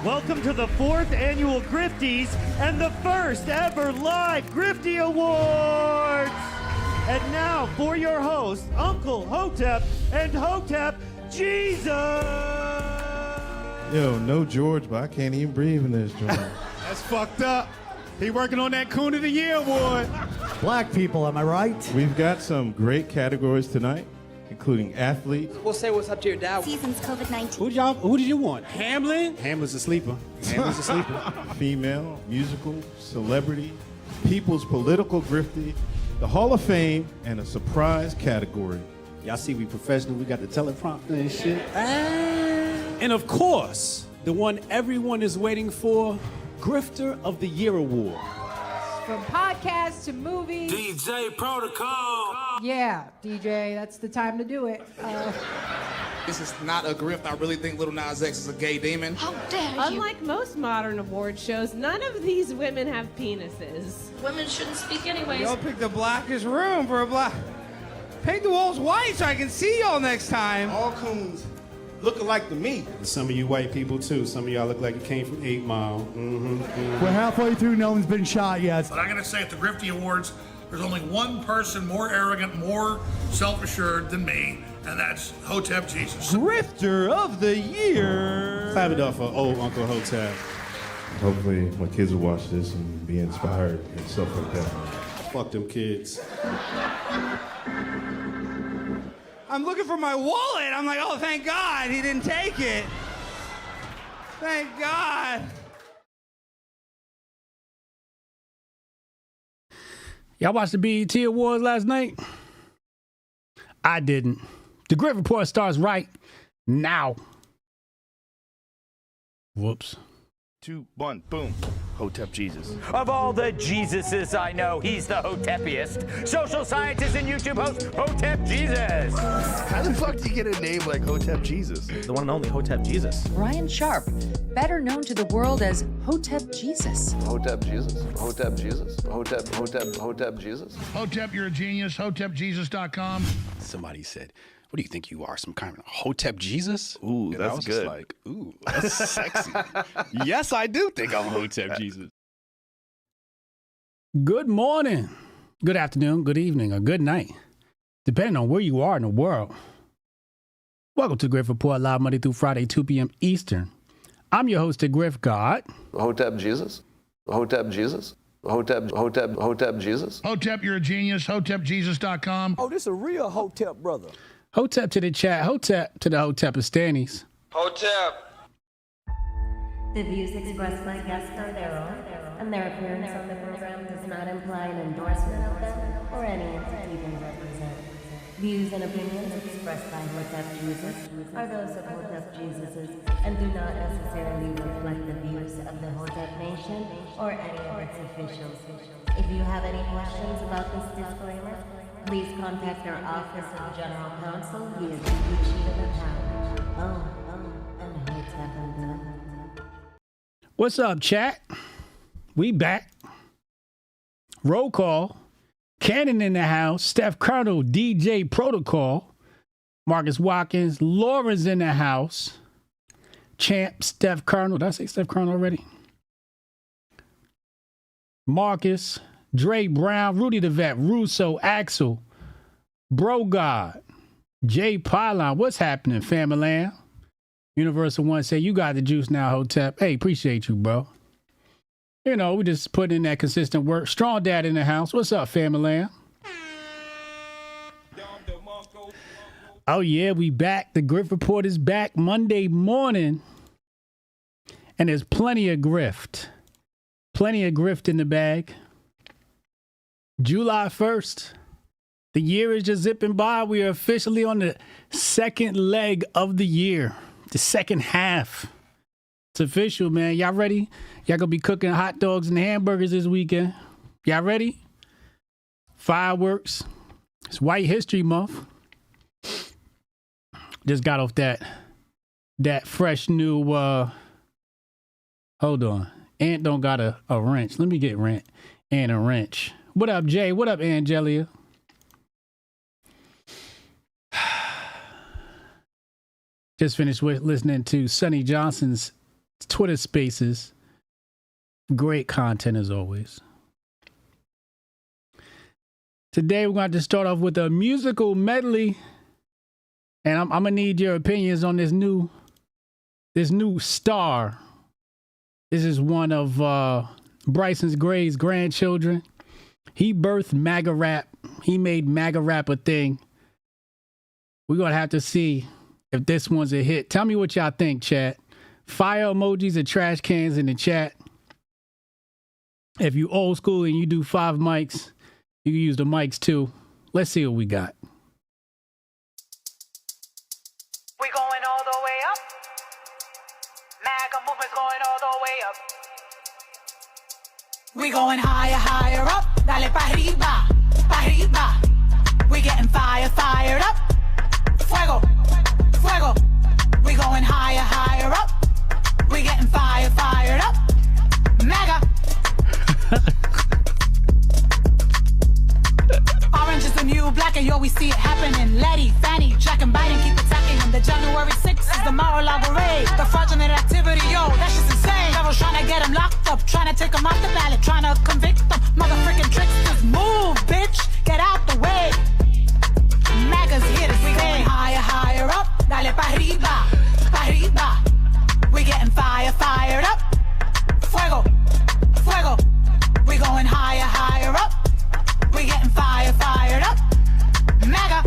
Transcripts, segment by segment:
Welcome to the 4th annual Grifties and the first ever live Grifty Awards. And now for your hosts, Uncle Hotep and Hotep Jesus. Yo, no George, but I can't even breathe in this joint. That's fucked up. He working on that Coon of the Year award. Black people, am I right? We've got some great categories tonight, including athlete. We'll say what's up to your dad. Season's COVID-19. Who did you want? Hamlin? Hamlin's a sleeper. Hamlin's a sleeper. Female, musical, celebrity, people's political grifty, the Hall of Fame, and a surprise category. Y'all see we professional. We got the teleprompter and shit. And of course, the one everyone is waiting for, Grifter of the Year award. From podcasts to movies. DJ Protocol. Yeah, DJ, that's the time to do it. This is not a grift. I really think Lil Nas X is a gay demon. How dare you? Unlike most modern award shows, none of these women have penises. Women shouldn't speak anyways. Y'all picked the blackest room for a black. Paint the walls white so I can see y'all next time. All coons look alike to me. Some of you white people too. Some of y'all look like you came from 8 Mile. We're halfway through, no one's been shot yet. But I'm going to say at the Grifty Awards, there's only one person more arrogant, more self-assured than me, and that's Hotep Jesus. Grifter of the Year. Clap it up for old Uncle Hotep. Hopefully my kids will watch this and be inspired and stuff like that. Fuck them kids. I'm looking for my wallet. I'm like, oh, thank God he didn't take it. Thank God. Y'all watched the BET Awards last night? I didn't. The Grift Report starts right now. Whoops. 2, 1, boom. Hotep Jesus. Of all the Jesuses I know, he's the Hotepiest. Social scientist and YouTube host, Hotep Jesus. How the fuck do you get a name like Hotep Jesus? The one and only Hotep Jesus. Ryan Sharp, better known to the world as Hotep Jesus. Hotep Jesus. Hotep Jesus. Hotep Jesus. Hotep, you're a genius. HotepJesus.com. Somebody said, what do you think you are, some kind of Hotep Jesus? Ooh, and that's I was good. Just like, ooh, that's sexy. Yes, I do think I'm Hotep Jesus. Good morning, good afternoon, good evening, or good night, depending on where you are in the world. Welcome to Grift Report, live Monday through Friday, 2 p.m. Eastern. I'm your host, the Grift God. Hotep Jesus. Hotep Jesus. Hotep Jesus. Hotep, you're a genius. HotepJesus.com. Oh, this is a real Hotep brother. Hotep to the chat, Hotep to the Hotepistanis. Hotep. The views expressed by guests are their own, and their appearance on the program does not imply an endorsement of them or any entity they represent. Views and opinions expressed by Hotep Jesus are those of Hotep Jesuses and do not necessarily reflect the views of the Hotep Nation or any of its officials. If you have any questions about this disclaimer, please contact our Office of General Counsel via the sheet of account. And Hotep and them. What's up, chat? We back. Roll call. Canon in the house. Steph Colonel, DJ Protocol. Marcus Watkins. Lauren's in the house. Champ, Steph Colonel. Did I say Steph Colonel already? Marcus, Dre Brown, Rudy the Vet, Russo, Axel, Bro God, Jay Pylon. What's happening, family? Universal One say, you got the juice now, Hotep. Hey, appreciate you, bro. You know, we just put in that consistent work. Strong Dad in the house. What's up, family? Oh, yeah, we back. The Grift Report is back Monday morning. And there's plenty of grift. Plenty of grift in the bag. July 1st. The year is just zipping by. We are officially on the second leg of the year. The second half. It's official, man. Y'all ready? Y'all gonna be cooking hot dogs and hamburgers this weekend. Y'all ready? Fireworks. It's White History Month. Just got off that fresh new hold on. Ant don't got a wrench. Let me get Ant a wrench. What up, Jay? What up, Angelia? Just finished with listening to Sonny Johnson's Twitter Spaces. Great content as always. Today we're going to start off with a musical medley, and I'm gonna need your opinions on this new star. This is one of Bryson Gray's grandchildren. He birthed MAGA rap. He made MAGA rap a thing. We're gonna have to see if this one's a hit. Tell me what y'all think, chat. Fire emojis and trash cans in the chat. If you old school and you do 5 mics, you can use the mics too. Let's see what we got. We going all the way up. MAGA movement's going all the way up. We going higher, higher up. Dale pa arriba, pa arriba. We getting fired up. Fuego, fuego. We going higher, higher up. We getting fired up. MAGA. Orange is the new black, and yo, we see it happening. Letty, Fanny, Jack, and Biden keep attacking him. The January 6th is the Mar-a-Lago raid. The fraudulent activity, yo, that's just insane. Devil's trying to get him locked up, trying to take him off the ballot, trying to convict them. Motherfucking tricksters, move, bitch, get out the way. MAGA's here to stay. We going higher, higher up. Dale pa arriba, pa arriba. We getting fired up. Fuego, fuego. We going higher, higher up. We getting fired up. MAGA.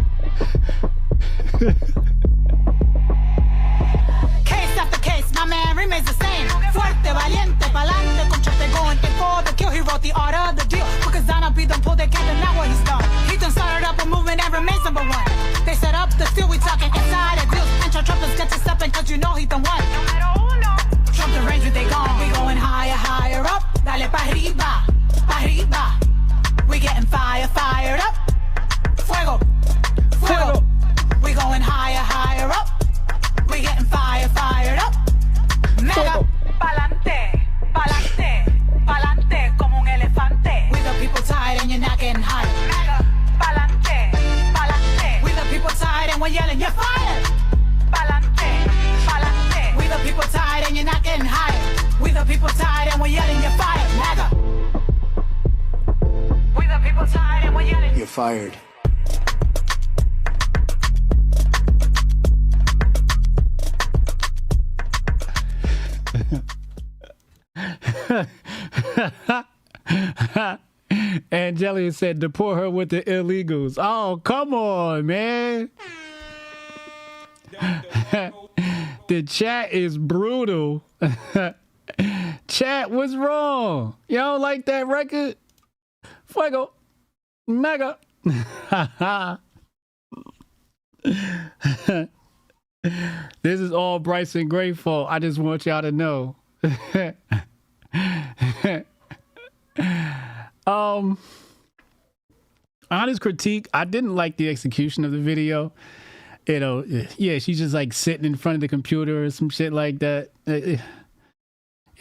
Case after case, my man remains the same. Fuerte, valiente, pa'lante, con chote going for the kill. He wrote the art of the deal. Because Zana beat them, pulled their cannon, now what he's done. He done started up a movement and remains number one. They set up the steal, we talking inside the deals. And Trumpers get to stepping, cause you know he done won. Trump the range, they gone. We going higher, higher up. Dale pa arriba, pa arriba. We getting fired up. Fuego, fuego. We going higher, higher up. We getting fired up. MAGA. Pa'lante, pa'lante, pa'lante como un elefante. We the people tired and you're not getting higher. MAGA. Pa'lante, pa'lante. We the people tired and we're yelling, you're fired. Pa'lante, pa'lante. We the people tired and you're not getting higher. We the people tired and we're yelling, you're fired. MAGA. We the people tired and we're yelling. You're fired. Angelia said, deport her with the illegals. Oh, come on, man. The chat is brutal. Chat, what's wrong? You don't like that record? Fuego. MAGA. This is all Bryson Gray fault. I just want y'all to know. Honest critique, I didn't like the execution of the video. You know, yeah, she's just like sitting in front of the computer or some shit like that. You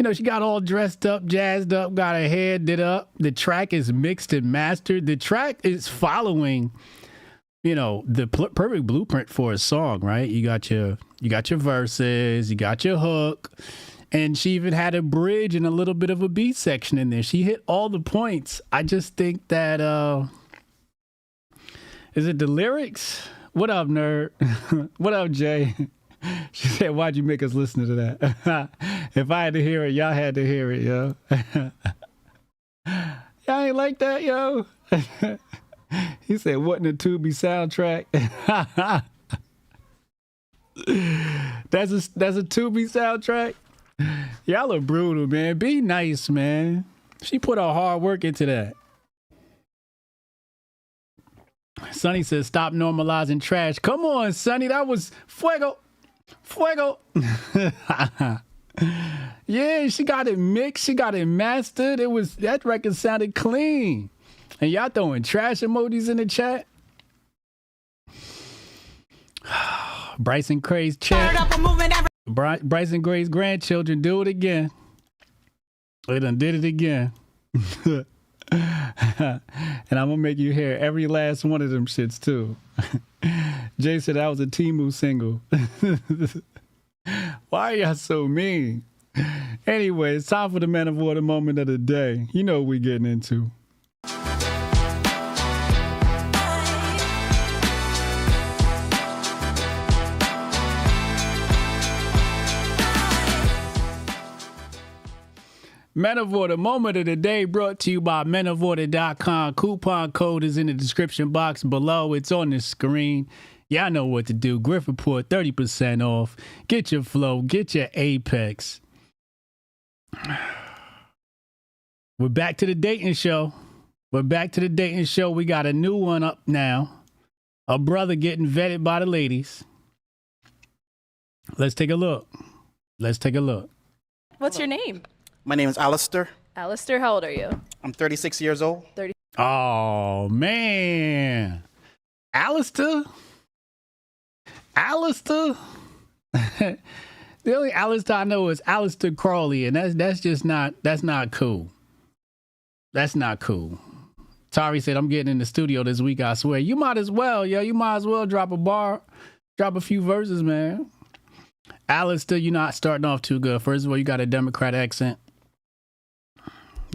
know, she got all dressed up, jazzed up, got her hair did up. The track is mixed and mastered. The track is following, you know, the perfect blueprint for a song, right? You got your verses, you got your hook, and she even had a bridge and a little bit of a beat section in there. She hit all the points. I just think that, is it the lyrics? What up, nerd? What up, Jay? She said, why'd you make us listen to that? If I had to hear it, y'all had to hear it, yo. Y'all ain't like that, yo. He said, what in the Tubi soundtrack? That's a Tubi soundtrack? Y'all are brutal, man. Be nice, man. She put her hard work into that. Sonny says, stop normalizing trash. Come on, Sonny. That was fuego. Fuego. Yeah, she got it mixed. She got it mastered. That record sounded clean. And y'all throwing trash emojis in the chat. Bryson Gray's Bryson Gray's grandchildren do it again. They done did it again. And I'm gonna make you hear every last one of them shits too. Jay said that was a Temu single. Why are y'all so mean? Anyway, it's time for the Man of War, the moment of the day. You know what we're getting into. Men of Order, moment of the day, brought to you by menoforder.com. Coupon code is in the description box below. It's on the screen. Y'all know what to do. Grift Report, 30% off. Get your flow. Get your Apex. We're back to the dating show. We got a new one up now. A brother getting vetted by the ladies. Let's take a look. What's your name? My name is Alistair. Alistair, how old are you? I'm 36 years old. 30. Oh, man. Alistair? The only Alistair I know is Alistair Crawley, and that's not cool. That's not cool. Tari said, I'm getting in the studio this week, I swear. You might as well, you might as well drop a few verses, man. Alistair, you're not starting off too good. First of all, you got a Democrat accent.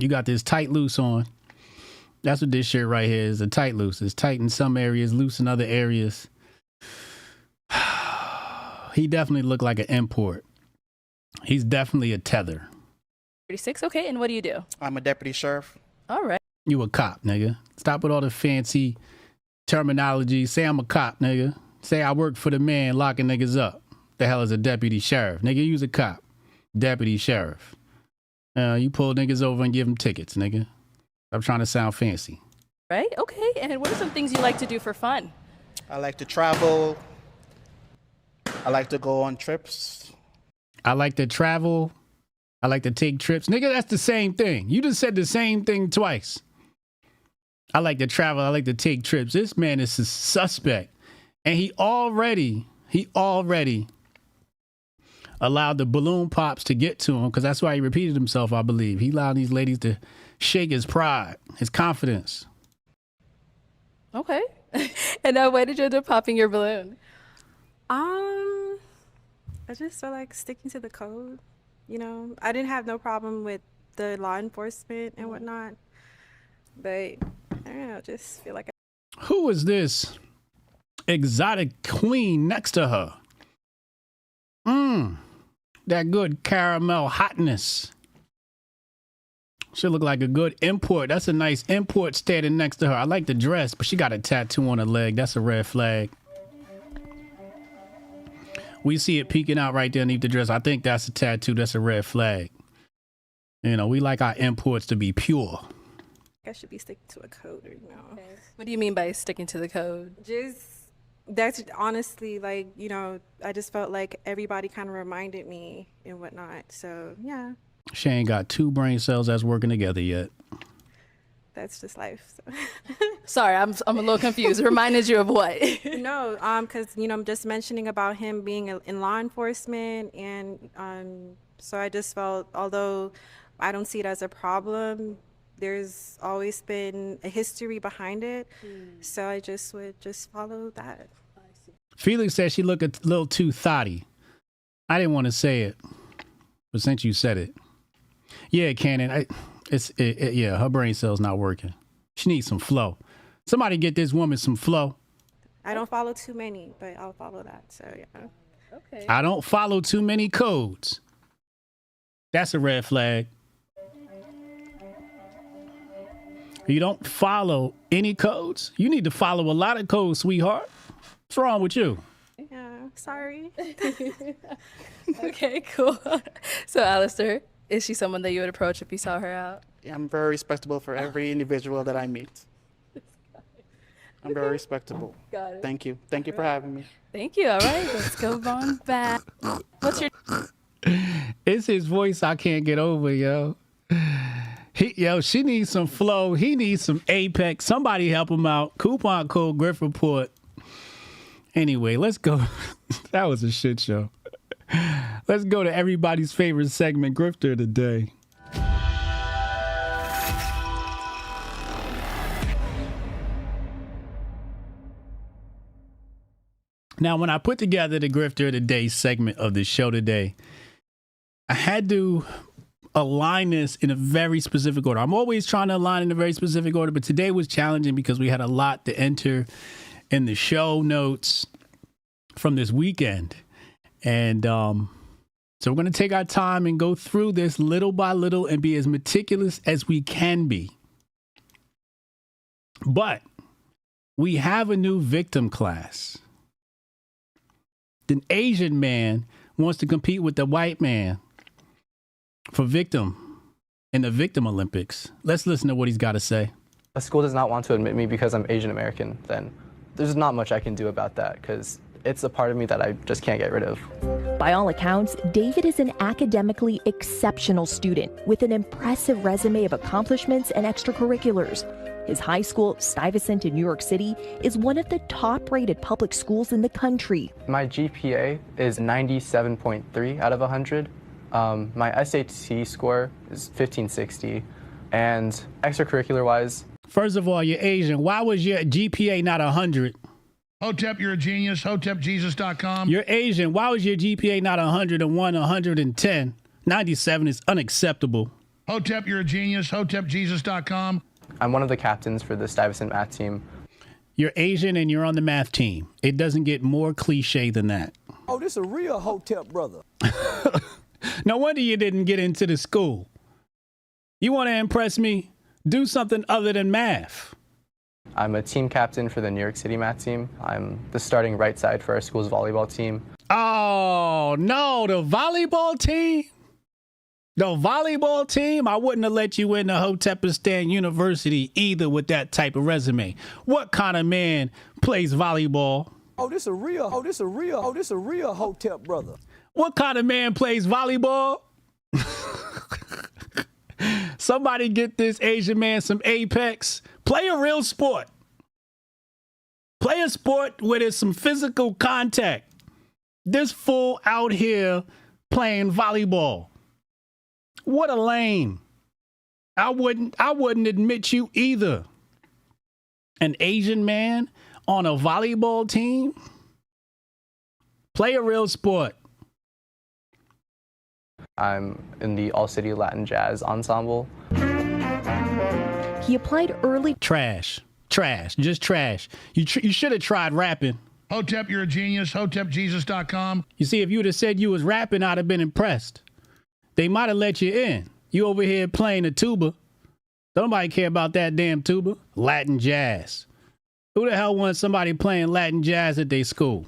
You got this tight loose on. That's what this shirt right here is, a tight loose. It's tight in some areas, loose in other areas. He definitely looked like an import. He's definitely a tether. 36, okay, and what do you do? I'm a deputy sheriff. All right. You a cop, nigga. Stop with all the fancy terminology. Say I'm a cop, nigga. Say I work for the man locking niggas up. The hell is a deputy sheriff? Nigga, you's a cop. Deputy sheriff. You pull niggas over and give them tickets, nigga. I'm trying to sound fancy. Right, okay, and what are some things you like to do for fun? I like to travel. I like to go on trips. I like to travel. I like to take trips. Nigga, that's the same thing. You just said the same thing twice. I like to travel. I like to take trips. This man is a suspect. And he already allowed the balloon pops to get to him, because that's why he repeated himself, I believe. He allowed these ladies to shake his pride, his confidence. Okay. And now why did you end up popping your balloon? I just felt like sticking to the code. You know, I didn't have no problem with the law enforcement and whatnot, but I don't know, just feel like Who is this exotic queen next to her? That good caramel hotness. She look like a good import. That's a nice import standing next to her. I like the dress, but she got a tattoo on her leg. That's a red flag. We see it peeking out right there underneath the dress. I think that's a tattoo. That's a red flag. You know, we like our imports to be pure. I should be sticking to a code right now. Okay. What do you mean by sticking to the code? That's honestly, like, you know, I just felt like everybody kind of reminded me and whatnot. So, yeah. She ain't got two brain cells that's working together yet. That's just life. So. Sorry, I'm a little confused. Reminded you of what? No, because, you know, I'm just mentioning about him being in law enforcement. And so I just felt, although I don't see it as a problem, there's always been a history behind it. So I just would just follow that. Felix said she looked a little too thotty. I didn't want to say it, but since you said it. Yeah, Canon, yeah, her brain cell's not working. She needs some flow. Somebody get this woman some flow. I don't follow too many, but I'll follow that. So, yeah. Okay. I don't follow too many codes. That's a red flag. You don't follow any codes. You need to follow a lot of codes, sweetheart. What's wrong with you? Yeah, sorry. Okay, cool. So, Alistair, is she someone that you would approach if you saw her out? Yeah, I'm very respectable for every individual that I meet. I'm very respectable. Got it. Thank you. Thank you for having me. Thank you. All right, let's go on back. What's your... It's his voice I can't get over, yo. She needs some flow. He needs some Apex. Somebody help him out. Coupon code Grift Report. Anyway, let's go. That was a shit show. Let's go to everybody's favorite segment, Grifter of the Day. Now, when I put together the Grifter of the Day segment of the show today, I had to align this in a very specific order. I'm always trying to align in a very specific order, but today was challenging because we had a lot to enter in the show notes from this weekend. And so we're going to take our time and go through this little by little and be as meticulous as we can be. But we have a new victim class. An Asian man wants to compete with the white man for victim in the Victim Olympics. Let's listen to what he's got to say. A school does not want to admit me because I'm Asian American, then there's not much I can do about that because it's a part of me that I just can't get rid of. By all accounts, David is an academically exceptional student with an impressive resume of accomplishments and extracurriculars. His high school, Stuyvesant in New York City, is one of the top-rated public schools in the country. My GPA is 97.3 out of 100. My SAT score is 1560. And extracurricular-wise... First of all, you're Asian. Why was your GPA not 100? Hotep, you're a genius. HotepJesus.com. You're Asian. Why was your GPA not 101, 110? 97 is unacceptable. Hotep, you're a genius. HotepJesus.com. I'm one of the captains for the Stuyvesant math team. You're Asian and you're on the math team. It doesn't get more cliche than that. Oh, this a real Hotep brother. No wonder you didn't get into the school. You want to impress me? Do something other than math. I'm a team captain for the New York City math team. I'm the starting right side for our school's volleyball team. Oh, no, the volleyball team? The volleyball team? I wouldn't have let you into Hotepistan University either with that type of resume. What kind of man plays volleyball? Oh, this a real Hotep brother. What kind of man plays volleyball? Somebody get this Asian man some Apex. Play a real sport. Play a sport where there's some physical contact. This fool out here playing volleyball. What a lame. I wouldn't admit you either. An Asian man on a volleyball team? Play a real sport. I'm in the All-City Latin Jazz Ensemble. He applied early. Trash. Just trash. You should have tried rapping. Hotep, you're a genius. HotepJesus.com. You see, if you would have said you was rapping, I'd have been impressed. They might have let you in. You over here playing the tuba. Nobody care about that damn tuba. Latin jazz. Who the hell wants somebody playing Latin jazz at their school?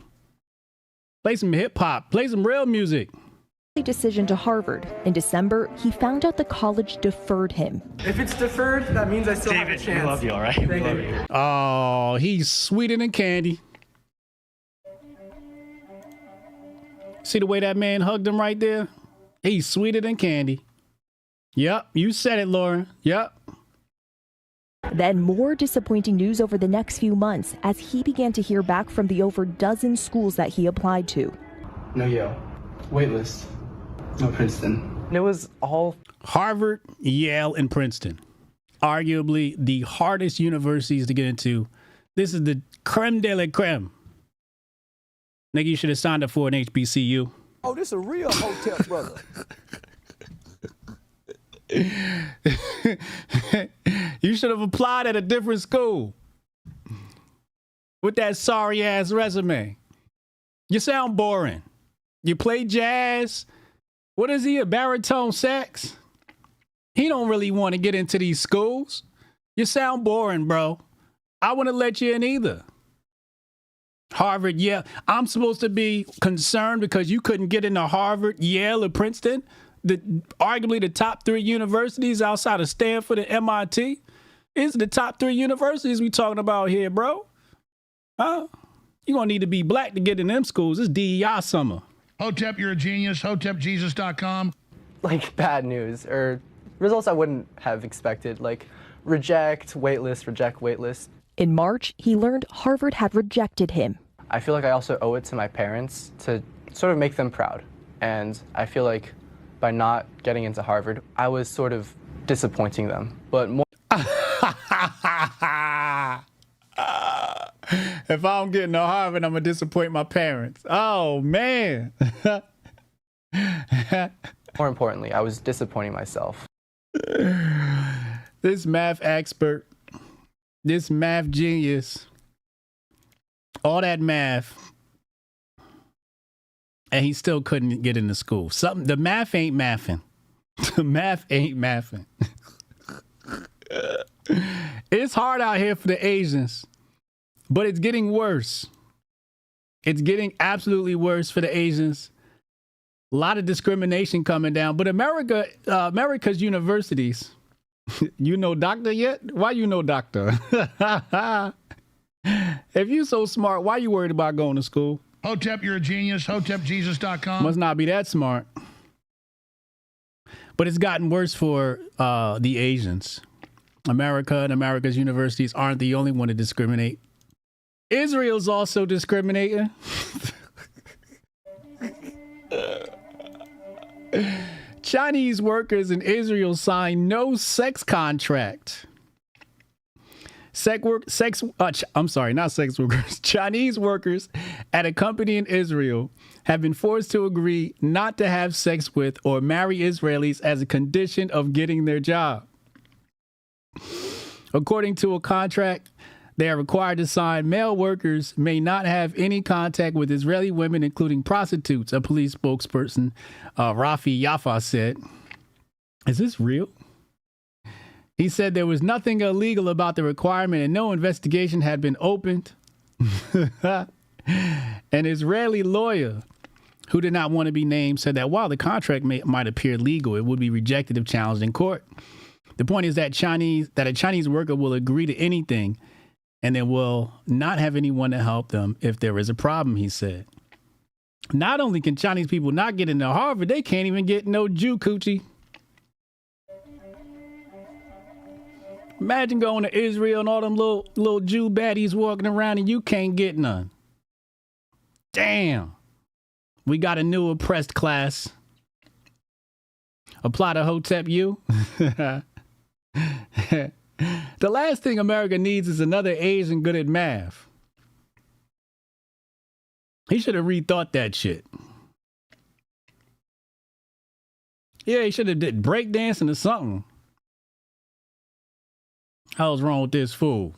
Play some hip hop. Play some real music. Decision to Harvard. In December, he found out the college deferred him. If it's deferred, that means I still have a chance. We love you, all right? We love you. Oh, he's sweeter than candy. See the way that man hugged him right there? He's sweeter than candy. Yep, you said it, Lauren. Yep. Then more disappointing news over the next few months as he began to hear back from the over dozen schools that he applied to. No Yale. Waitlist. No Princeton. It was all Harvard, Yale, and Princeton. Arguably the hardest universities to get into. This is the creme de la creme. Nigga, you should have signed up for an HBCU. Oh, this a real Hotep brother. You should have applied at a different school with that sorry ass resume. You sound boring. You play jazz. What is he, a baritone sax? He don't really want to get into these schools. You sound boring, bro. I wouldn't let you in either. Harvard, yeah. I'm supposed to be concerned because you couldn't get into Harvard, Yale, or Princeton, arguably the top 3 universities outside of Stanford and MIT. These are the top 3 universities we talking about here, bro. Huh? You're going to need to be black to get in them schools. It's DEI summer. Hotep, you're a genius. HotepJesus.com. Like bad news or results I wouldn't have expected. Like reject, waitlist. In March, he learned Harvard had rejected him. I feel like I also owe it to my parents to sort of make them proud. And I feel like by not getting into Harvard, I was sort of disappointing them. But more. If I don't get into Harvard, I'm going to disappoint my parents. Oh, man. More importantly, I was disappointing myself. This math expert, this math genius, all that math, and he still couldn't get into school. The math ain't mathing. The math ain't mathing. It's hard out here for the Asians, but it's getting worse. It's getting absolutely worse for the Asians. A lot of discrimination coming down, but America's universities. You know doctor yet? Why you know doctor? If you so smart, why you worried about going to school? Hotep, you're a genius. HotepJesus.com. Must not be that smart. But it's gotten worse for the Asians. America and America's universities aren't the only one to discriminate. Israel's also discriminating. Chinese workers in Israel signed no sex contract. Chinese workers at a company in Israel have been forced to agree not to have sex with or marry Israelis as a condition of getting their job. According to a contract they are required to sign, male workers may not have any contact with Israeli women, including prostitutes, a police spokesperson, Rafi Yaffa, said. Is this real? He said there was nothing illegal about the requirement and no investigation had been opened. An Israeli lawyer who did not want to be named said that while the contract might appear legal, it would be rejected if challenged in court. The point is that a Chinese worker will agree to anything and they will not have anyone to help them if there is a problem, he said. Not only can Chinese people not get into Harvard, they can't even get no Jew coochie. Imagine going to Israel and all them little Jew baddies walking around and you can't get none. Damn. We got a new oppressed class. Apply to Hotep U. The last thing America needs is another Asian good at math. He should have rethought that shit. Yeah, he should have did breakdancing or something. Hell's wrong with this fool?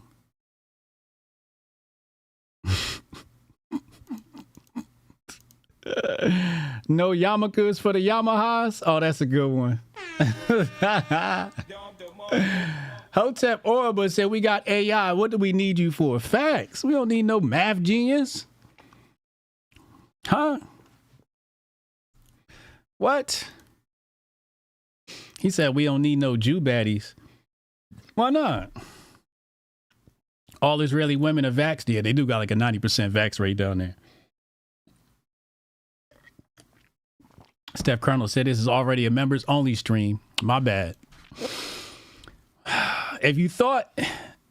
No yarmulkes for the Yamahas? Oh, that's a good one. Hotep Orba said, we got AI. What do we need you for? Facts. We don't need no math genius. Huh? What? He said we don't need no Jew baddies. Why not? All Israeli women are vaxxed. Yeah, they do got like a 90% vax rate down there. Steph Colonel said this is already a members only stream. My bad. If you thought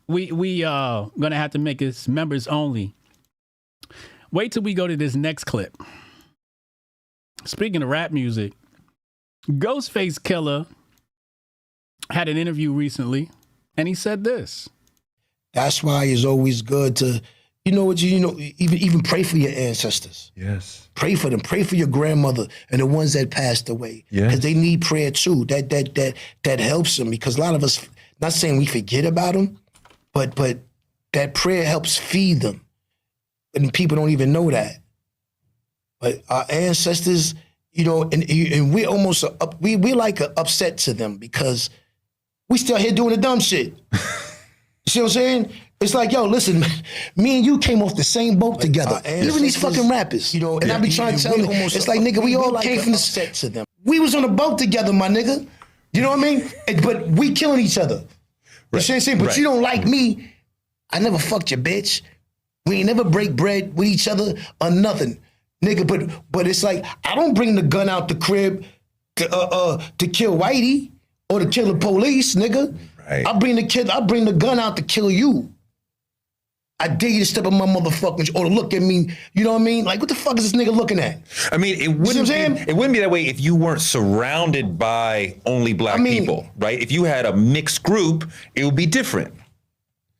we gonna have to make this members only, wait till we go to this next clip. Speaking of rap music, Ghostface Killah had an interview recently, and he said this. That's why it's always good to, even pray for your ancestors. Yes. Pray for them. Pray for your grandmother and the ones that passed away. Yes. Because they need prayer too. That helps them. Because a lot of us, not saying we forget about them, but that prayer helps feed them. And people don't even know that. But our ancestors, and we're almost, we're like upset to them because we still here doing the dumb shit. You see what I'm saying? It's like, yo, listen, man, me and you came off the same boat together. Even these fucking rappers, and I be trying to tell them, it's like, nigga, we all came from the set to them. We was on a boat together, my nigga. You know what I mean? But we killing each other. You see what I'm saying? But you don't like me. I never fucked your bitch. We ain't never break bread with each other or nothing. Nigga, but it's like, I don't bring the gun out the crib to kill Whitey or to kill the police, nigga. Right. I bring the gun out to kill you. I dare you to step on my motherfucking or to look at me. You know what I mean? Like, what the fuck is this nigga looking at? I mean, it wouldn't be that way if you weren't surrounded by only black people, right? If you had a mixed group, it would be different.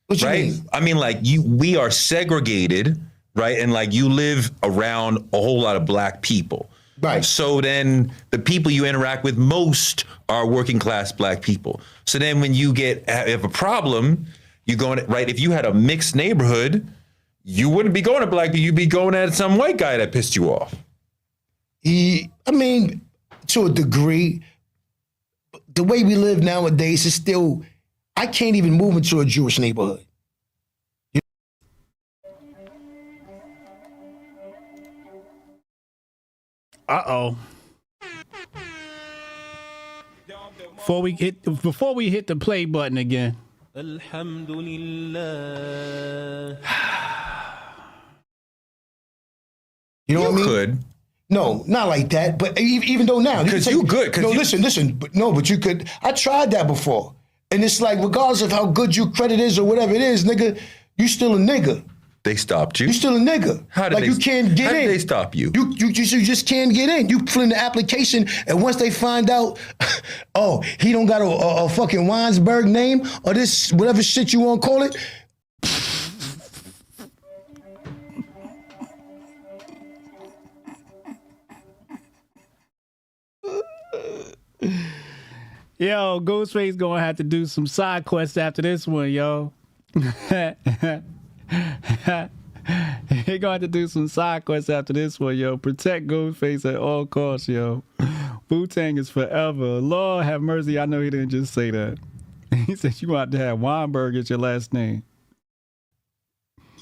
What you right? mean? I mean, like we are segregated, right? And like you live around a whole lot of black people. Right. So then the people you interact with most are working class black people. So then when you have a problem, you go in, right? If you had a mixed neighborhood, you wouldn't be going to black people, you'd be going at some white guy that pissed you off. I mean, to a degree, the way we live nowadays is still, I can't even move into a Jewish neighborhood. Uh-oh. Before we hit the play button again. Alhamdulillah. You know what I mean? Could. No, not like that. But even though now, because you good. No, listen. But you could. I tried that before, and it's like regardless of how good your credit is or whatever it is, nigga, you still a nigga. They stopped you. You still a nigga. How did you can't get in. How did they stop you? You just can't get in. You fill in the application, and once they find out, oh, he don't got a fucking Weinsberg name or this whatever shit you want to call it. Yo, Ghostface gonna have to do some side quests after this one, yo. He gonna have to do some side quests after this one, yo. Protect Ghostface at all costs, yo. Wu-Tang is forever. Lord have mercy, I know he didn't just say that. He said you want to have Weinberg as your last name.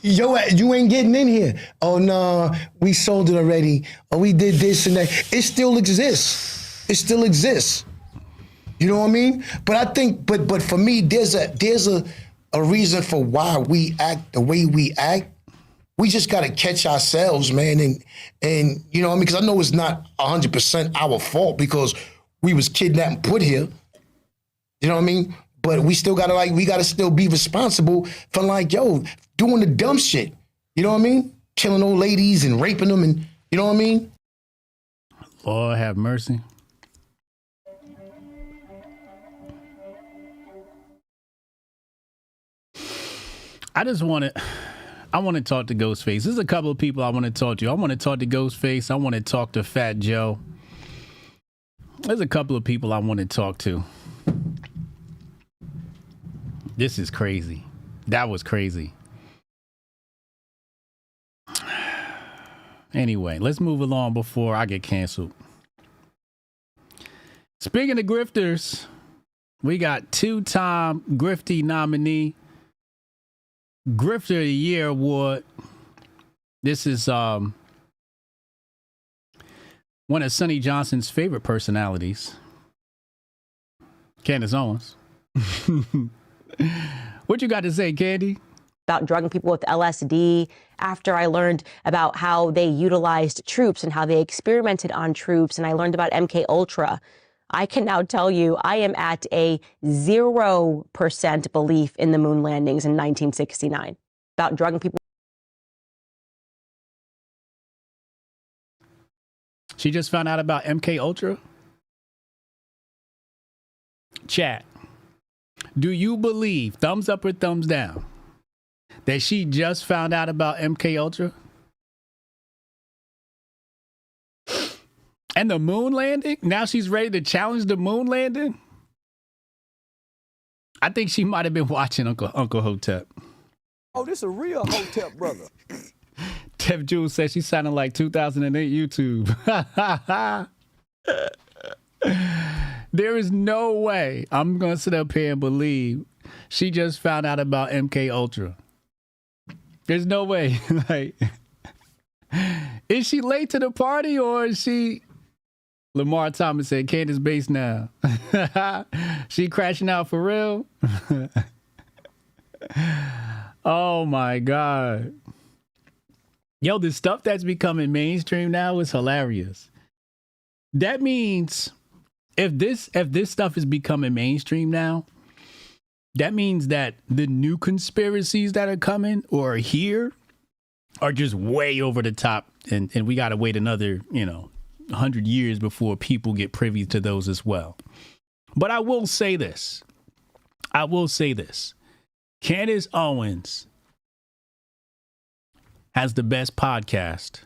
Yo, you ain't getting in here. Oh no, we sold it already. Oh, we did this and that. It still exists. It still exists. You know what I mean? But I think, but for me, there's a reason for why we act the way we act. We just gotta catch ourselves, man, and you know what I mean? Because I know it's not 100% our fault because we was kidnapped and put here. You know what I mean? But we still gotta we gotta still be responsible for doing the dumb shit. You know what I mean? Killing old ladies and raping them, and you know what I mean? Lord have mercy. I want to talk to Ghostface. There's a couple of people I want to talk to. I want to talk to Ghostface. I want to talk to Fat Joe. There's a couple of people I want to talk to. This is crazy. That was crazy. Anyway, let's move along before I get canceled. Speaking of grifters, we got two-time Grifty nominee, Grifter of the Year award. This is one of Sonny Johnson's favorite personalities, Candace Owens. What you got to say, Candy? About drugging people with LSD after I learned about how they utilized troops and how they experimented on troops, and I learned about MK Ultra. I can now tell you I am at a 0% belief in the moon landings in 1969. About drugging people. She just found out about MK Ultra? Chat. Do you believe, thumbs up or thumbs down, that she just found out about MK Ultra? And the moon landing? Now she's ready to challenge the moon landing? I think she might have been watching Uncle Hotep. Oh, this a real Hotep brother. Tef Jules says she sounded like 2008 YouTube. There is no way I'm going to sit up here and believe she just found out about MK Ultra. There's no way. Like, is she late to the party or is she... Lamar Thomas said, Candace base now. She crashing out for real? Oh my God. Yo, the stuff that's becoming mainstream now is hilarious. That means if this stuff is becoming mainstream now, that means that the new conspiracies that are coming or are here are just way over the top, and we got to wait another, 100 years before people get privy to those as well. But I will say this. Candace Owens has the best podcast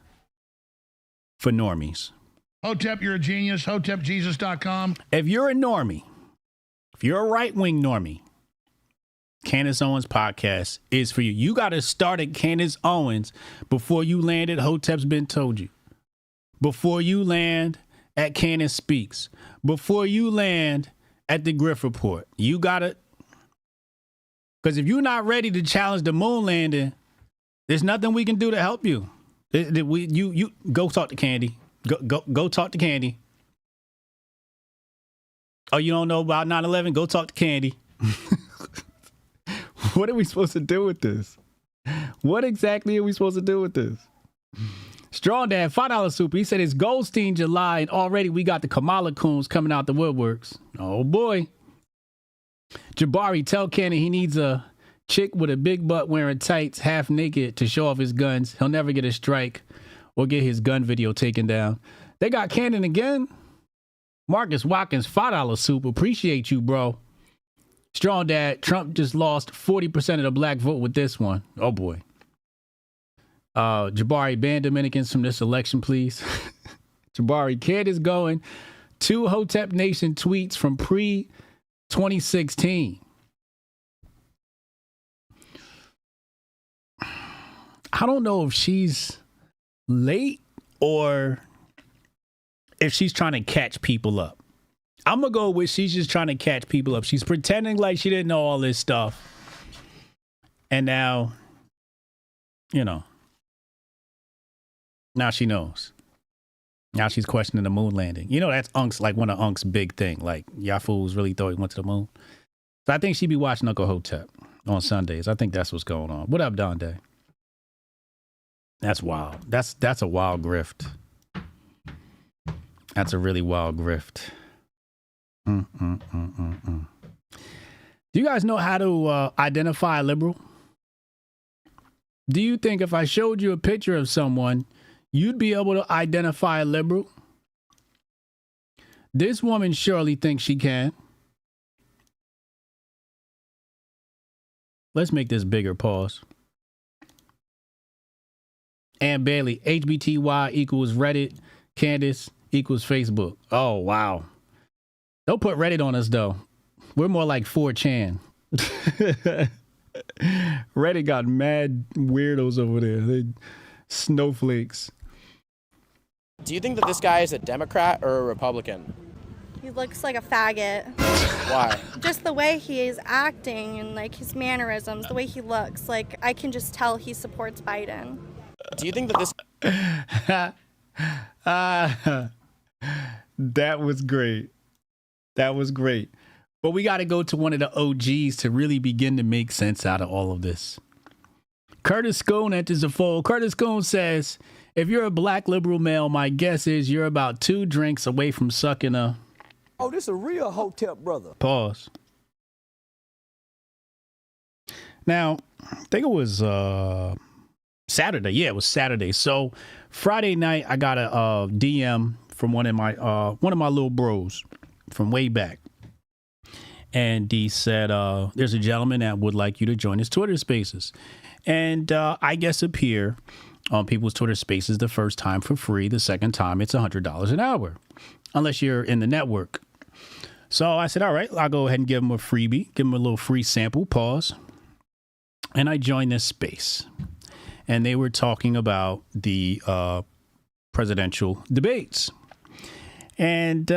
for normies. Hotep, you're a genius. HotepJesus.com. If you're a normie, if you're a right-wing normie, Candace Owens podcast is for you. You got to start at Candace Owens before you land at Hotep's Been Told You. Before you land at Candace Speaks. Before you land at the Grift Report. You got to... Because if you're not ready to challenge the moon landing, there's nothing we can do to help you. You go talk to Candy. Go talk to Candy. Oh, you don't know about 9/11? Go talk to Candy. What are we supposed to do with this? What exactly are we supposed to do with this? Strong Dad, $5 super. He said it's Goldstein July, and already we got the Kamala coons coming out the woodworks. Oh boy. Jabari, tell Cannon he needs a chick with a big butt wearing tights, half naked, to show off his guns. He'll never get a strike or get his gun video taken down. They got Cannon again. Marcus Watkins, $5 super. Appreciate you, bro. Strong Dad, Trump just lost 40% of the black vote with this one. Oh boy. Jabari, ban Dominicans from this election, please. Jabari, kid is going 2 Hotep Nation tweets from pre-2016. I don't know if she's late or if she's trying to catch people up. I'm going to go with she's just trying to catch people up. She's pretending like she didn't know all this stuff. And now, you know, now she knows. Now she's questioning the moon landing. You know, that's Unk's, like one of Unk's big thing. Like, y'all fools really thought he went to the moon. So I think she'd be watching Uncle Hotep on Sundays. I think that's what's going on. What up, Don Day? That's wild. That's a wild grift. That's a really wild grift. Do you guys know how to identify a liberal? Do you think if I showed you a picture of someone, you'd be able to identify a liberal? This woman surely thinks she can. Let's make this bigger. Pause. Ann Bailey, HBTY equals Reddit, Candace equals Facebook. Oh, wow. Don't put Reddit on us, though. We're more like 4chan. Reddit got mad weirdos over there. They snowflakes. Do you think that this guy is a Democrat or a Republican? He looks like a faggot. Why? Just the way he is acting and like his mannerisms, the way he looks, like I can just tell he supports Biden. Do you think that this... That was great. That was great. But we got to go to one of the OGs to really begin to make sense out of all of this. Curtis Schoon enters the fold. Curtis Schoon says, if you're a black liberal male, my guess is you're about 2 drinks away from sucking a... Oh, this a real Hotep brother. Pause. Now, I think it was Saturday. Yeah, it was Saturday. So Friday night, I got a DM from one of my little bros from way back. And he said, there's a gentleman that would like you to join his Twitter Spaces. And I guess appear on people's Twitter Spaces the first time for free. The second time, it's $100 an hour, unless you're in the network. So I said, all right, I'll go ahead and give him a freebie, give him a little free sample, pause. And I joined this space. And they were talking about the presidential debates. And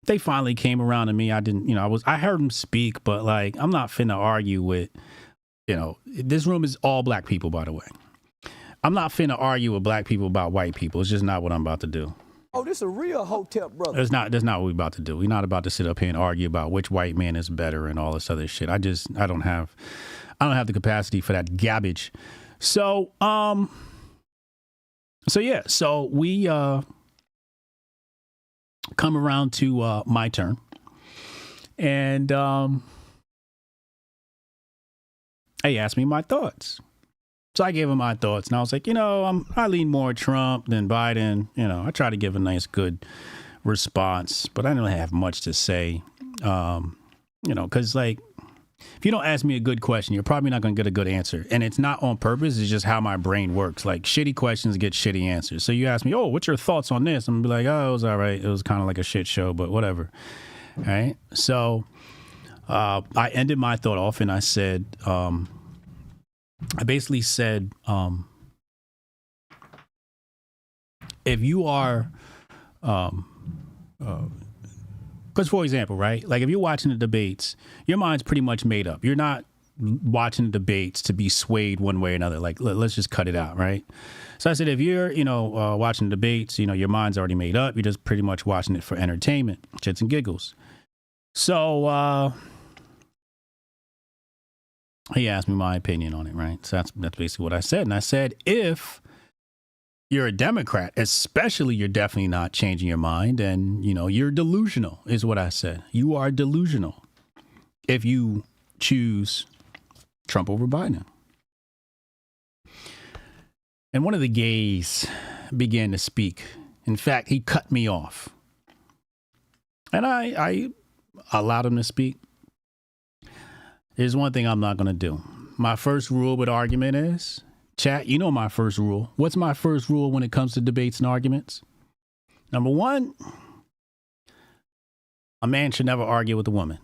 they finally came around to me. I didn't, I heard them speak, but like, I'm not finna argue with, this room is all black people, by the way. I'm not finna argue with black people about white people. It's just not what I'm about to do. Oh, this a real Hotep brother. That's not what we're about to do. We're not about to sit up here and argue about which white man is better and all this other shit. I don't have the capacity for that garbage. So we come around to my turn, and he asked me my thoughts. So I gave him my thoughts, and I was like, I lean more Trump than Biden. I try to give a nice, good response, but I don't have much to say, because like if you don't ask me a good question, you're probably not going to get a good answer. And it's not on purpose. It's just how my brain works. Like, shitty questions get shitty answers. So you ask me, oh, what's your thoughts on this? I'm going to be like, oh, it was all right. It was kind of like a shit show, but whatever. All right. So I ended my thought off and I said, I basically said, if you are, because for example, right, like if you're watching the debates, your mind's pretty much made up. You're not watching the debates to be swayed one way or another. Like, let's just cut it out, right? So I said, if you're, watching the debates, your mind's already made up. You're just pretty much watching it for entertainment, shits and giggles. So he asked me my opinion on it, right? So that's basically what I said. And I said, if you're a Democrat, especially, you're definitely not changing your mind. And, you're delusional is what I said. You are delusional if you choose Trump over Biden. And one of the gays began to speak. In fact, he cut me off. And I allowed him to speak. There's one thing I'm not going to do. My first rule with argument is, chat, my first rule. What's my first rule when it comes to debates and arguments? Number one, a man should never argue with a woman,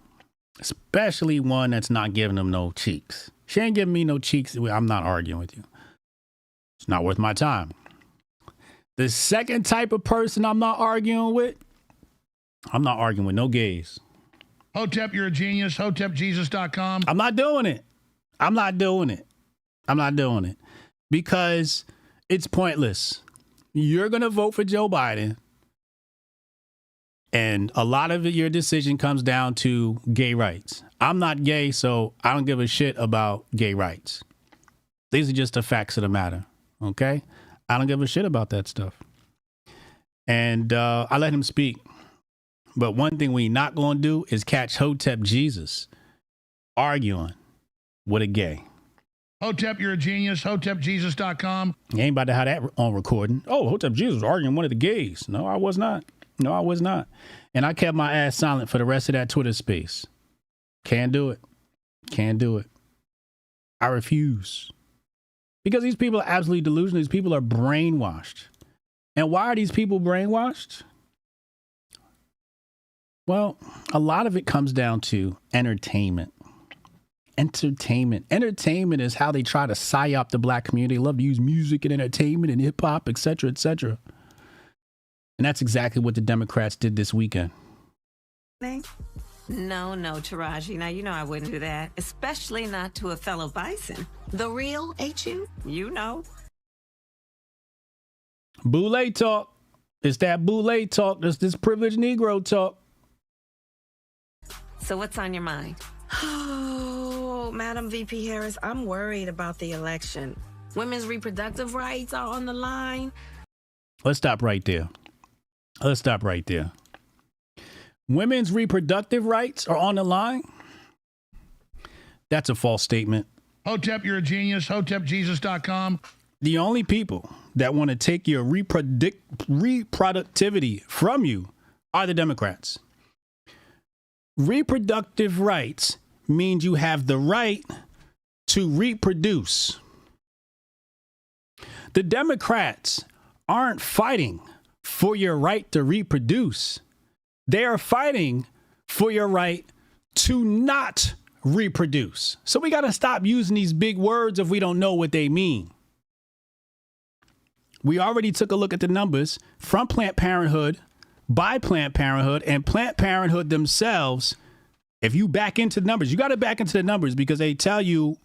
especially one that's not giving them no cheeks. She ain't giving me no cheeks. I'm not arguing with you. It's not worth my time. The second type of person I'm not arguing with no gays. Hotep, you're a genius. HotepJesus.com. I'm not doing it. Because it's pointless. You're going to vote for Joe Biden. And a lot of your decision comes down to gay rights. I'm not gay, so I don't give a shit about gay rights. These are just the facts of the matter. Okay? I don't give a shit about that stuff. And I let him speak. But one thing we not going to do is catch Hotep Jesus arguing with a gay. Hotep, you're a genius. HotepJesus.com. You ain't about to have that on recording. Oh, Hotep Jesus was arguing one of the gays. No, I was not. And I kept my ass silent for the rest of that Twitter space. Can't do it. I refuse. Because these people are absolutely delusional. These people are brainwashed. And why are these people brainwashed? Well, a lot of it comes down to entertainment. Entertainment is how they try to psyop the black community. They love to use music and entertainment and hip hop, etc., etc. And that's exactly what the Democrats did this weekend. No, Taraji. Now, I wouldn't do that, especially not to a fellow bison. The real, ain't you? Boule talk. It's that Boule talk. That's this privileged Negro talk. So what's on your mind? Oh, Madam VP Harris, I'm worried about the election. Women's reproductive rights are on the line. Let's stop right there. Women's reproductive rights are on the line? That's a false statement. Hotep, you're a genius. HotepJesus.com. The only people that want to take your reproductivity from you are the Democrats. Reproductive rights means you have the right to reproduce. The Democrats aren't fighting for your right to reproduce. They are fighting for your right to not reproduce. So we got to stop using these big words if we don't know what they mean. We already took a look at the numbers from Planned Parenthood, by Planned Parenthood, and Planned Parenthood themselves. If you back into the numbers, you got to back into the numbers because they tell you,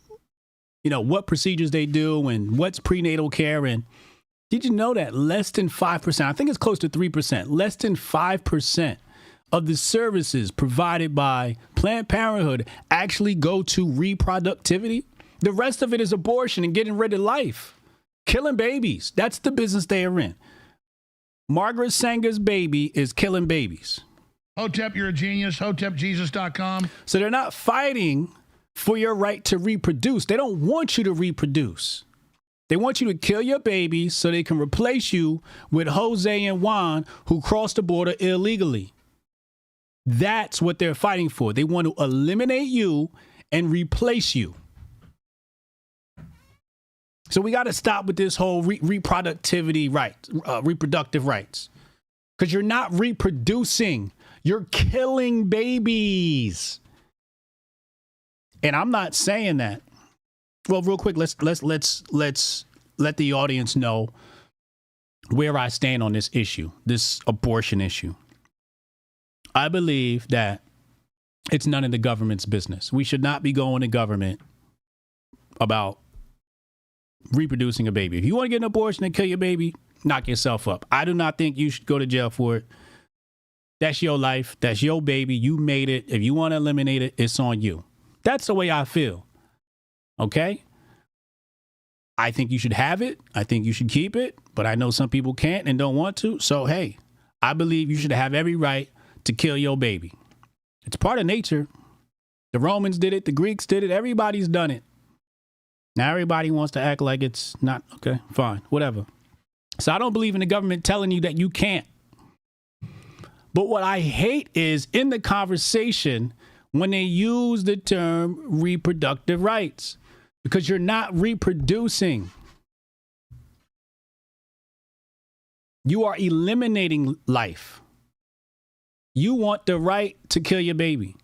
what procedures they do and what's prenatal care. And did you know that less than 5%, I think it's close to 3%, less than 5% of the services provided by Planned Parenthood actually go to reproductivity? The rest of it is abortion and getting rid of life, killing babies. That's the business they are in. Margaret Sanger's baby is killing babies. Hotep, you're a genius. HotepJesus.com. So they're not fighting for your right to reproduce. They don't want you to reproduce. They want you to kill your babies so they can replace you with Jose and Juan who crossed the border illegally. That's what they're fighting for. They want to eliminate you and replace you. So we got to stop with this whole reproductive rights, because you're not reproducing. You're killing babies. And I'm not saying that. Well, real quick, let's let the audience know where I stand on this issue, this abortion issue. I believe that it's none of the government's business. We should not be going to government about reproducing a baby. If you want to get an abortion and kill your baby, knock yourself up. I do not think you should go to jail for it. That's your life. That's your baby. You made it. If you want to eliminate it, it's on you. That's the way I feel. Okay? I think you should have it. I think you should keep it. But I know some people can't and don't want to. So, hey, I believe you should have every right to kill your baby. It's part of nature. The Romans did it. The Greeks did it. Everybody's done it. Now everybody wants to act like it's not. Okay, fine, whatever. So I don't believe in the government telling you that you can't. But what I hate is in the conversation when they use the term reproductive rights, because you're not reproducing. You are eliminating life. You want the right to kill your baby.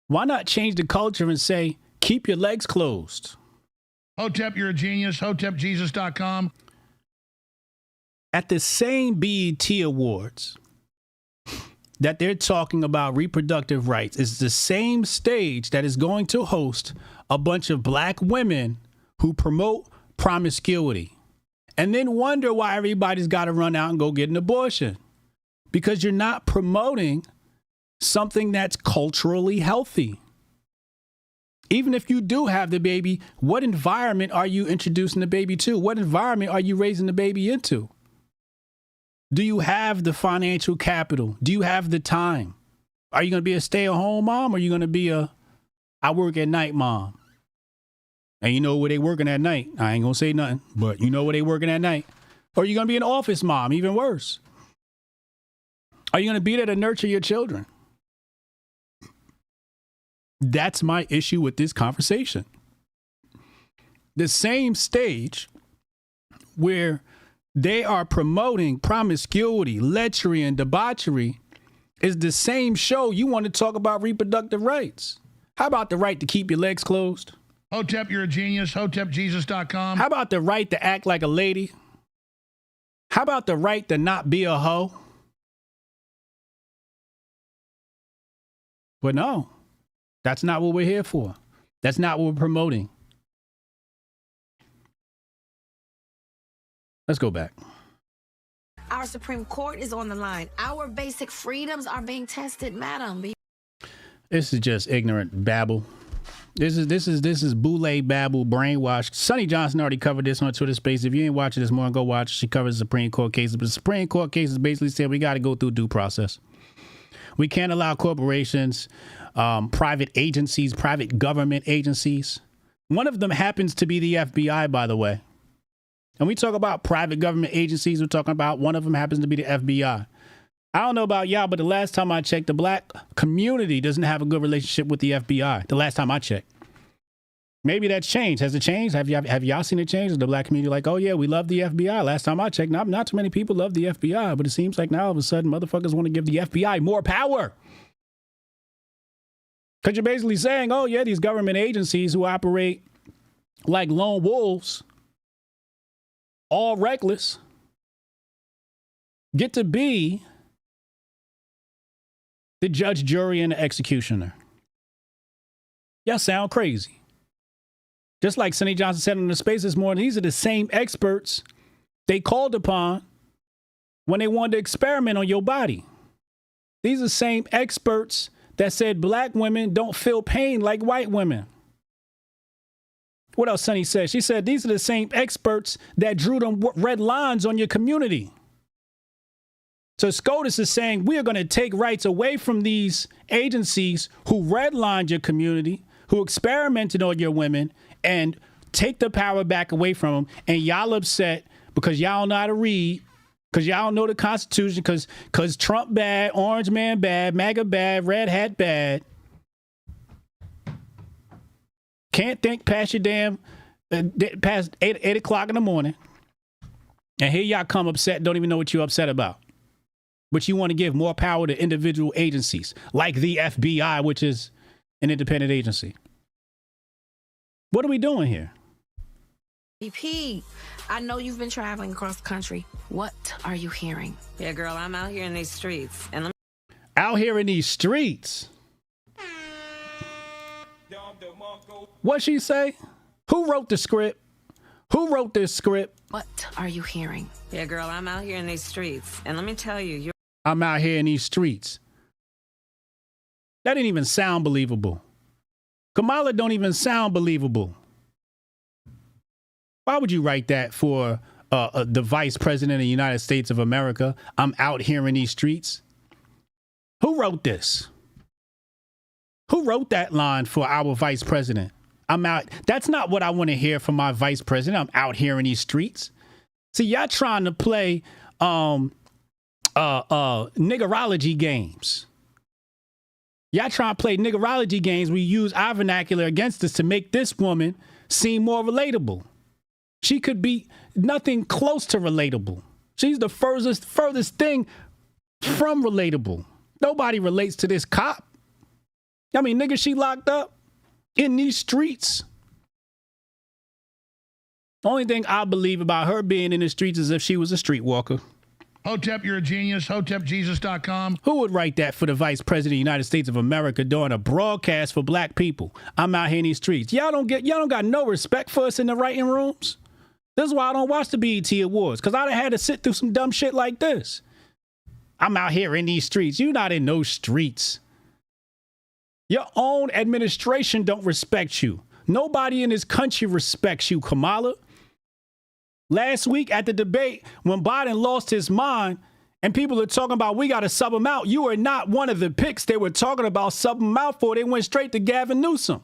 Why not change the culture and say, keep your legs closed? Hotep, you're a genius. HotepJesus.com. At the same BET Awards that they're talking about reproductive rights is the same stage that is going to host a bunch of black women who promote promiscuity and then wonder why everybody's got to run out and go get an abortion. Because you're not promoting something that's culturally healthy. Even if you do have the baby, what environment are you introducing the baby to? What environment are you raising the baby into? Do you have the financial capital? Do you have the time? Are you going to be a stay-at-home mom, or are you going to be a I work at night mom? And you know where they working at night. I ain't going to say nothing, but you know where they working at night. Or are you going to be an office mom, even worse? Are you going to be there to nurture your children? That's my issue with this conversation. The same stage where they are promoting promiscuity, lechery, and debauchery is the same show you want to talk about reproductive rights. How about the right to keep your legs closed? Hotep, you're a genius. HotepJesus.com. How about the right to act like a lady? How about the right to not be a hoe? But no, that's not what we're here for. That's not what we're promoting. Let's go back. Our Supreme Court is on the line. Our basic freedoms are being tested, madam. This is just ignorant babble. This is boule babble, brainwashed. Sonny Johnson already covered this on Twitter Space. If you ain't watching this morning, go watch. She covers Supreme Court cases. But the Supreme Court cases basically said we got to go through due process. We can't allow corporations, private agencies, private government agencies. One of them happens to be the FBI, by the way. And we talk about private government agencies. We're talking about one of them happens to be the FBI. I don't know about y'all, but the last time I checked, the black community doesn't have a good relationship with the FBI. The last time I checked. Maybe that's changed. Has it changed? Have y'all seen it change? Is the black community like, oh yeah, we love the FBI? Last time I checked, not too many people love the FBI, but it seems like now all of a sudden motherfuckers want to give the FBI more power. Because you're basically saying, oh yeah, these government agencies who operate like lone wolves, all reckless, get to be the judge, jury, and the executioner. Y'all sound crazy. Just like Sonny Johnson said in the space this morning, these are the same experts they called upon when they wanted to experiment on your body. These are the same experts that said black women don't feel pain like white women. What else Sonny said? She said, these are the same experts that drew them red lines on your community. So SCOTUS is saying we are going to take rights away from these agencies who redlined your community, who experimented on your women, and take the power back away from them. And y'all upset because y'all don't know how to read, because y'all don't know the Constitution, because Trump bad, Orange Man bad, MAGA bad, Red Hat bad. Can't think past your damn, past 8 o'clock in the morning. And here y'all come upset, don't even know what you're upset about. But you want to give more power to individual agencies, like the FBI, which is an independent agency. What are we doing here? VP, I know you've been traveling across the country. What are you hearing? Yeah, girl, I'm out here in these streets. And Out here in these streets? What she say? Who wrote the script? Who wrote this script? what are you hearing? Yeah, girl, I'm out here in these streets. And let me tell you, I'm out here in these streets. That didn't even sound believable. Kamala don't even sound believable. Why would you write that for the vice president of the United States of America? I'm out here in these streets. Who wrote this? Who wrote that line for our vice president? I'm out. That's not what I want to hear from my vice president. I'm out here in these streets. See, y'all trying to play niggerology games. Y'all trying to play niggerology games. We use our vernacular against us to make this woman seem more relatable. She could be nothing close to relatable. She's the furthest thing from relatable. Nobody relates to this cop. I mean, nigga, she locked up in these streets. Only thing I believe about her being in the streets is if she was a streetwalker. Hotep, you're a genius. HotepJesus.com. Who would write that for the vice president of the United States of America during a broadcast for black people? I'm out here in these streets. Y'all don't got no respect for us in the writing rooms. This is why I don't watch the BET Awards, because I'd have had to sit through some dumb shit like this. I'm out here in these streets. You're not in those streets. Your own administration don't respect you. Nobody in this country respects you, Kamala. Last week at the debate, when Biden lost his mind and people are talking about we got to sub him out, you are not one of the picks they were talking about subbing him out for. They went straight to Gavin Newsom.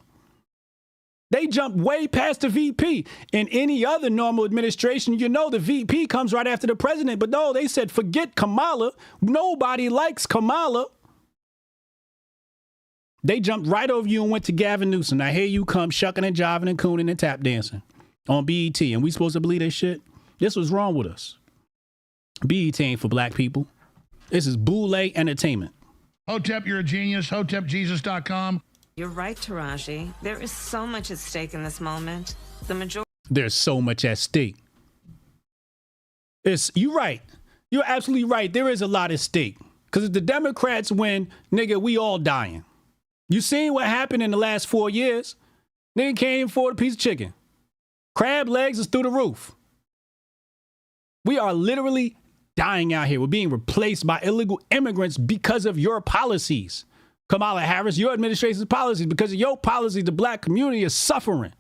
They jumped way past the VP. In any other normal administration, you know the VP comes right after the president. But no, they said, forget Kamala. Nobody likes Kamala. They jumped right over you and went to Gavin Newsom. Now here you come shucking and jiving and cooning and tap dancing on BET. And we supposed to believe this shit? This was wrong with us. BET ain't for black people. This is boule entertainment. Hotep, you're a genius. HotepJesus.com. You're right, Taraji. There is so much at stake in this moment. The majority. There's so much at stake. You're right. You're absolutely right. There is a lot at stake. Because if the Democrats win, nigga, we all dying. You seen what happened in the last 4 years? Nigga came for a piece of chicken. Crab legs is through the roof. We are literally dying out here. We're being replaced by illegal immigrants because of your policies. Kamala Harris, your administration's policies. Because of your policies, the black community is suffering.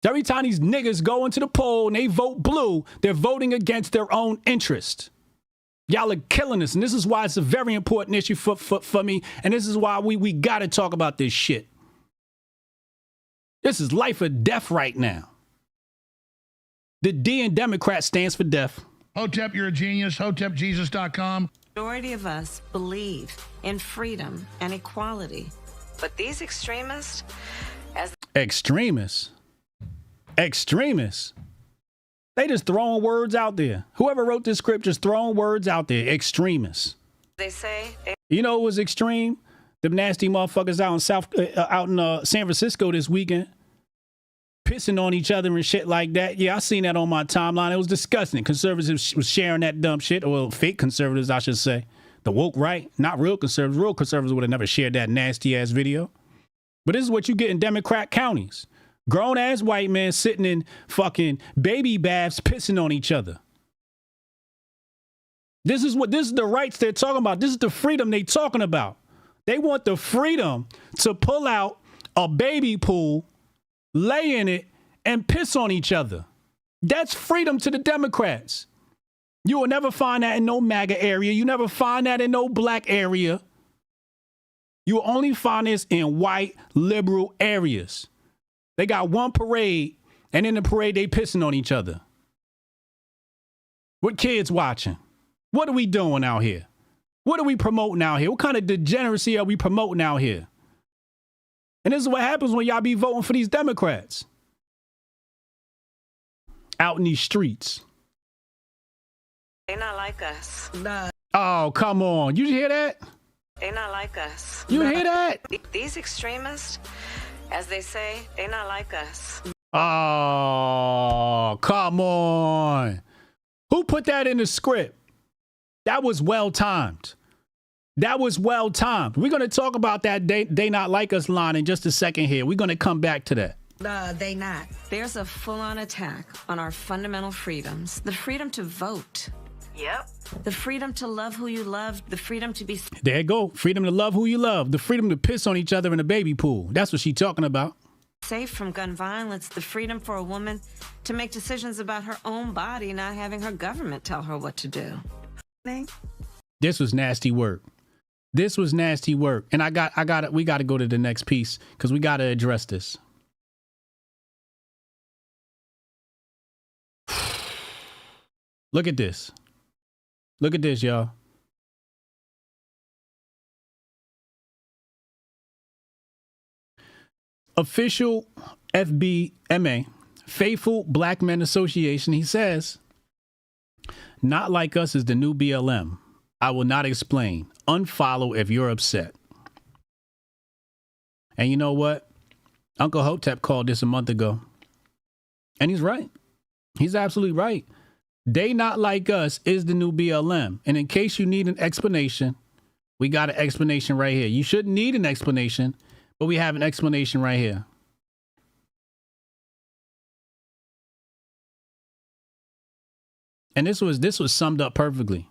Every time these niggas go into the poll and they vote blue, they're voting against their own interest. Y'all are killing us. And this is why it's a very important issue for me. And this is why we got to talk about this shit. This is life or death right now. The D in Democrat stands for death. Hotep, you're a genius. HotepJesus.com. Majority of us believe in freedom and equality. But these extremists, Extremists? They just throwing words out there. Whoever wrote this script just throwing words out there. Extremists. they say, You know what was extreme? Them nasty motherfuckers out in San Francisco this weekend. Pissing on each other and shit like that. Yeah, I seen that on my timeline. It was disgusting. Conservatives was sharing that dumb shit. Or fake conservatives, I should say. The woke right. Not real conservatives. Real conservatives would have never shared that nasty ass video. But this is what you get in Democrat counties. Grown ass white men sitting in fucking baby baths pissing on each other. This is the rights they're talking about. This is the freedom they're talking about. They want the freedom to pull out a baby pool, lay in it, and piss on each other. That's freedom to the Democrats. You will never find that in no MAGA area. You never find that in no black area. You will only find this in white liberal areas. They got one parade, and in the parade, they pissing on each other. What kids watching? What are we doing out here? What are we promoting out here? What kind of degeneracy are we promoting out here? And this is what happens when y'all be voting for these Democrats out in these streets. They not like us. Oh, come on. You hear that? They not like us. You hear that? These extremists, as they say, they not like us. Oh, come on. Who put that in the script? That was well timed. That was well timed. We're going to talk about that they not like us line in just a second here. We're going to come back to that. They not. There's a full-on attack on our fundamental freedoms. The freedom to vote. Yep. The freedom to love who you love. The freedom to be... There you go. Freedom to love who you love. The freedom to piss on each other in a baby pool. That's what she's talking about. safe from gun violence. The freedom for a woman to make decisions about her own body, not having her government tell her what to do. This was nasty work. This was nasty work. And we got to go to the next piece because we got to address this. Look at this. Look at this, y'all. Official FBMA, Faithful Black Men Association, he says, "Not Like Us is the new BLM. I will not explain. Unfollow if you're upset." And you know what? Uncle Hotep called this a month ago. And he's right. He's absolutely right. They Not Like Us is the new BLM. And in case you need an explanation, we got an explanation right here. You shouldn't need an explanation, but we have an explanation right here. And this was summed up perfectly.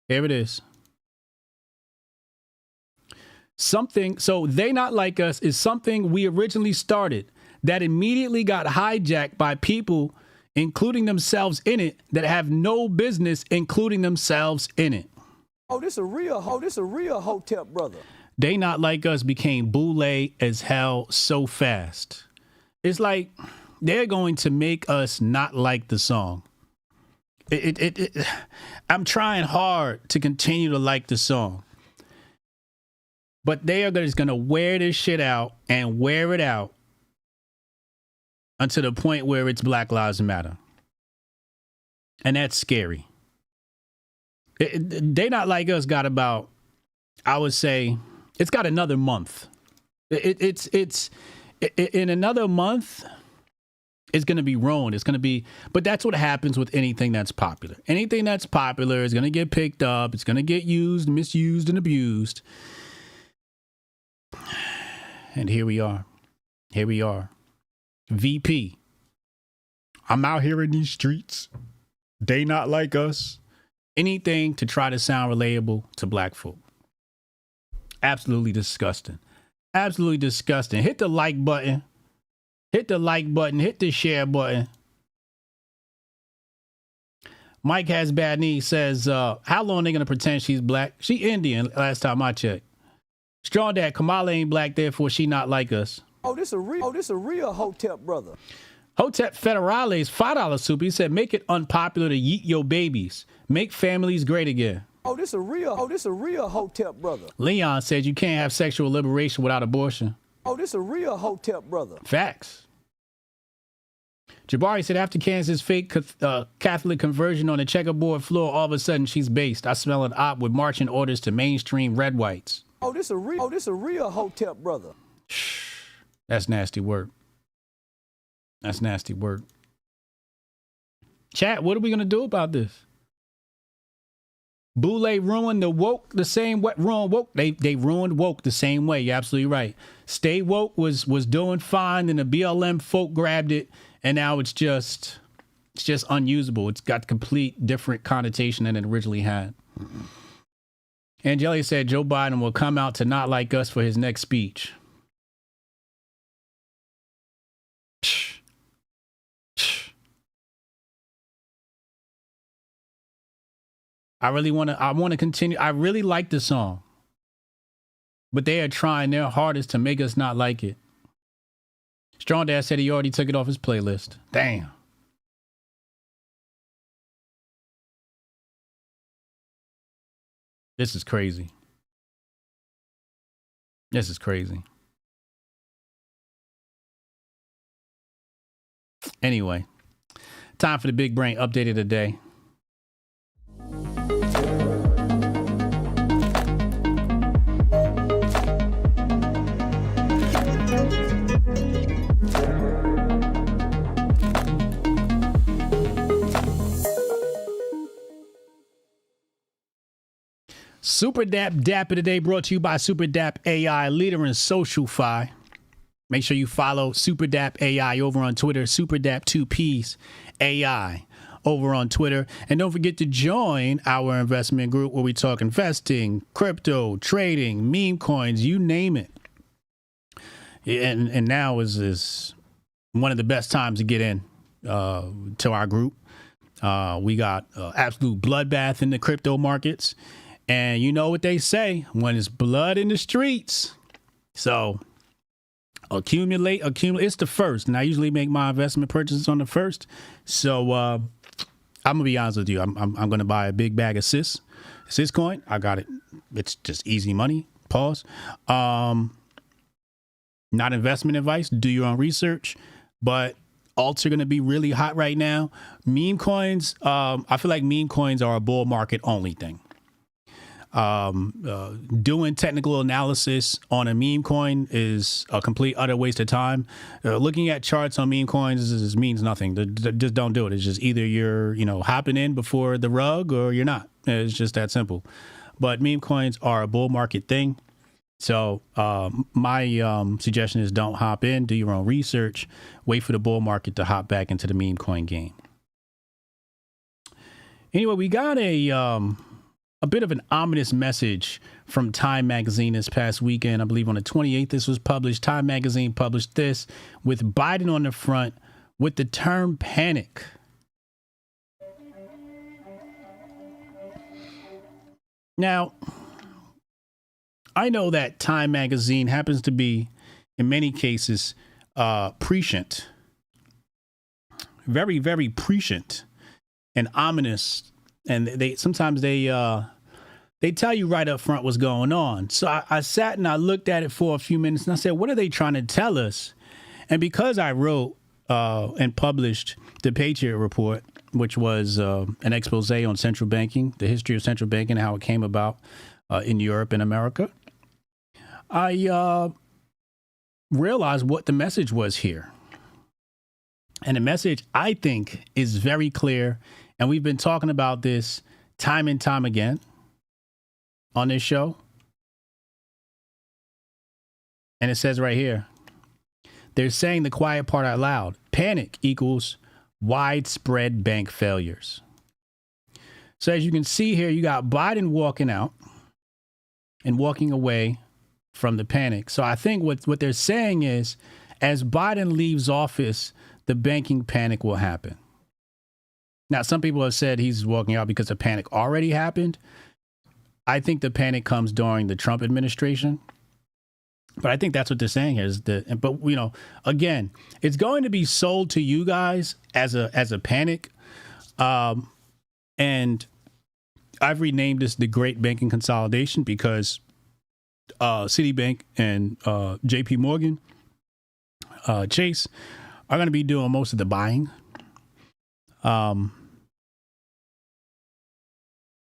Here it is. So They Not Like Us is something we originally started that immediately got hijacked by people including themselves in it that have no business including themselves in it. This a real Hotep brother. They Not Like Us became boule as hell so fast. It's like they're going to make us not like the song. I'm trying hard to continue to like the song. But they are just going to wear this shit out and wear it out until the point where it's Black Lives Matter. And that's scary. They Not Like Us got about, I would say, it's got another month. It's in another month, it's going to be ruined. It's going to be, but that's what happens with anything that's popular. Anything that's popular is going to get picked up. It's going to get used, misused, and abused. And here we are. Here we are. VP. I'm out here in these streets. They Not Like Us. Anything to try to sound relatable to black folk. Absolutely disgusting. Absolutely disgusting. Hit the like button. Hit the like button. Hit the share button. Mike Has Bad Knees says, how long they going to pretend she's black? She Indian, last time I checked. Strong Dad, Kamala ain't black, therefore she not like us. This a real Hotep brother. Hotep Federales, $5 super. He said, make it unpopular to yeet your babies. Make families great again. This a real Hotep brother. Leon said you can't have sexual liberation without abortion. This a real Hotep brother. Facts. Jabari said after Kansas' fake Catholic conversion on the checkerboard floor, all of a sudden she's based. I smell an op with marching orders to mainstream red whites. This a real Hotep brother. That's nasty work. That's nasty work. Chat, what are we going to do about this? Boule ruined the woke the same way. Ruined woke. They ruined woke the same way. You're absolutely right. Stay woke was doing fine, and the BLM folk grabbed it, and now it's just unusable. It's got complete different connotation than it originally had. Angelia said Joe Biden will come out to Not Like Us for his next speech. I want to continue. I really like the song, but they are trying their hardest to make us not like it. Strong Dad said he already took it off his playlist. Damn. This is crazy. This is crazy. Anyway, time for the Big Brain Update of the day. Super Dap Dap of the day brought to you by Super Dap AI, leader in social fi. Make sure you follow Super Dap AI over on Twitter, Super Dap 2Ps AI over on Twitter. And don't forget to join our investment group where we talk investing, crypto, trading, meme coins, you name it. And now is one of the best times to get in to our group. We got absolute bloodbath in the crypto markets. And you know what they say, when it's blood in the streets. So accumulate. It's the first. And I usually make my investment purchases on the first. So I'm going to be honest with you. I'm going to buy a big bag of Sys coin. I got it. It's just easy money. Pause. Not investment advice. Do your own research. But alts are going to be really hot right now. Meme coins. I feel like meme coins are a bull market only thing. Doing technical analysis on a meme coin is a complete utter waste of time. Looking at charts on meme coins means nothing. Just don't do it. It's just either you're, hopping in before the rug or you're not. It's just that simple. But meme coins are a bull market thing. So my suggestion is don't hop in, do your own research, wait for the bull market to hop back into the meme coin game. Anyway, we got a bit of an ominous message from Time Magazine this past weekend. I believe on the 28th this was published. Time Magazine published this with Biden on the front with the term panic. Now, I know that Time Magazine happens to be, in many cases, prescient. Very, very prescient and ominous. And they sometimes they tell you right up front what's going on. So I sat and I looked at it for a few minutes and I said, what are they trying to tell us? And because I wrote and published the Patriot Report, which was an expose on central banking, the history of central banking, and how it came about in Europe and America, I realized what the message was here. And the message, I think, is very clear. And we've been talking about this time and time again on this show. And it says right here, they're saying the quiet part out loud. Panic equals widespread bank failures. So as you can see here, you got Biden walking out and walking away from the panic. So I think what they're saying is, as Biden leaves office, the banking panic will happen. Now, some people have said he's walking out because the panic already happened. I think the panic comes during the Trump administration. But I think that's what they're saying here. But again, it's going to be sold to you guys as a panic. And I've renamed this the Great Banking Consolidation because Citibank and JP Morgan, Chase are going to be doing most of the buying.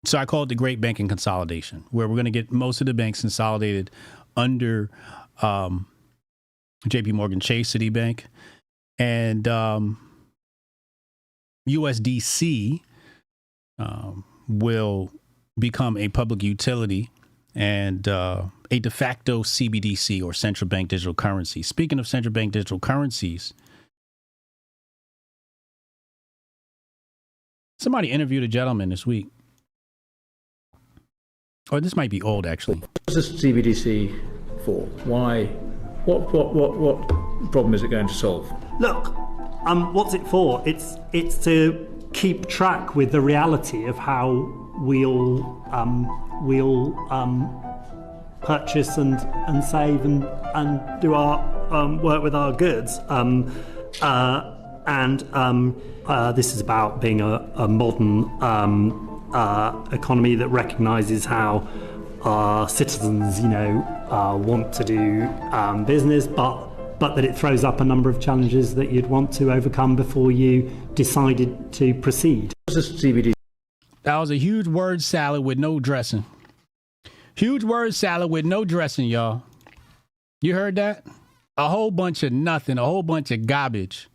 So I call it the Great Banking Consolidation, where we're going to get most of the banks consolidated under JP Morgan Chase, Citibank, and USDC will become a public utility and a de facto CBDC, or central bank digital currency. Speaking of central bank digital currencies, somebody interviewed a gentleman this week. Or this might be old, actually. What's this CBDC for? Why? What problem is it going to solve? Look, what's it for? It's to keep track with the reality of how we'll purchase and save and do our work with our goods. This is about being a modern economy that recognises how our citizens, want to do business, but that it throws up a number of challenges that you'd want to overcome before you decided to proceed. That was a huge word salad with no dressing. Huge word salad with no dressing, y'all. You heard that? A whole bunch of nothing, a whole bunch of garbage.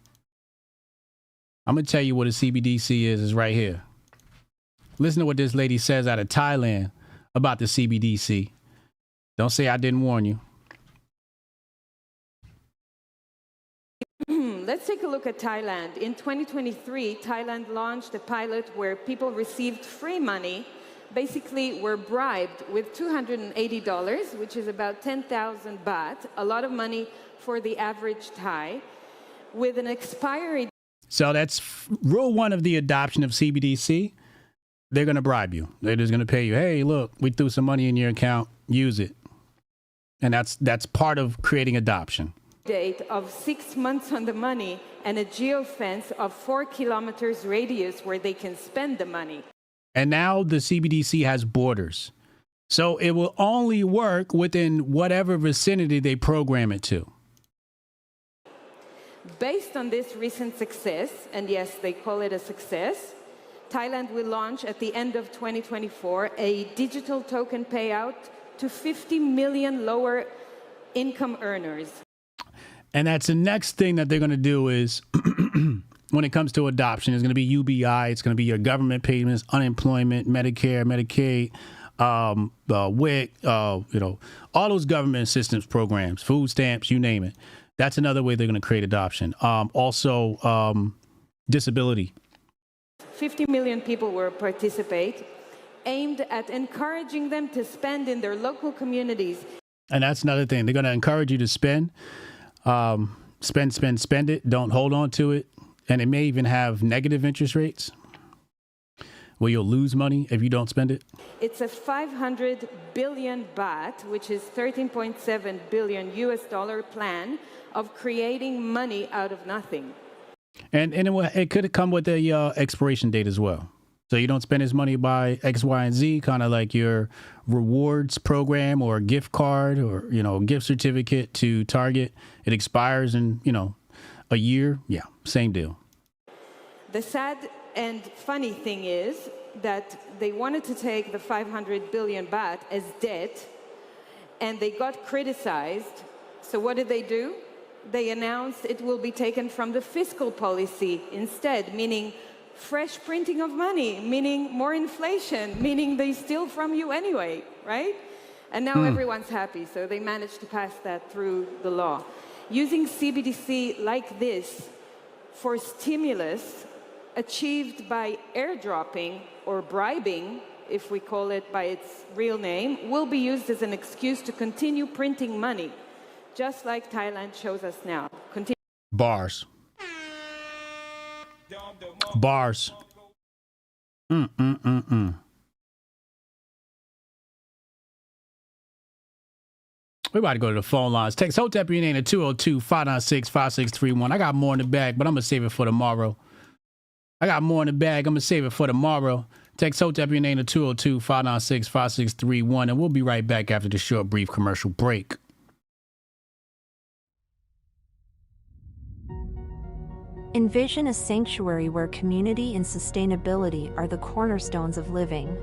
I'm going to tell you what a CBDC is right here. Listen to what this lady says out of Thailand about the CBDC. Don't say I didn't warn you. Let's take a look at Thailand. In 2023, Thailand launched a pilot where people received free money, basically were bribed with $280, which is about 10,000 baht, a lot of money for the average Thai, with an expiry. So that's rule one of the adoption of CBDC. They're going to bribe you. They're just going to pay you. Hey, look, we threw some money in your account. Use it. And that's part of creating adoption. Date of 6 months on the money and a geofence of 4 kilometers radius where they can spend the money. And now the CBDC has borders. So it will only work within whatever vicinity they program it to. Based on this recent success, and yes, they call it a success, Thailand will launch at the end of 2024 a digital token payout to 50 million lower income earners. And that's the next thing that they're going to do is when it comes to adoption, it's going to be UBI. It's going to be your government payments, unemployment, Medicare, Medicaid, WIC, all those government assistance programs, food stamps, you name it. That's another way they're going to create adoption. Also, disability. 50 million people will participate, aimed at encouraging them to spend in their local communities. And that's another thing. They're going to encourage you to spend. Spend it. Don't hold on to it. And it may even have negative interest rates where you'll lose money if you don't spend it. It's a 500 billion baht, which is 13.7 billion US dollar plan of creating money out of nothing. And it could come with a expiration date as well. So you don't spend his money by X, Y, and Z, kind of like your rewards program or a gift card or, gift certificate to Target. It expires in, a year. Yeah, same deal. The sad and funny thing is that they wanted to take the 500 billion baht as debt and they got criticized. So what did they do? They announced it will be taken from the fiscal policy instead, meaning fresh printing of money, meaning more inflation, meaning they steal from you anyway, right? And now everyone's happy, so they managed to pass that through the law. Using CBDC like this for stimulus achieved by airdropping or bribing, if we call it by its real name, will be used as an excuse to continue printing money, just like Thailand shows us now. Bars. Bars. We about to go to the phone lines. Text Hotep your name at 202-596-5631. I got more in the bag, but I'm going to save it for tomorrow. Text Hotep your name at 202-596-5631. And we'll be right back after the short, brief commercial break. Envision a sanctuary where community and sustainability are the cornerstones of living.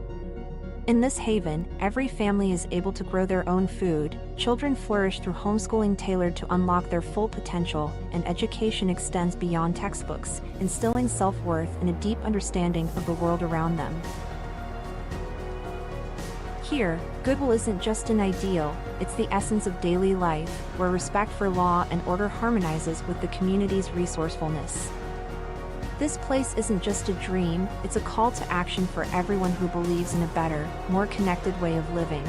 In this haven, every family is able to grow their own food, children flourish through homeschooling tailored to unlock their full potential, and education extends beyond textbooks, instilling self-worth and a deep understanding of the world around them. Here, goodwill isn't just an ideal, it's the essence of daily life, where respect for law and order harmonizes with the community's resourcefulness. This place isn't just a dream, it's a call to action for everyone who believes in a better, more connected way of living.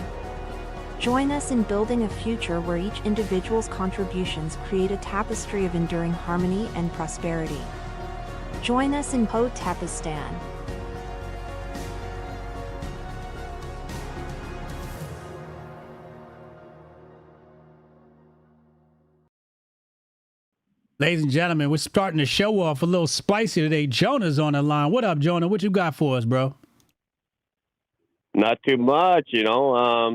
Join us in building a future where each individual's contributions create a tapestry of enduring harmony and prosperity. Join us in Hotepistan. Ladies and gentlemen, we're starting the show off a little spicy today. Jonah's on the line. What up, Jonah? What you got for us, bro? Not too much, I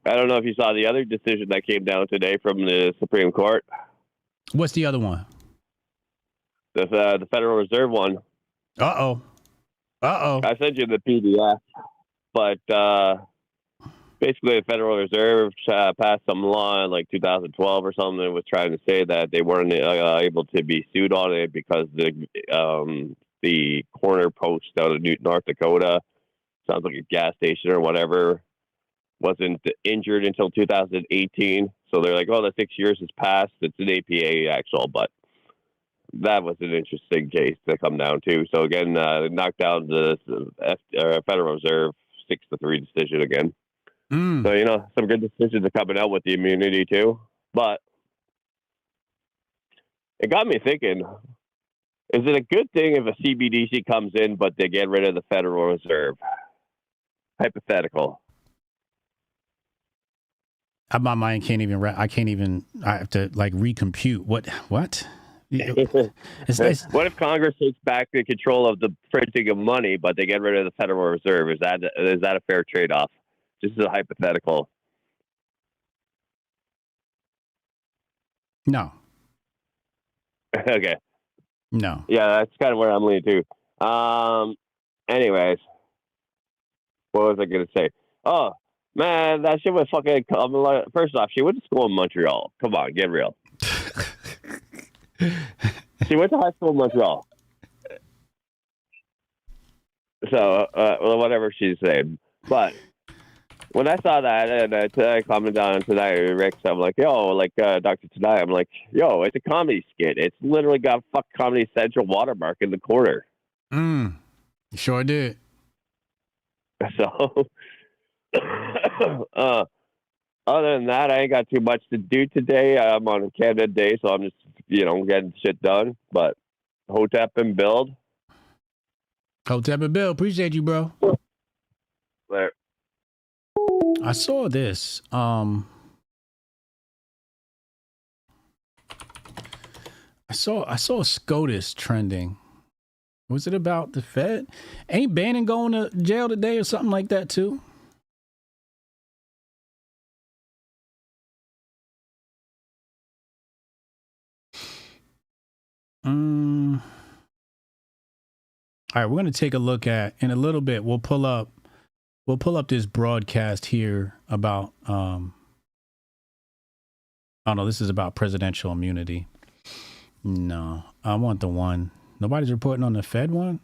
I don't know if you saw the other decision that came down today from the Supreme Court. What's the other one? The Federal Reserve one. Uh-oh. I sent you the PDF, but basically the Federal Reserve passed some law in like 2012 or something and was trying to say that they weren't able to be sued on it because the corner post out of North Dakota, sounds like a gas station or whatever, wasn't injured until 2018. So they're like, oh, the 6 years has passed. It's an APA actual, but that was an interesting case to come down to. So again, knocked down the Federal Reserve 6-3 decision again. So, you know, some good decisions are coming out with the immunity too. But it got me thinking, is it a good thing if a CBDC comes in, but they get rid of the Federal Reserve? Hypothetical. My mind can't even. I have to like recompute. What? What if Congress takes back the control of the printing of money, but they get rid of the Federal Reserve? Is that a fair trade-off? Just as a hypothetical. No. Okay. No. Yeah, that's kind of where I'm leaning too. Anyways, what was I going to say? Oh, man, that shit was fucking... First off, she went to school in Montreal. Come on, get real. She went to high school in Montreal. So, whatever she's saying. But when I saw that, and I commented on it tonight, Rick, so I'm like, yo, like Dr. Tonight, I'm like, yo, it's a comedy skit. It's literally got fuck Comedy Central watermark in the corner. Sure did. So, other than that, I ain't got too much to do today. I'm on a Canada Day, so I'm just, getting shit done. But Hotep and Build. Hotep and Bill, appreciate you, bro. There. I saw this. I saw SCOTUS trending. Was it about the Fed? Ain't Bannon going to jail today or something like that too? All right, we're going to take a look at, in a little bit, we'll pull up this broadcast here about, oh no, this is about presidential immunity. No, I want the one. Nobody's reporting on the Fed one?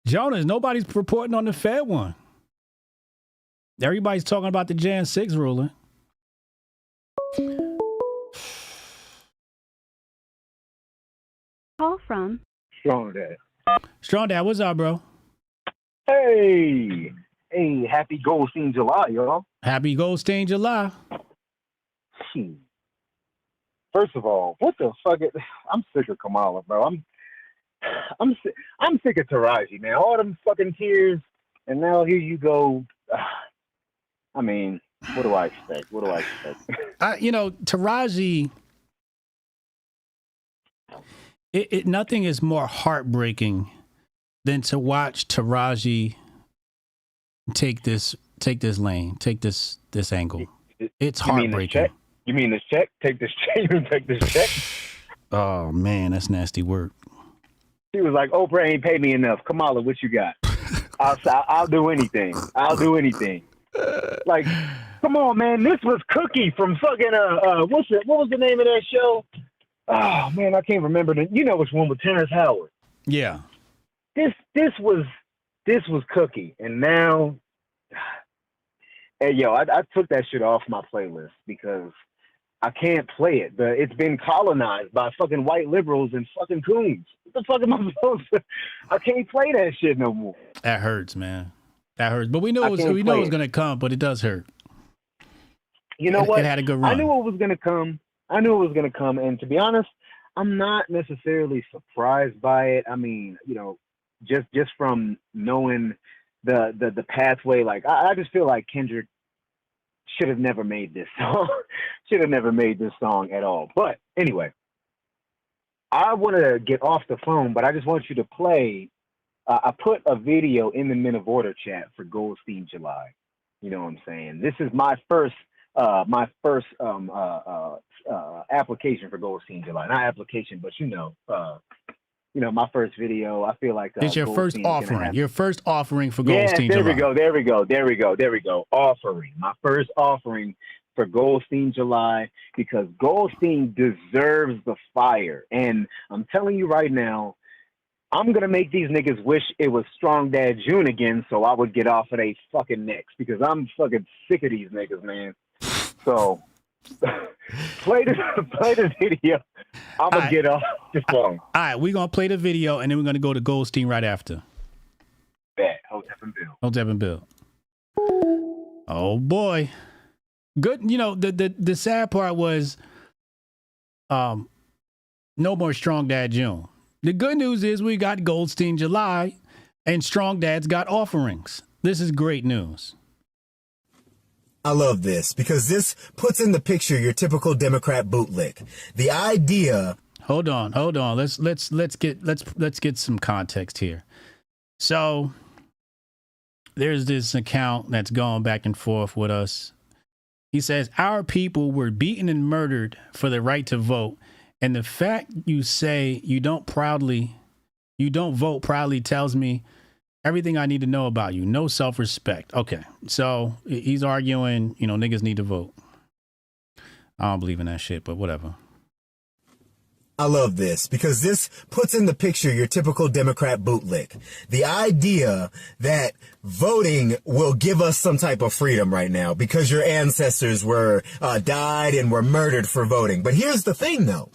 Jonas, nobody's reporting on the Fed one. Everybody's talking about the Jan 6 ruling. Call from Strong Dad. Strong Dad, what's up, bro? Hey, happy Goldstein July, y'all. Happy Goldstein July. First of all, what the fuck? I'm sick of Kamala, bro. I'm sick of Taraji, man. All them fucking tears, and now here you go. I mean, what do I expect? Taraji. Nothing is more heartbreaking than to watch Taraji take this lane, take this angle. It's heartbreaking. You mean this check? Take this check. You mean take this check? Oh man, that's nasty work. She was like, Oprah ain't paid me enough. Kamala, what you got? I'll do anything. I'll do anything. Like, come on, man. This was Cookie from fucking what was the name of that show? Oh man, I can't remember which one with Terrence Howard. Yeah. This was Cookie, and now, hey yo, I took that shit off my playlist because I can't play it. It's been colonized by fucking white liberals and fucking coons. What the fuck am I supposed to? I can't play that shit no more. That hurts, man. That hurts. But we know it was gonna come, but it does hurt. You know what? It had a good run. I knew it was gonna come. And to be honest, I'm not necessarily surprised by it. I mean, just from knowing the pathway, like I just feel like Kendrick should have never made this song at all. But anyway, I want to get off the phone, but I just want you to play. I put a video in the Men of Order chat for Goldstein July. You know what I'm saying? This is my first my first application for Goldstein July. Not application, but my first video. I feel like it's your Goldstein's first offering. Your first offering for Goldstein July. There we go. Offering. My first offering for Goldstein July, because Goldstein deserves the fire. And I'm telling you right now, I'm going to make these niggas wish it was Strong Dad June again so I would get off of they fucking necks, because I'm fucking sick of these niggas, man. So play the video. I'm going to get off this phone. All right, we're going to play the video, and then we're going to go to Goldstein right after. Bet. Hotep and Bill. Hotep and Bill. Oh, boy. Good. You know, the sad part was no more Strong Dad June. The good news is we got Goldstein July, and Strong Dad's got offerings. This is great news. I love this because this puts in the picture your typical Democrat bootlick. The idea. Hold on. Let's get some context here. So there's this account that's gone back and forth with us. He says, our people were beaten and murdered for the right to vote. And the fact you say you don't vote proudly tells me everything I need to know about you. No self-respect. Okay. So he's arguing, niggas need to vote. I don't believe in that shit, but whatever. I love this because this puts in the picture your typical Democrat bootlick. The idea that voting will give us some type of freedom right now because your ancestors were died and were murdered for voting. But here's the thing, though.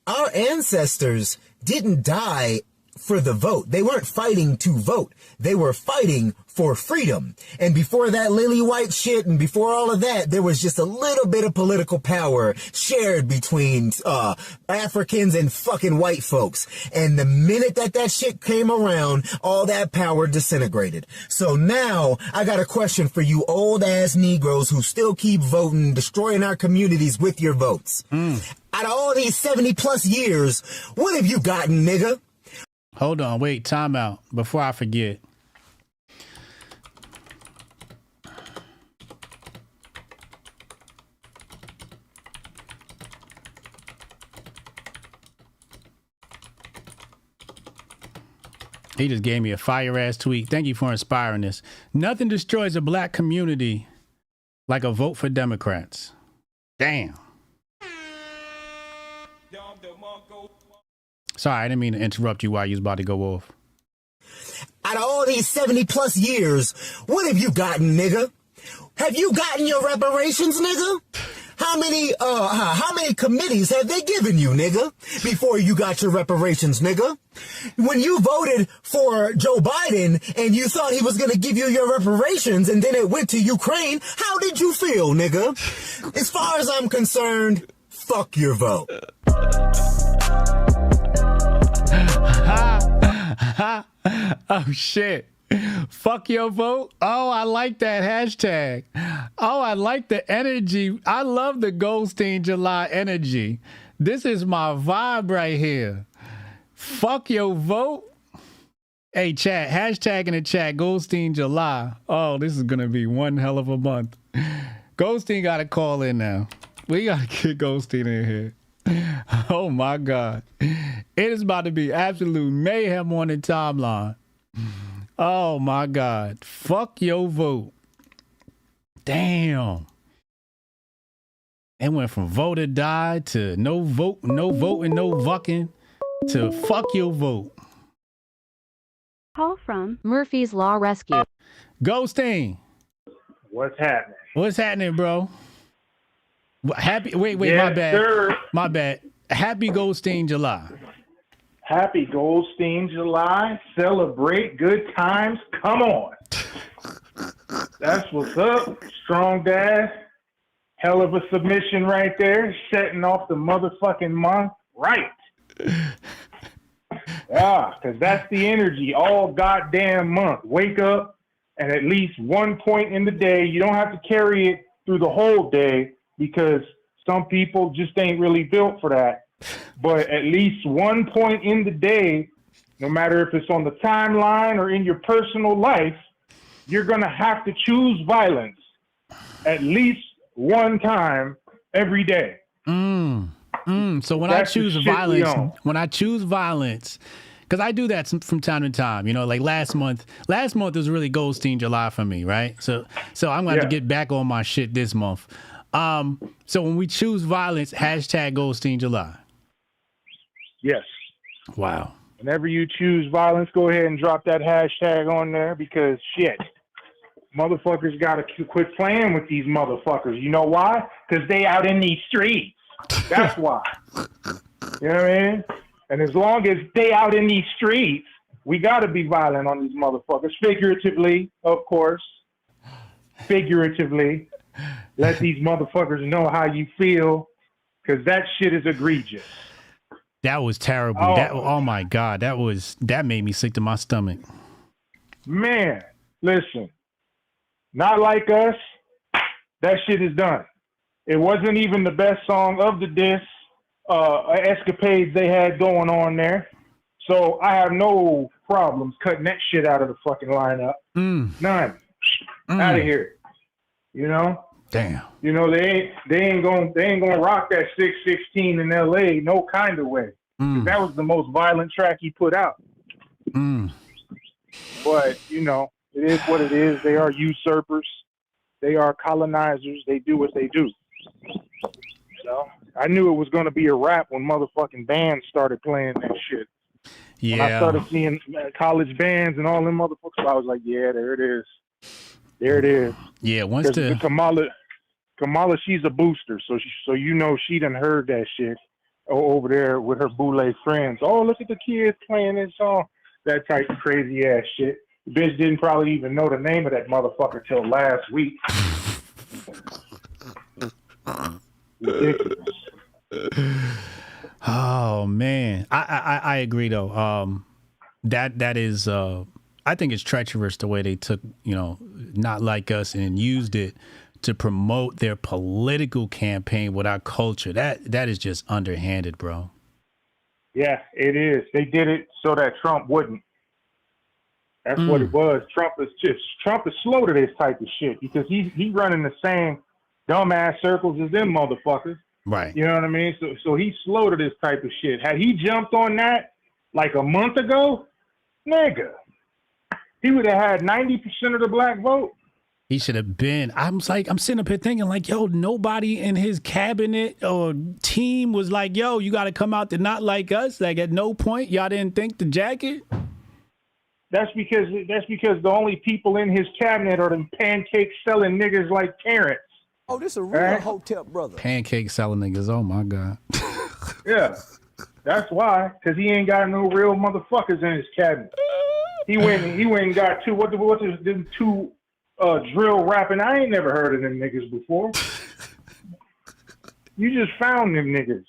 Our ancestors didn't die for the vote. They weren't fighting to vote. They were fighting for freedom. And before that lily white shit and before all of that, there was just a little bit of political power shared between Africans and fucking white folks. And the minute that shit came around, all that power disintegrated. So now I got a question for you old ass Negroes who still keep voting, destroying our communities with your votes. Out of all these 70 plus years, what have you gotten, nigga? Hold on, wait, time out before I forget. He just gave me a fire-ass tweet. Thank you for inspiring this. Nothing destroys a black community like a vote for Democrats. Damn. Sorry, I didn't mean to interrupt you while you was about to go off. Out of all these 70 plus years, what have you gotten, nigga? Have you gotten your reparations, nigga? How many committees have they given you, nigga, before you got your reparations, nigga? When you voted for Joe Biden and you thought he was going to give you your reparations and then it went to Ukraine, how did you feel, nigga? As far as I'm concerned, fuck your vote. Oh, shit. Fuck your vote. Oh, I like that hashtag. Oh, I like the energy. I love the Goldstein July energy. This is my vibe right here. Fuck your vote. Hey, chat, hashtag in the chat, Goldstein July. Oh, this is going to be one hell of a month. Goldstein got to call in now. We got to get Goldstein in here. Oh, my God. It is about to be absolute mayhem on the timeline. Oh, my God. Fuck your vote. Damn. It went from vote or die to no vote, no voting, no vucking to fuck your vote. Call from Murphy's Law Rescue. Goldstein. What's happening? What's happening, bro? Happy. Wait, yes, my bad. Sir. My bad. Happy Goldstein July. Happy Goldstein July. Celebrate good times. Come on. That's what's up. Strong Dad. Hell of a submission right there. Setting off the motherfucking month right. Yeah, because that's the energy all goddamn month. Wake up and at least one point in the day. You don't have to carry it through the whole day because some people just ain't really built for that. But at least one point in the day, no matter if it's on the timeline or in your personal life, you're going to have to choose violence at least one time every day. So when That's I choose the shit we violence, because I do that from time to time, you know, like last month was really Goldstein July for me, right? So I'm going to have to get back on my shit this month. So when we choose violence, hashtag Goldstein July. Yes. Wow. Whenever you choose violence, go ahead and drop that hashtag on there because shit, motherfuckers got to quit playing with these motherfuckers. You know why? Because they out in these streets. That's why. You know what I mean? And as long as they out in these streets, we got to be violent on these motherfuckers. Figuratively, of course. Figuratively. Let these motherfuckers know how you feel because that shit is egregious. That was terrible. Oh my God. That made me sick to my stomach. Man, listen. Not Like Us. That shit is done. It wasn't even the best song of the diss escapades they had going on there. So I have no problems cutting that shit out of the fucking lineup. None. Out of here. You know? Damn. You know, they ain't gonna rock that 616 in LA no kind of way. That was the most violent track he put out. But, you know, it is what it is. They are usurpers. They are colonizers. They do what they do. So I knew it was going to be a rap when motherfucking bands started playing that shit. Yeah. When I started seeing college bands and all them motherfuckers, I was like, yeah, there it is. There it is. Yeah, once Kamala, she's a booster, so you know she done heard that shit over there with her boule friends. Oh, look at the kids playing this song. That type of crazy ass shit. The bitch didn't probably even know the name of that motherfucker till last week. Ridiculous. Oh man, I agree though. That is I think it's treacherous the way they took, you know, Not Like Us and used it to promote their political campaign with our culture. That is just underhanded, bro. Yeah, it is. They did it so that Trump wouldn't. That's what it was. Trump is slow to this type of shit because he's running the same dumbass circles as them motherfuckers. Right. You know what I mean? So he's slow to this type of shit. Had he jumped on that like a month ago, nigga, he would have had 90% of the black vote. He should have been. I'm sitting up here thinking like, yo, nobody in his cabinet or team was like, yo, you got to come out to Not Like Us. Like at no point y'all didn't think to jack it. That's because the only people in his cabinet are them pancake selling niggas like Terrence. Oh, this a real Hotep brother. Pancake selling niggas. Oh my God. Yeah, that's why. Because he ain't got no real motherfuckers in his cabinet. He went and got two. What is them two drill rapping? I ain't never heard of them niggas before. You just found them niggas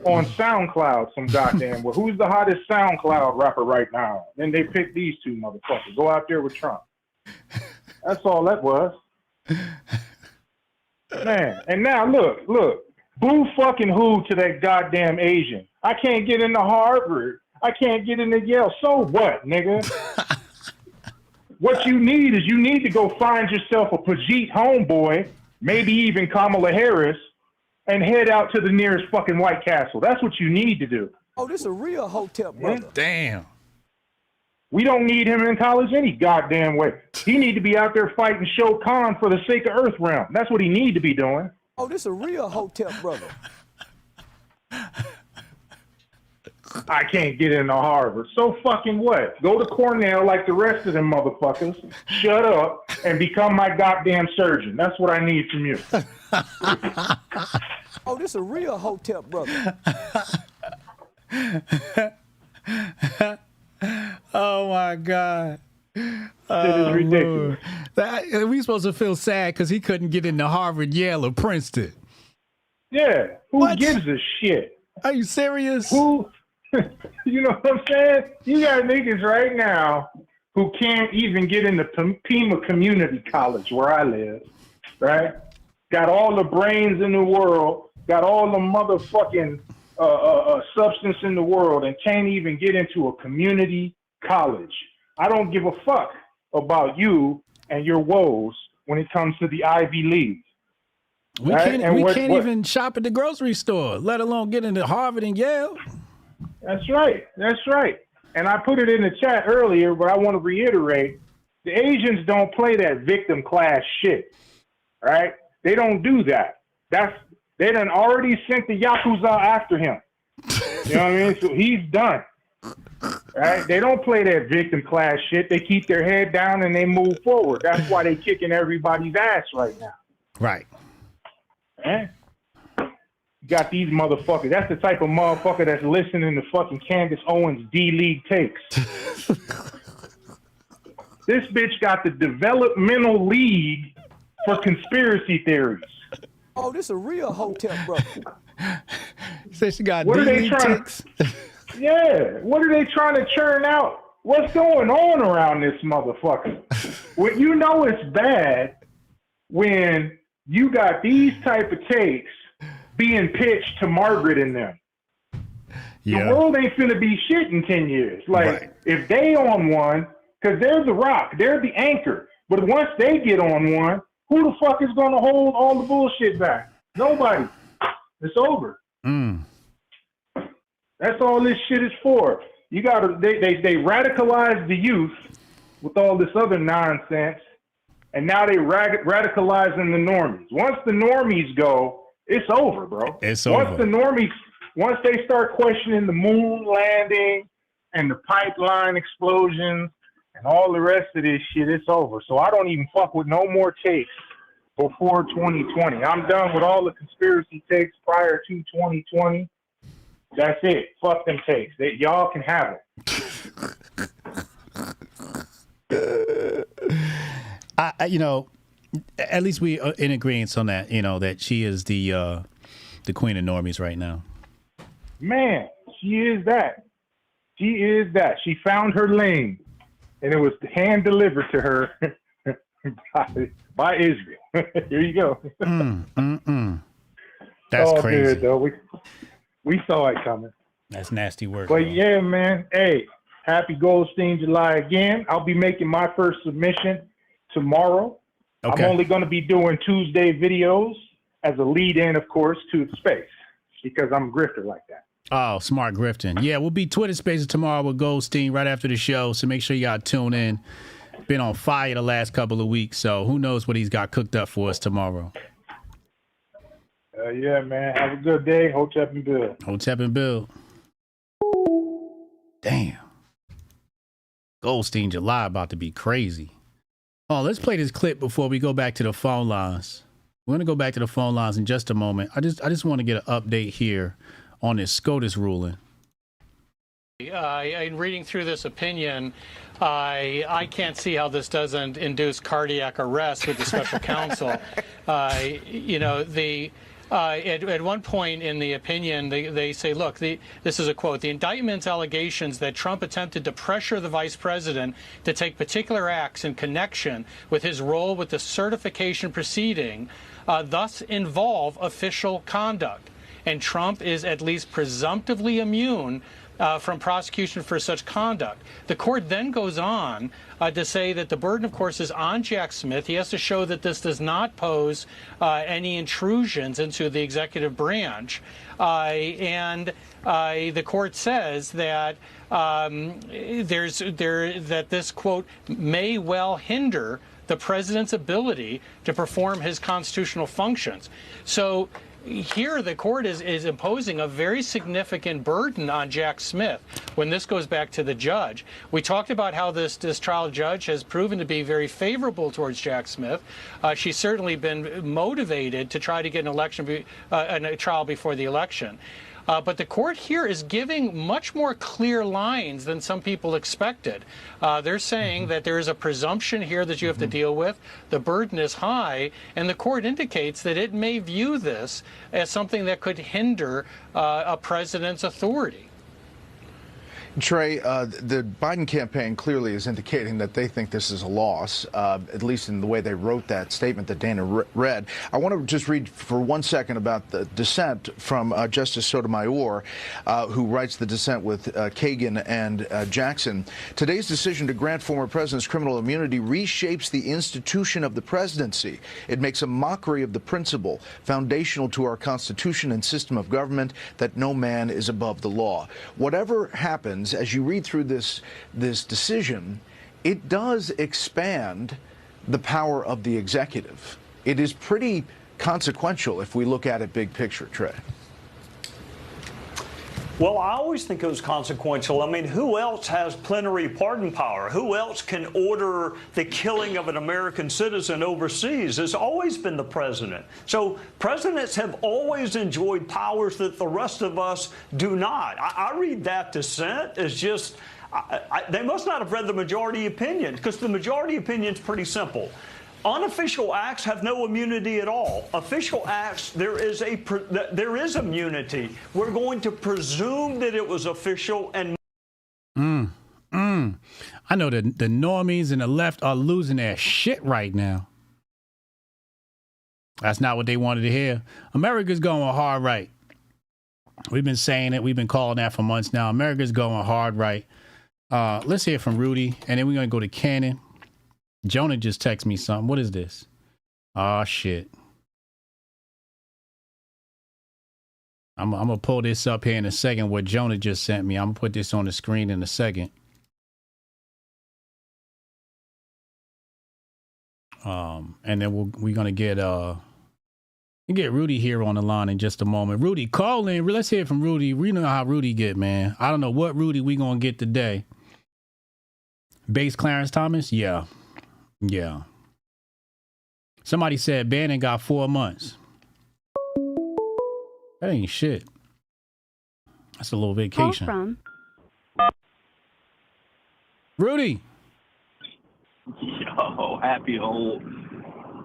on SoundCloud. Some goddamn. Well, who's the hottest SoundCloud rapper right now? Then they picked these two motherfuckers. Go out there with Trump. That's all that was. Man, and now look, boo fucking who to that goddamn Asian. I can't get into Harvard. I can't get into Yale. So what, nigga? What you need is you need to go find yourself a Pajit homeboy, maybe even Kamala Harris, and head out to the nearest fucking White Castle. That's what you need to do. Oh, this a real Hotep brother. Damn. We don't need him in college any goddamn way. He need to be out there fighting Shao Kahn for the sake of Earth Realm. That's what he need to be doing. Oh, this a real Hotep brother. I can't get into Harvard. So fucking what? Go to Cornell like the rest of them motherfuckers. Shut up and become my goddamn surgeon. That's what I need from you. Oh, this a real Hotep brother. Oh my God. It is ridiculous. We supposed to feel sad because he couldn't get into Harvard, Yale, or Princeton. Yeah. Who gives a shit? Are you serious? Who? You know what I'm saying? You got niggas right now who can't even get into Pima Community College where I live, right? Got all the brains in the world, got all the motherfucking substance in the world, and can't even get into a community college. I don't give a fuck about you and your woes when it comes to the Ivy League. We right? can't even shop at the grocery store, let alone get into Harvard and Yale. That's right. That's right. And I put it in the chat earlier, but I want to reiterate: the Asians don't play that victim class shit. Right? They don't do that. They done already sent the Yakuza after him. You know what I mean? So he's done. Right? They don't play that victim class shit. They keep their head down and they move forward. That's why they kicking everybody's ass right now. Right. Man. You got these motherfuckers. That's the type of motherfucker that's listening to fucking Candace Owens D-League takes. This bitch got the developmental league for conspiracy theories. Oh, this a real Hotep, brother. Says she got What are they D-League trying? ticks. Yeah. What are they trying to churn out? What's going on around this motherfucker? When you know it's bad when you got these type of takes being pitched to Margaret and them. Yeah. The world ain't finna be shit in 10 years. Like, if they on one, because they're the rock, they're the anchor. But once they get on one, who the fuck is going to hold all the bullshit back? Nobody. It's over. That's all this shit is for. You got to, they radicalize the youth with all this other nonsense, and now they radicalizing the normies. Once the normies go, it's over, bro. It's once over. The normies, once they start questioning the moon landing and the pipeline explosions and all the rest of this shit, it's over. So I don't even fuck with no more takes before 2020. I'm done with all the conspiracy takes prior to 2020. That's it. Fuck them takes. Y'all can have it. You know, at least we are in agreement on that. You know that she is the queen of normies right now. Man, she is that. She is that. She found her lane, and it was hand delivered to her by Israel. Here you go. That's all crazy. Good, though. We saw it coming. That's nasty work. But bro. yeah, man. Hey, happy Goldstein July again. I'll be making my first submission tomorrow. Okay. I'm only going to be doing Tuesday videos as a lead-in, of course, to the space because I'm a grifter like that. Oh, smart grifting. Yeah, we'll be Twitter Spaces tomorrow with Goldstein right after the show. So make sure y'all tune in. Been on fire the last couple of weeks, so who knows what he's got cooked up for us tomorrow. Yeah, man. Have a good day. Hotep and Bill. Hotep and Bill. Damn. Goldstein July about to be crazy. Oh, let's play this clip before we go back to the phone lines. We're going to go back to the phone lines in just a moment. I just want to get an update here on this SCOTUS ruling. In reading through this opinion, I can't see how this doesn't induce cardiac arrest with the special counsel. You know, at one point in the opinion, they say, look, this is a quote, the indictment's allegations that Trump attempted to pressure the vice president to take particular acts in connection with his role with the certification proceeding thus involve official conduct. And Trump is at least presumptively immune from prosecution for such conduct. The court then goes on to say that the burden, of course, is on Jack Smith. He has to show that this does not pose any intrusions into the executive branch. And the court says that that this, quote, may well hinder the president's ability to perform his constitutional functions. So here the court is imposing a very significant burden on Jack Smith when this goes back to the judge. We talked about how this trial judge has proven to be very favorable towards Jack Smith. She's certainly been motivated to try to get a trial before the election. But the court here is giving much more clear lines than some people expected. They're saying that there is a presumption here that you have to deal with. The burden is high, and the court indicates that it may view this as something that could hinder a president's authority. Trey, the Biden campaign clearly is indicating that they think this is a loss, at least in the way they wrote that statement that Dana read. I want to just read for 1 second about the dissent from Justice Sotomayor, who writes the dissent with Kagan and Jackson. Today's decision to grant former presidents criminal immunity reshapes the institution of the presidency. It makes a mockery of the principle foundational to our Constitution and system of government that no man is above the law. Whatever happens, as you read through this decision, it does expand the power of the executive. It is pretty consequential if we look at it big picture, Trey. Well, I always think it was consequential. I mean, who else has plenary pardon power? Who else can order the killing of an American citizen overseas? It's always been the president. So presidents have always enjoyed powers that the rest of us do not. I read that dissent as just, they must not have read the majority opinion, because the majority opinion is pretty simple. Unofficial acts have no immunity at all. Official acts, there is immunity. We're going to presume that it was official and. I know that the normies and the left are losing their shit right now. That's not what they wanted to hear. America's going hard right. We've been saying it. We've been calling that for months now. America's going hard right. Let's hear from Rudy, and then we're going to go to Canon. Jonah just texted me something. What is this? Oh, shit. I'm going to pull this up here in a second, what Jonah just sent me. I'm going to put this on the screen in a second. And then we're going to get Rudy here on the line in just a moment. Rudy, call in. Let's hear from Rudy. We know how Rudy get, man. I don't know what Rudy we going to get today. Base Clarence Thomas? Yeah. Yeah. Somebody said Bannon got 4 months. That ain't shit. That's a little vacation. From Rudy. Yo, happy old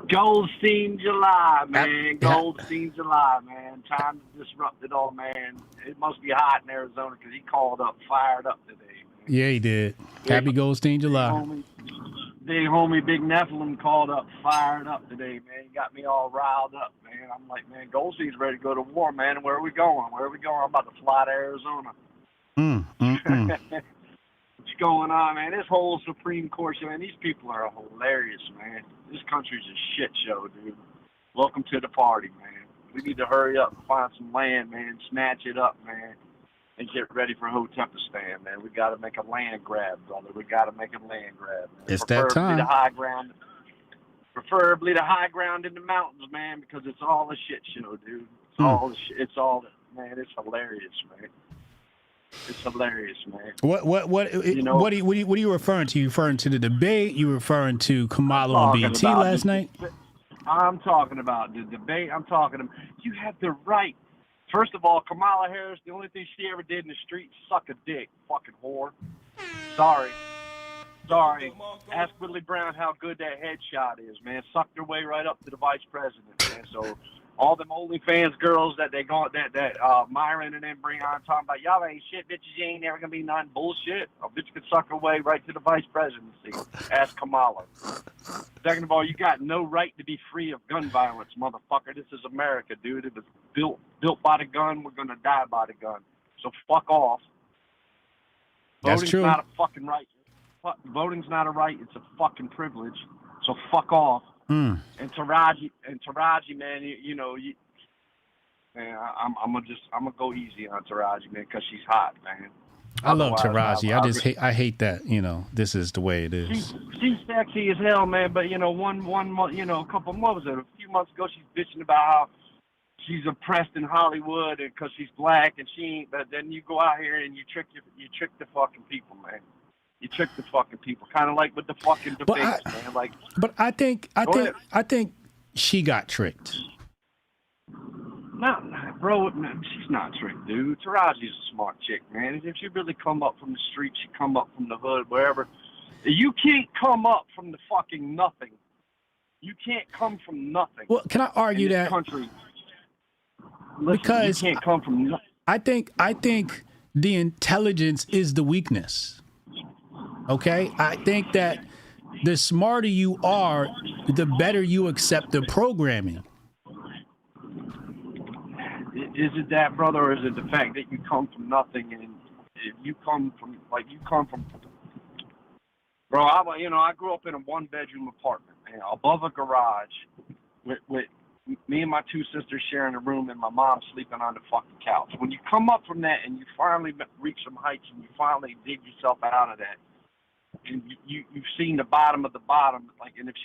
Goldstein July, man. Goldstein July, man. Time to disrupt it all, man. It must be hot in Arizona because he called up, fired up today, man. Yeah, he did. Happy Goldstein July. Big homie, Big Nephilim called up, fired up today, man. He got me all riled up, man. I'm like, man, Goldstein's ready to go to war, man. Where are we going? Where are we going? I'm about to fly to Arizona. What's going on, man? This whole Supreme Court show, man, these people are hilarious, man. This country's a shit show, dude. Welcome to the party, man. We need to hurry up and find some land, man. Snatch it up, man. And get ready for Hotepistan, man. We got to make a land grab, brother. We got to make a land grab, man. It's that time. The high ground, preferably the high ground in the mountains, man, because it's all a shit show, dude. It's all, man. It's hilarious, man. It's hilarious, man. What are you referring to? You referring to the debate? You referring to Kamala on BT last night? I'm talking about the debate. You have the right. First of all, Kamala Harris, the only thing she ever did in the street, suck a dick, fucking whore. Sorry. Ask Whitley Brown how good that headshot is, man. Sucked her way right up to the vice president, man. So all them OnlyFans girls that Myron and them bring on talking about, y'all ain't shit, bitches, you ain't never gonna be none bullshit. A bitch could suck her way right to the vice presidency. Ask Kamala. Second of all, you got no right to be free of gun violence, motherfucker. This is America, dude. It was built by the gun. We're gonna die by the gun. So fuck off. That's true. Voting's not a fucking right. Voting's not a right. It's a fucking privilege. So fuck off. And Taraji, man, man, I'm gonna go easy on Taraji, man, because she's hot, man. I love Taraji. I hate that. This is the way it is. She's sexy as hell, man. But one month, a couple months, a few months ago, she's bitching about how she's oppressed in Hollywood and because she's black and she ain't. But then you go out here and you trick the fucking people, man. You trick the fucking people, kind of like with the fucking debates, man. Like, but I think she got tricked. No, bro, she's not tricked, dude. Taraji's a smart chick, man. If she really come up from the street, she come up from the hood, wherever. You can't come up from the fucking nothing. You can't come from nothing. Well, can I argue that? Country. Because you can't come from nothing. I think the intelligence is the weakness. Okay? I think that the smarter you are, the better you accept the programming. Is it that, brother, or is it the fact that you come from nothing and you come from bro, I grew up in a one-bedroom apartment, man, above a garage with me and my two sisters sharing a room and my mom sleeping on the fucking couch. When you come up from that and you finally reach some heights and you finally dig yourself out of that, and you've seen the bottom of the bottom, like, and if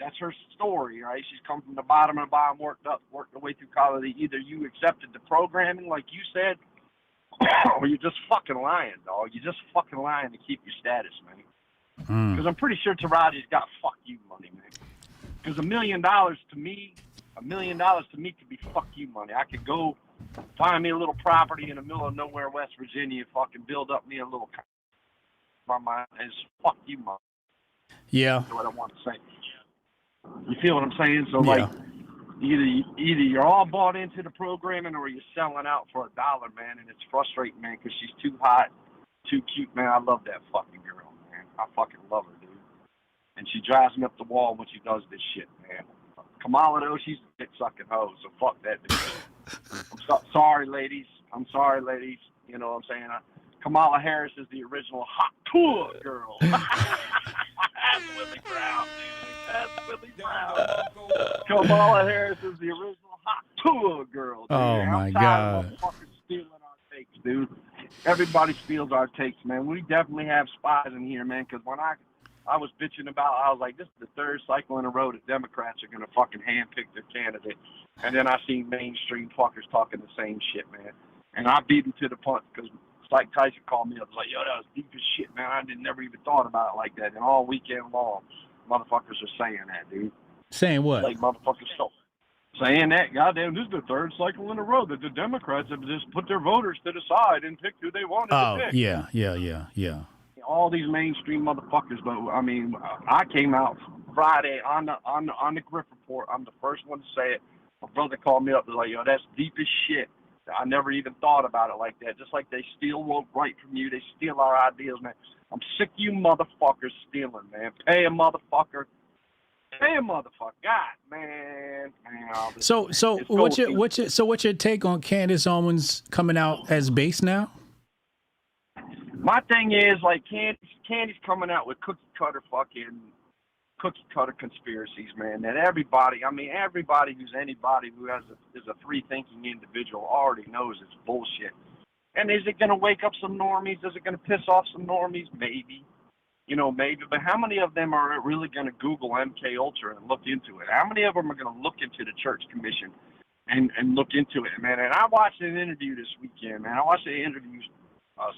that's her story, right? She's come from the bottom of the bottom, worked her way through college. Either you accepted the programming, like you said, or you're just fucking lying, dog. You're just fucking lying to keep your status, man. Because I'm pretty sure Taraji's got fuck you money, man. Because $1 million to me could be fuck you money. I could go find me a little property in the middle of nowhere, West Virginia, and fucking build up me a little. My mind is fuck you money. Yeah. That's what I want to say. You feel what I'm saying? So like, either you're all bought into the programming or you're selling out for $1, man, and it's frustrating, man, because she's too hot, too cute, man. I love that fucking girl, man. I fucking love her, dude. And she drives me up the wall when she does this shit, man. Kamala, though, she's a dick-sucking hoe, so fuck that bitch. I'm sorry, ladies. I'm sorry, ladies. You know what I'm saying? Kamala Harris is the original hot tour girl. That's Willie Brown, dude. That's Willie Brown. Kamala Harris is the original hot tour girl, dude. Oh, my God. I'm tired of motherfuckers stealing our takes, dude. Everybody steals our takes, man. We definitely have spies in here, man, because when I was bitching about, I was like, this is the third cycle in a row that Democrats are going to fucking handpick their candidate. And then I seen mainstream fuckers talking the same shit, man. And I beat them to the punch because Mike Tyson called me up. Like, yo, that was deep as shit, man. I never even thought about it like that. And all weekend long, motherfuckers are saying that, dude. Saying what? Like, motherfuckers saying that. Goddamn, this is the third cycle in a row that the Democrats have just put their voters to the side and picked who they wanted to pick. Yeah. All these mainstream motherfuckers, but I mean, I came out Friday on the Grift report. I'm the first one to say it. My brother called me up. They're like, yo, that's deep as shit. I never even thought about it like that. Just like they steal woke right from you, they steal our ideas, man. I'm sick of you motherfuckers stealing, man. Pay a motherfucker. God, man. So what's your take on Candace Owens coming out as base now? My thing is, like, Candy's coming out with cookie cutter conspiracies, man. That everybody who's anybody who is a free thinking individual already knows it's bullshit. And is it going to wake up some normies? Is it going to piss off some normies? Maybe. Maybe. But how many of them are really going to Google MK Ultra and look into it? How many of them are going to look into the Church Commission and look into it, man? And I watched an interview this weekend, man. I watched the interview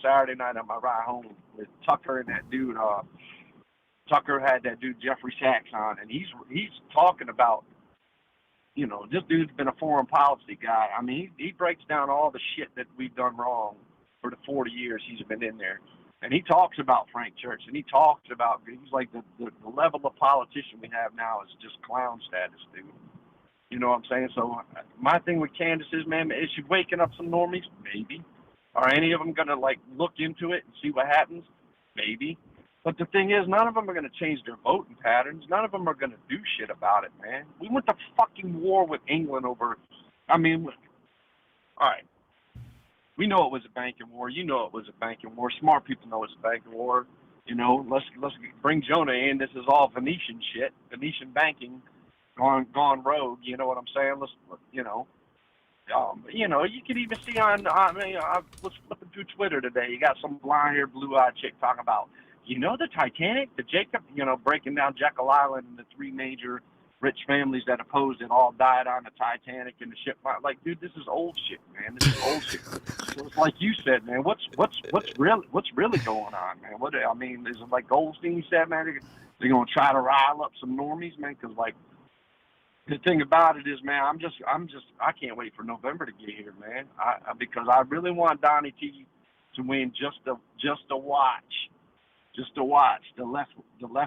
Saturday night on my ride home with Tucker and that dude. Tucker had that dude Jeffrey Sachs on, and he's talking about, this dude's been a foreign policy guy. I mean, he breaks down all the shit that we've done wrong for the 40 years he's been in there. And he talks about Frank Church, and he's like, the level of politician we have now is just clown status, dude. You know what I'm saying? So my thing with Candace is, man, is she waking up some normies? Maybe. Are any of them going to, like, look into it and see what happens? Maybe. But the thing is, none of them are going to change their voting patterns. None of them are going to do shit about it, man. We went to fucking war with England over, all right. We know it was a banking war. You know it was a banking war. Smart people know it's a banking war. Let's bring Jonah in. This is all Venetian shit. Venetian banking gone rogue. You know what I'm saying? You can even see I was flipping through Twitter today. You got some blonde-haired, blue-eyed chick talking about, the Titanic, the Jacob, breaking down Jekyll Island and the three major rich families that opposed it all died on the Titanic and the ship. Like, dude, this is old shit, man. This is old shit. So it's like you said, man. What's really going on, man? Is it like Goldstein said, man? They're gonna try to rile up some normies, man? Because like, the thing about it is, man, I can't wait for November to get here, man. Because I really want Donnie T to win just to watch the left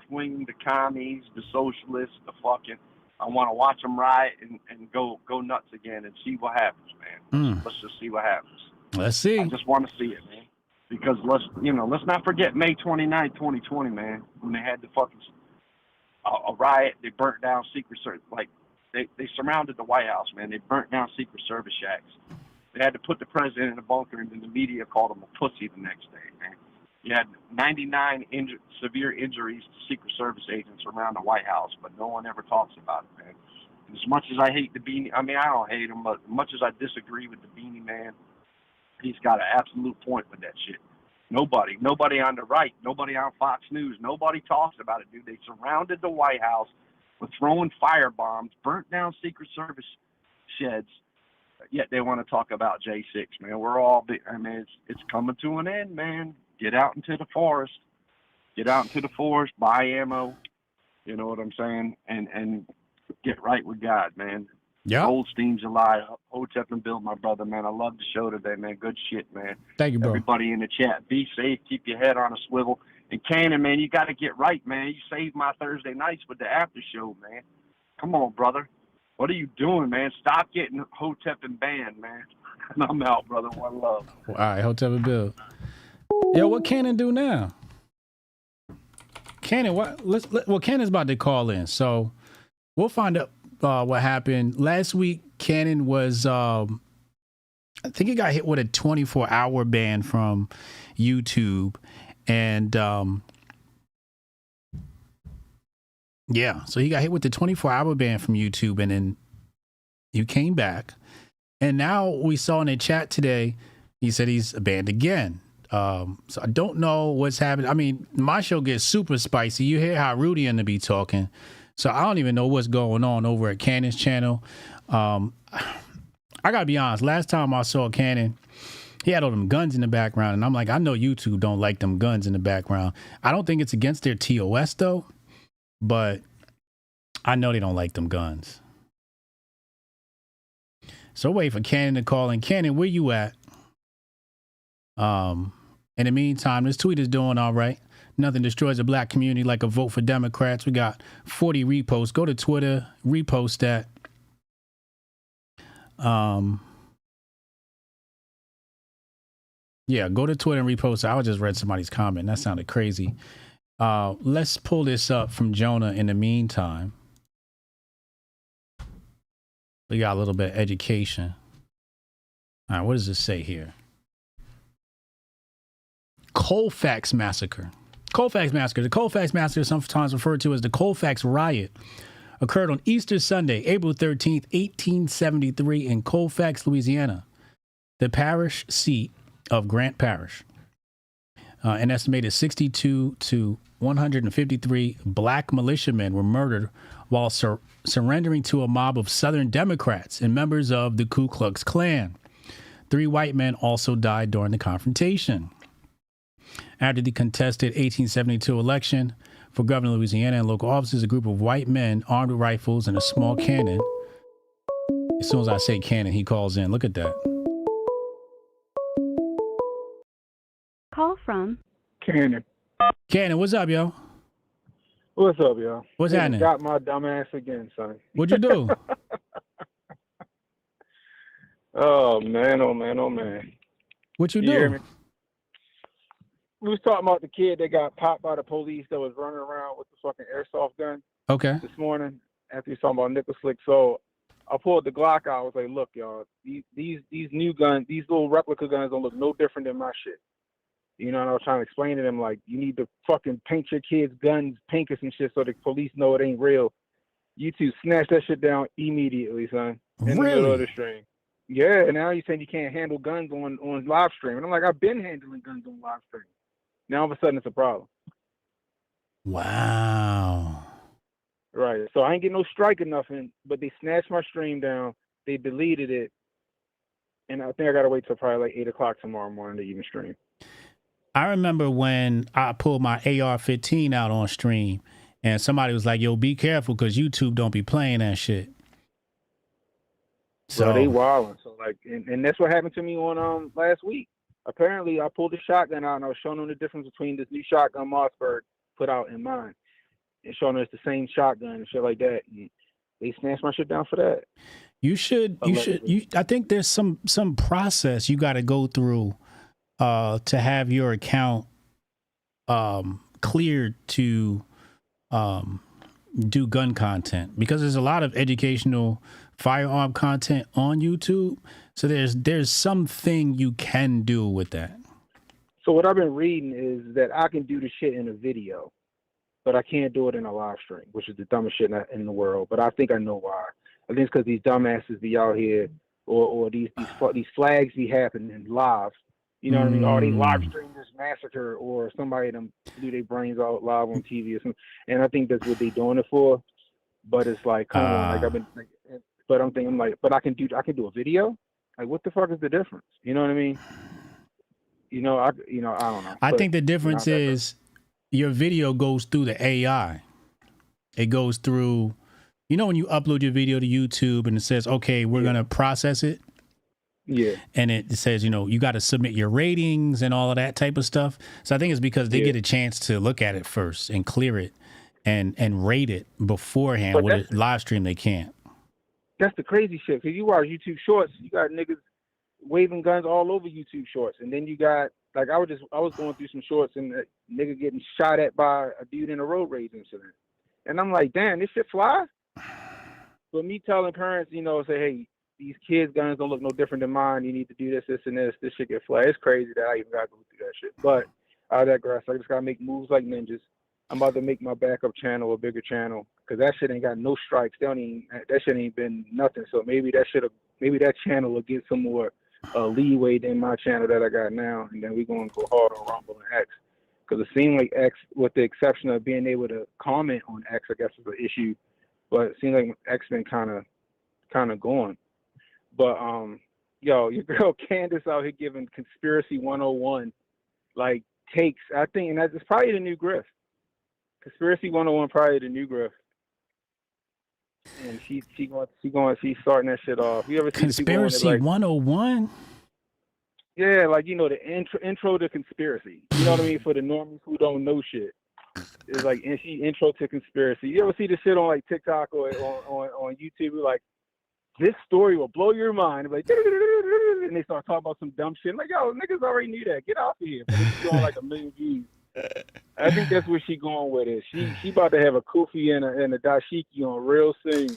wing, the commies, the socialists, the fucking. I want to watch them riot and go nuts again and see what happens, man. Let's just see what happens. Let's see. I just want to see it, man. Because let's not forget May 29, 2020, man, when they had the fucking a riot. They burnt down Secret Service. Like they surrounded the White House, man. They burnt down Secret Service shacks. They had to put the president in a bunker, and then the media called him a pussy the next day, man. You had 99 severe injuries to Secret Service agents around the White House, but no one ever talks about it, man. And as much as I hate the Beanie, I mean, I don't hate him, but as much as I disagree with the Beanie Man, he's got an absolute point with that shit. Nobody on the right, nobody on Fox News, nobody talks about it, dude. They surrounded the White House with throwing firebombs, burnt down Secret Service sheds, yet they want to talk about J6, man. We're all, I mean, it's coming to an end, man. Get out into the forest. Get out into the forest, buy ammo, you know what I'm saying, and get right with God, man. Yeah. Goldstein's alive. Hotep and Bill, my brother, man. I love the show today, man. Good shit, man. Thank you, bro. Everybody in the chat, be safe. Keep your head on a swivel. And Canon, man, you got to get right, man. You saved my Thursday nights with the after show, man. Come on, brother. What are you doing, man? Stop getting Hotep and banned, man. And I'm out, brother. One love. All right, Hotep and Bill. Yo, what Canon do now? Canon, well, Canon's about to call in, so we'll find out what happened. Last week, Canon was, I think he got hit with a 24-hour ban from YouTube. And, yeah, so he got hit with the 24-hour ban from YouTube, and then he came back. And now we saw in the chat today, he said he's banned again. So I don't know what's happening. I mean, my show gets super spicy. You hear how Rudy and to be talking. So I don't even know what's going on over at Canon's channel. I gotta be honest. Last time I saw Canon, he had all them guns in the background, and I'm like, I know YouTube don't like them guns in the background. I don't think it's against their TOS though, but I know they don't like them guns. So wait for Canon to call in. Canon, where you at? In the meantime, this tweet is doing all right. Nothing destroys the black community like a vote for Democrats. We got 40 reposts. Go to Twitter, repost that. Yeah, go to Twitter and repost it. I just read somebody's comment. That sounded crazy. Let's pull this up from Jonah in the meantime. We got a little bit of education. All right, what does this say here? Colfax Massacre. Colfax Massacre. The Colfax Massacre, sometimes referred to as the Colfax Riot, occurred on Easter Sunday, April 13th, 1873 in Colfax, Louisiana, the parish seat of Grant Parish. An estimated 62 to 153 black militiamen were murdered while surrendering to a mob of Southern Democrats and members of the Ku Klux Klan. 3 white men also died during the confrontation. After the contested 1872 election for governor of Louisiana and local offices, a group of white men armed with rifles and a small cannon. As soon as I say cannon, he calls in. Look at that. Call from Canon. Cannon, what's up, yo? What's up, yo? What's happening? Got my dumb ass again, son. What'd you do? Oh, man, oh, man, oh, man. What you hear do? me? We was talking about the kid that got popped by the police that was running around with the fucking airsoft gun. Okay. This morning, after you talking about nickel slick. So I pulled the Glock out. I was like, look, y'all, these new guns, these little replica guns don't look no different than my shit. You know, and I was trying to explain to them, like, you need to fucking paint your kids' guns pink or some shit so the police know it ain't real. You two snatch that shit down immediately, son. In the middle of the stream. Yeah, and now you're saying you can't handle guns on live stream. And I'm like, I've been handling guns on live stream. Now all of a sudden it's a problem. Wow. Right. So I ain't getting no strike or nothing, but they snatched my stream down. They deleted it. And I think I got to wait till probably like 8 o'clock tomorrow morning to even stream. I remember when I pulled my AR-15 out on stream and somebody was like, yo, be careful because YouTube don't be playing that shit. So they wilding. So like, and that's what happened to me on last week. Apparently, I pulled the shotgun out and I was showing them the difference between this new shotgun Mossberg put out and mine, and showing them it's the same shotgun and shit like that. And they snatched my shit down for that. I think there's some process you got to go through to have your account cleared to do gun content, because there's a lot of educational firearm content on YouTube. So there's something you can do with that. So what I've been reading is that I can do the shit in a video, but I can't do it in a live stream, which is the dumbest shit in the world. But I think I know why. I think it's because these dumbasses be out here, or these flags be happening live. You know what I mean? Or they live stream this massacre, or somebody them blew their brains out live on TV or something. And I think that's what they doing it for. But it's like, come on, like but I'm thinking like, but I can do a video. Like, what the fuck is the difference? You know what I mean? I don't know. I think the difference is your video goes through the AI. It goes through, when you upload your video to YouTube and it says, okay, we're going to process it. Yeah. And it says, you got to submit your ratings and all of that type of stuff. So I think it's because they get a chance to look at it first and clear it and rate it beforehand. But With a live stream, they can't. That's the crazy shit. Because you watch YouTube Shorts, you got niggas waving guns all over YouTube Shorts, and then you got like I was going through some shorts and a nigga getting shot at by a dude in a road rage incident, and I'm like, damn, this shit fly. But me telling parents, say, hey, these kids' guns don't look no different than mine. You need to do this, this, and this. This shit get fly. It's crazy that I even got to go through that shit. But I digress. I just gotta make moves like ninjas. I'm about to make my backup channel a bigger channel because that shit ain't got no strikes. That shit ain't been nothing. So maybe that channel will get some more leeway than my channel that I got now, and then we're going to go hard on Rumble and X, because it seemed like X, with the exception of being able to comment on X, I guess is an issue, but it seems like X been kind of going. But your girl Candace out here giving conspiracy 101 like takes, I think, and that's probably the new Grift. Conspiracy 101 probably the new Grift. And she's starting that shit off. You ever see Conspiracy 101? Yeah, like the intro to conspiracy. You know what I mean? For the normies who don't know shit, it's like intro to conspiracy. You ever see this shit on like TikTok or on YouTube? Like, this story will blow your mind. Like, and they start talking about some dumb shit. Like, yo, niggas already knew that. Get off of here. But it's going like 1 million views. I think that's where she going with it. She about to have a kufi and a dashiki on real soon.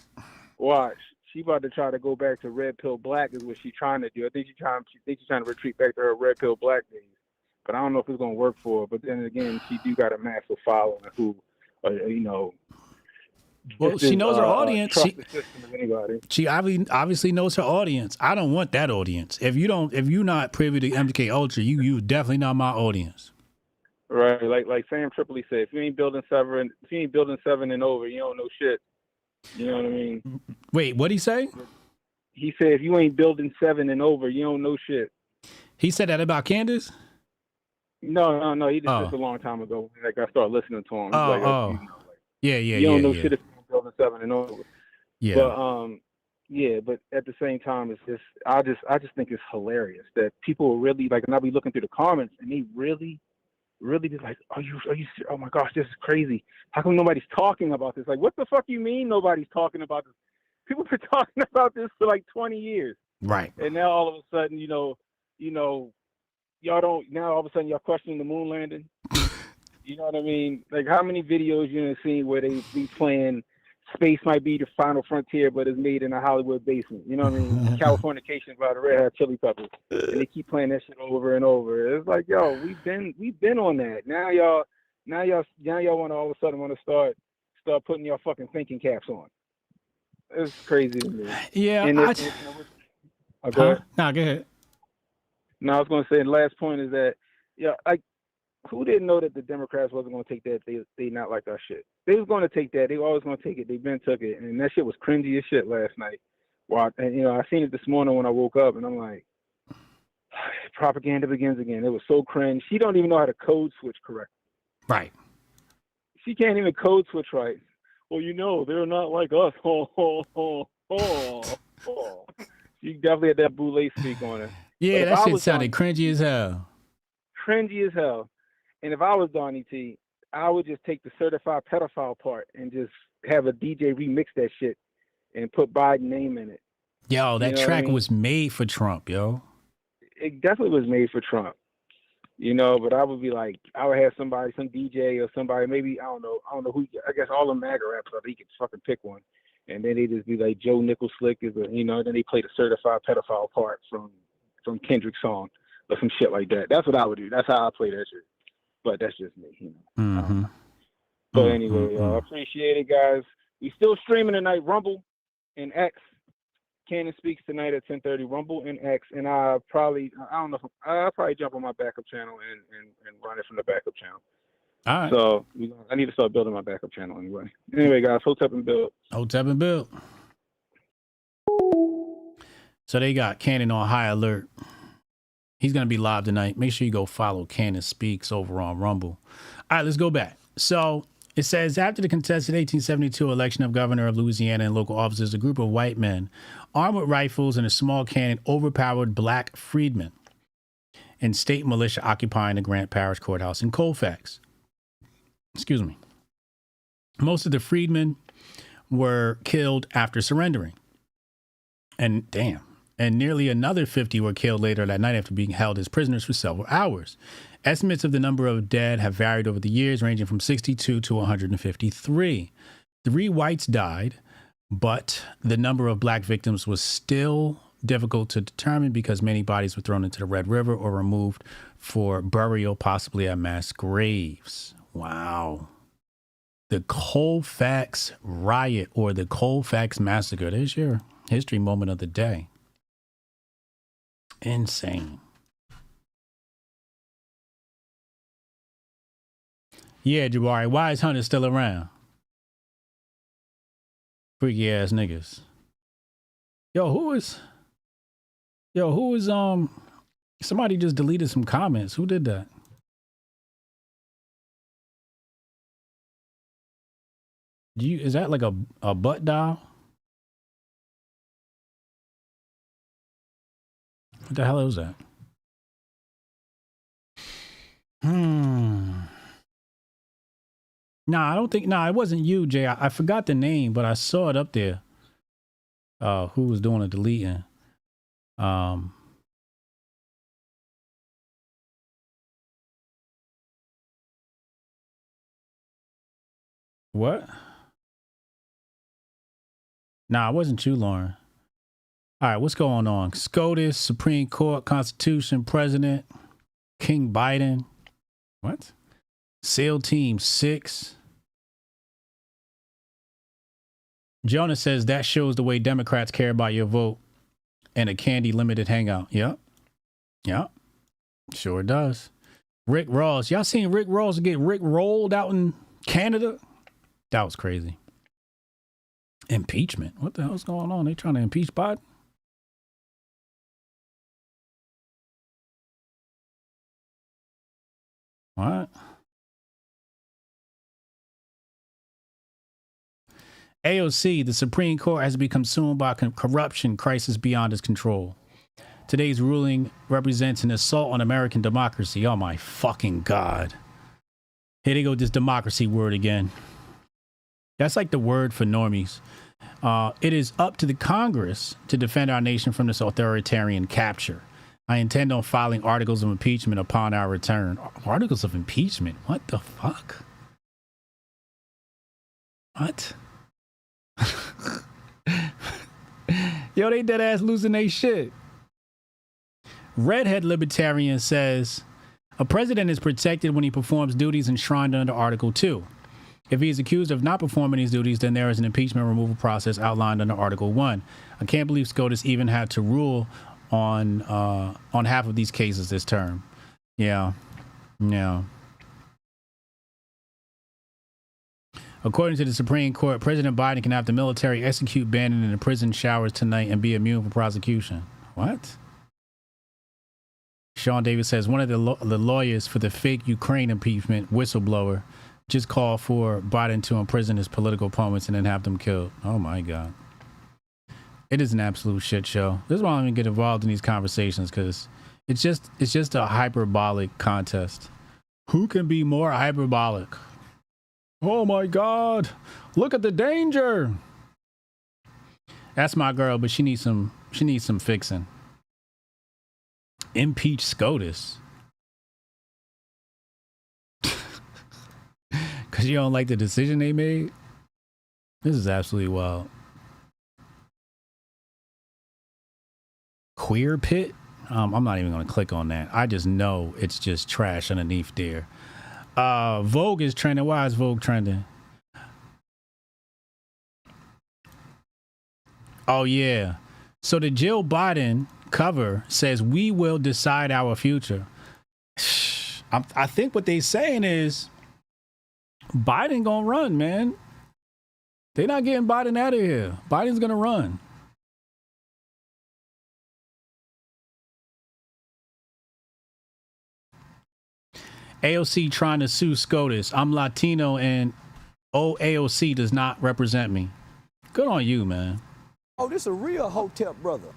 Watch. She about to try to go back to red pill black is what she's trying to do. I think she's trying to retreat back to her red pill black days. But I don't know if it's gonna work for her. But then again, she do got a massive following who, well, she knows her audience. She obviously knows her audience. I don't want that audience. If you're not privy to MK Ultra, you definitely not my audience. Right, like Sam Tripoli said, if you ain't building 7 and over, you don't know shit. You know what I mean? Wait, what'd he say? He said, if you ain't building 7 and over, you don't know shit. He said that about Candace? No. He just said this a long time ago. Like, I started listening to him. Yeah. You don't know shit if you're building 7 and over. Yeah. But but at the same time, it's just I just think it's hilarious that people really like, and I'll be looking through the comments and they really be like, are you oh my gosh, this is crazy. How come nobody's talking about this? Like, what the fuck you mean nobody's talking about this? People been talking about this for like 20 years. Right. And now all of a sudden, y'all don't, now all of a sudden y'all questioning the moon landing. You know what I mean? Like, how many videos you done seen where they be playing space might be the final frontier, but it's made in a Hollywood basement? You know what I mean? Californication by the Red Hot Chili Peppers, and they keep playing that shit over and over. It's like, yo, we've been on that. Now y'all want to all of a sudden want to start putting your fucking thinking caps on. It's crazy to me. Yeah. And go ahead. No, go ahead. No, I was going to say the last point is that, like, who didn't know that the Democrats wasn't going to take that? They not like our shit. They was going to take that. They were always going to take it. They been took it, and that shit was cringy as shit last night. And I seen it this morning when I woke up, and I'm like, propaganda begins again. It was so cringe. She don't even know how to code switch correctly. Right. She can't even code switch right. Well, they're not like us. She definitely had that boule speak on her. Yeah, that shit sounded cringy as hell. Cringy as hell. And if I was Donnie T, I would just take the certified pedophile part and just have a DJ remix that shit and put Biden's name in it. Yo, that You know what I track mean? was made for Trump, yo. It definitely was made for Trump. You know, but I would be like, I would have somebody, some DJ or somebody, maybe I don't know who. I guess all the MAGA rappers, he could fucking pick one, and then they just be like Joe Nickel Slick is a, you know, then they play the certified pedophile part from Kendrick's song or some shit like that. That's what I would do. That's how I play that shit. But that's just me, you know. Mm-hmm. But anyway, I appreciate it, guys. We still streaming tonight, Rumble and X. Canon speaks tonight at 10:30, Rumble and X, and I'll probably jump on my backup channel and run it from the backup channel. All right. So I need to start building my backup channel anyway. Anyway, guys, Hotep and Bill. Hotep and Bill. So they got Canon on high alert. He's going to be live tonight. Make sure you go follow Canon Speaks over on Rumble. All right, let's go back. So it says, after the contested 1872 election of governor of Louisiana and local officers, a group of white men armed with rifles and a small cannon overpowered black freedmen and state militia occupying the Grant Parish Courthouse in Colfax. Excuse me. Most of the freedmen were killed after surrendering. And nearly another 50 were killed later that night after being held as prisoners for several hours. Estimates of the number of dead have varied over the years, ranging from 62 to 153. 3 whites died, but the number of black victims was still difficult to determine because many bodies were thrown into the Red River or removed for burial, possibly at mass graves. Wow. The Colfax riot or the Colfax massacre. There's your history moment of the day. Insane. Yeah, Jabari, why is Hunter still around? Freaky ass niggas. Who is somebody just deleted some comments. Who did that? Is that like a butt dial? What the hell is that? It wasn't you, Jay. I forgot the name, but I saw it up there. Who was doing the deleting? What? Nah, it wasn't you, Lauren. All right, what's going on? SCOTUS, Supreme Court, Constitution, President, King Biden. What? SEAL Team 6. Jonah says that shows the way Democrats care about your vote and a candy limited hangout. Yep. Sure does. Rick Ross. Y'all seen Rick Ross get Rick rolled out in Canada? That was crazy. Impeachment. What the hell's going on? They trying to impeach Biden? What? AOC, the Supreme Court has become consumed by corruption crisis beyond its control. Today's ruling represents an assault on American democracy. Oh my fucking God. Here they go, this democracy word again. That's like the word for normies. It is up to the Congress to defend our nation from this authoritarian capture. I intend on filing articles of impeachment upon our return. Articles of impeachment? What the fuck? What? Yo, they dead ass losing their shit. Redhead Libertarian says, a president is protected when he performs duties enshrined under Article 2. If he is accused of not performing these duties, then there is an impeachment removal process outlined under Article 1. I can't believe SCOTUS even had to rule on half of these cases this term. Yeah. According to the Supreme Court, President Biden can have the military execute Bannon in the prison showers tonight and be immune from prosecution. What? Sean Davis says one of the lawyers for the fake Ukraine impeachment whistleblower just called for Biden to imprison his political opponents and then have them killed. Oh my God. It is an absolute shit show. This is why I don't even get involved in these conversations, because it's just a hyperbolic contest. Who can be more hyperbolic? Oh my God. Look at the danger. That's my girl, but she needs some fixing. Impeach SCOTUS. Because you don't like the decision they made? This is absolutely wild. Queer pit? I'm not even going to click on that. I just know it's just trash underneath there. Vogue is trending. Why is Vogue trending? Oh, yeah. So the Jill Biden cover says, "We will decide our future." I think what they saying is Biden gonna run, man. They're not getting Biden out of here. Biden's gonna run. AOC trying to sue SCOTUS. I'm Latino and AOC does not represent me. Good on you, man. Oh, this a real Hotep brother.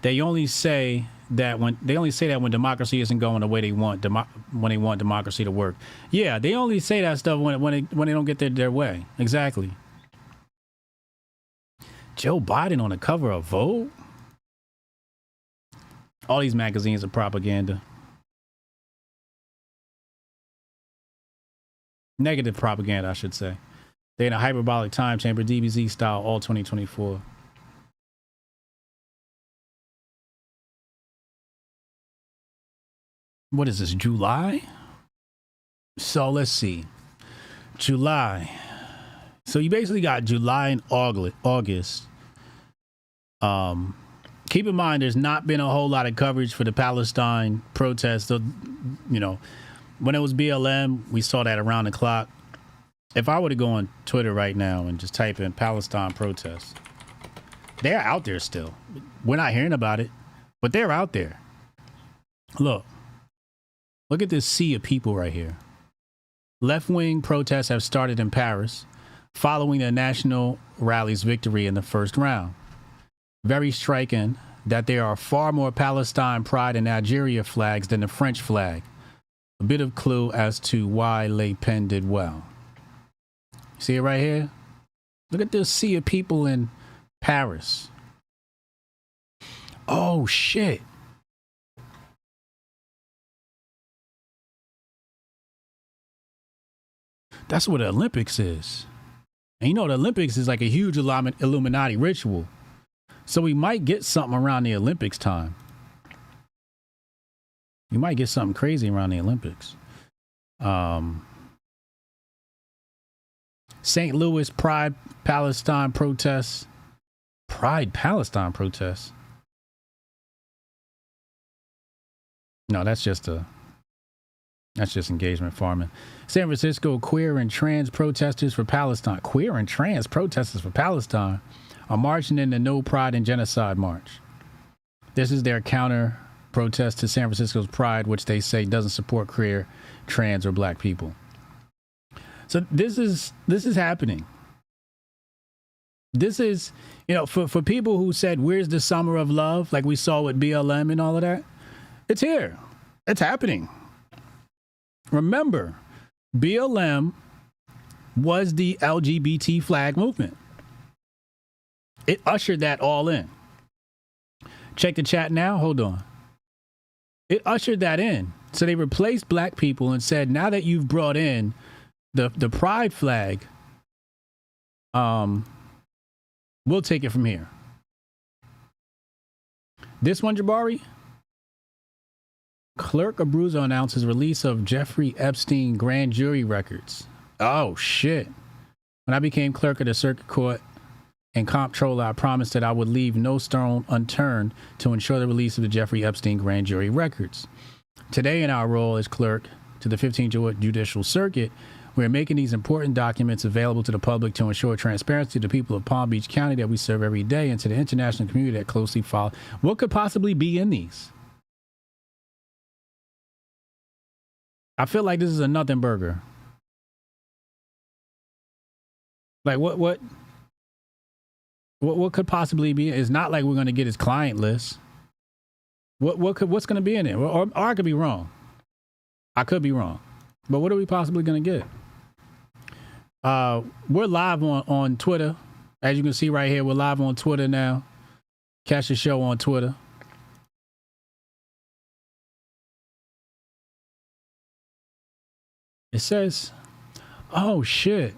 They only say that when democracy isn't going the way they want, when they want democracy to work. Yeah, they only say that stuff when they don't get their way. Exactly. Joe Biden on the cover of Vogue. All these magazines are propaganda. Negative propaganda, I should say. They're in a hyperbolic time chamber, DBZ style, all 2024. What is this, July? So let's see. July. So you basically got July and August. Keep in mind, there's not been a whole lot of coverage for the Palestine protests. You know, when it was BLM, we saw that around the clock. If I were to go on Twitter right now and just type in Palestine protests, they're out there still. We're not hearing about it, but they're out there. Look at this sea of people right here. Left-wing protests have started in Paris following the national rally's victory in the first round. Very striking that there are far more Palestine Pride and Algeria flags than the French flag. A bit of clue as to why Le Pen did well. See it right here? Look at this sea of people in Paris. Oh, shit. That's what the Olympics is. And you know, the Olympics is like a huge Illuminati ritual. So we might get something around the Olympics time. We might get something crazy around the Olympics. St. Louis Pride Palestine protests. Pride Palestine protests. No, that's just engagement farming. San Francisco queer and trans protesters for Palestine. Queer and trans protesters for Palestine are marching in the No Pride and Genocide March. This is their counter protest to San Francisco's Pride, which they say doesn't support queer, trans, or black people. So this is happening. This is, you know, for people who said, where's the summer of love, like we saw with BLM and all of that, it's here. It's happening. Remember, BLM was the LGBT flag movement. It ushered that all in. Check the chat now. Hold on. It ushered that in. So they replaced black people and said, now that you've brought in the pride flag, we'll take it from here. This one, Jabari. Clerk Abruzzo announces release of Jeffrey Epstein grand jury records. Oh, shit. When I became clerk of the circuit court and comptroller, I promised that I would leave no stone unturned to ensure the release of the Jeffrey Epstein grand jury records. Today, in our role as clerk to the 15th Judicial Circuit, we are making these important documents available to the public to ensure transparency to the people of Palm Beach County that we serve every day and to the international community that closely follow. What could possibly be in these? I feel like this is a nothing burger. Like what could possibly be? It's not like we're going to get his client list. What's going to be in it? Or I could be wrong. I could be wrong. But what are we possibly going to get? We're live on Twitter. As you can see right here, we're live on Twitter now. Catch the show on Twitter. It says, oh shit.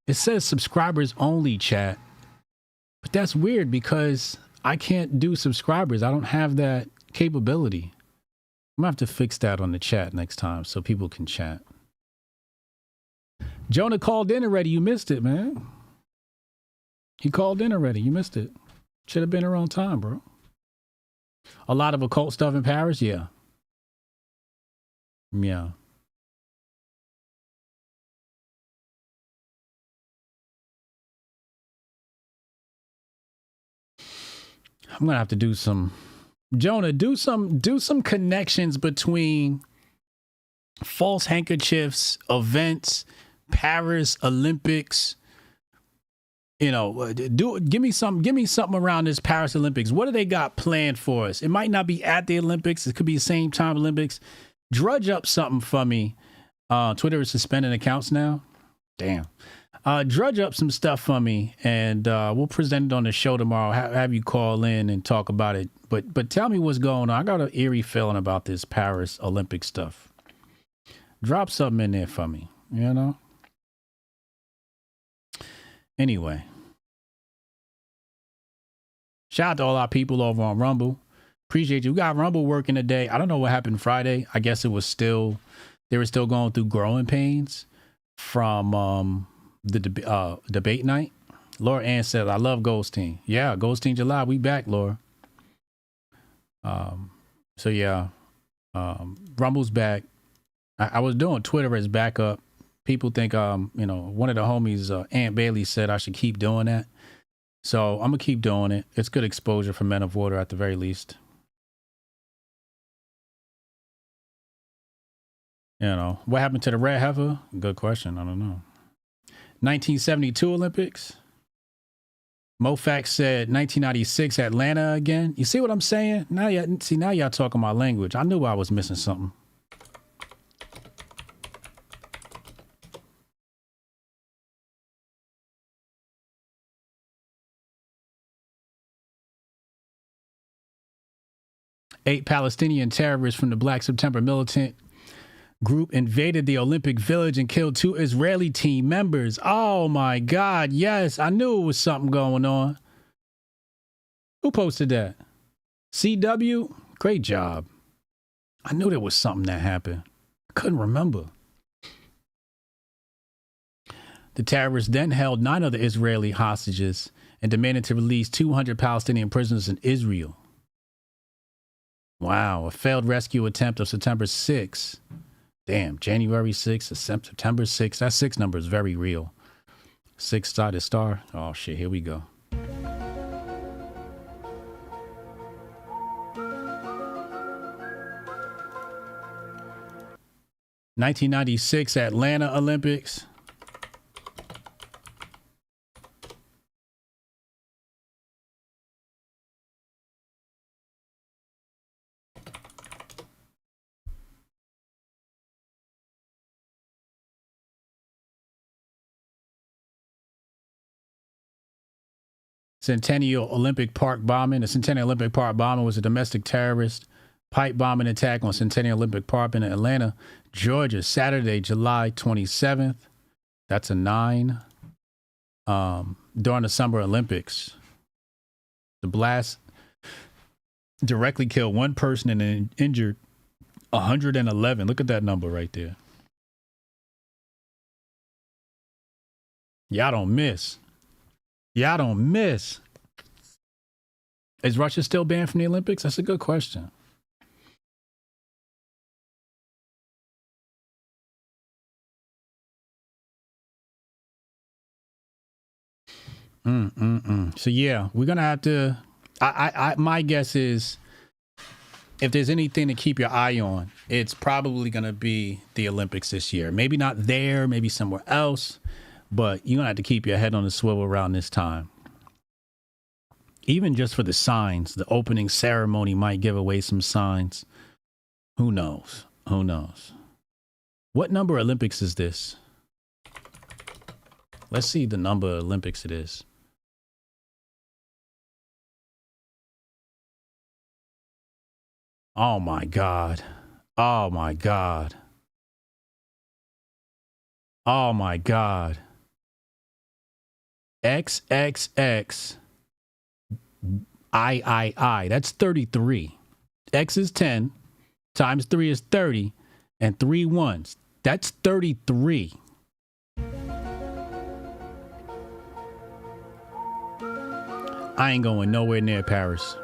It says subscribers only, chat. But that's weird because I can't do subscribers. I don't have that capability. I'm gonna have to fix that on the chat next time so people can chat. Jonah called in already. You missed it, man. He called in already. You missed it. Should have been here on time, bro. A lot of occult stuff in Paris? Yeah. Yeah. I'm gonna have to do some, Jonah, do some connections between false handkerchiefs, events, Paris Olympics. You know, give me something around this Paris Olympics. What do they got planned for us? It might not be at the Olympics. It could be the same time Olympics. Drudge up something for me. Twitter is suspending accounts now. Damn. Drudge up some stuff for me, and we'll present it on the show tomorrow. Have you call in and talk about it. But tell me what's going on. I got an eerie feeling about this Paris Olympic stuff. Drop something in there for me, you know? Anyway. Shout out to all our people over on Rumble. Appreciate you. We got Rumble working today. I don't know what happened Friday. I guess they were still going through growing pains from the debate night. Laura Ann said, I love Goldstein. Yeah, Goldstein July. We back, Laura. So yeah, Rumble's back. I was doing Twitter as backup. People think, one of the homies, Aunt Bailey said I should keep doing that. So I'm gonna keep doing it. It's good exposure for Men of Order at the very least. You know, what happened to the red heifer? Good question. I don't know. 1972 Olympics. Mofax said 1996 Atlanta again. You see what I'm saying? Now y'all talking my language. I knew I was missing something. Eight Palestinian terrorists from the Black September militant group invaded the Olympic Village and killed 2 Israeli team members. Oh my God, yes. I knew it was something going on. Who posted that? CW? Great job. I knew there was something that happened. I couldn't remember. The terrorists then held 9 other Israeli hostages and demanded to release 200 Palestinian prisoners in Israel. Wow, a failed rescue attempt of September 6th. Damn, January 6th, September 6th. That 6 number is very real. 6-sided star. Oh, shit, here we go. '96 Atlanta Olympics. Centennial Olympic Park bombing. The Centennial Olympic Park bombing was a domestic terrorist pipe bombing attack on Centennial Olympic Park in Atlanta, Georgia, Saturday, July 27th. That's a 9. During the Summer Olympics. The blast directly killed 1 person and injured 111. Look at that number right there. Y'all don't miss. Y'all don't miss. Is Russia still banned from the Olympics? That's a good question. So yeah, we're gonna have to. My guess is, if there's anything to keep your eye on, it's probably gonna be the Olympics this year. Maybe not there, maybe somewhere else. But you're going to have to keep your head on the swivel around this time. Even just for the signs, the opening ceremony might give away some signs. Who knows? Who knows? What number Olympics is this? Let's see the number of Olympics it is. Oh my God. Oh my God. Oh my God. XXX I. That's 33. X is 10 times 3 is 30 and 3 ones. That's 33. I ain't going nowhere near Paris.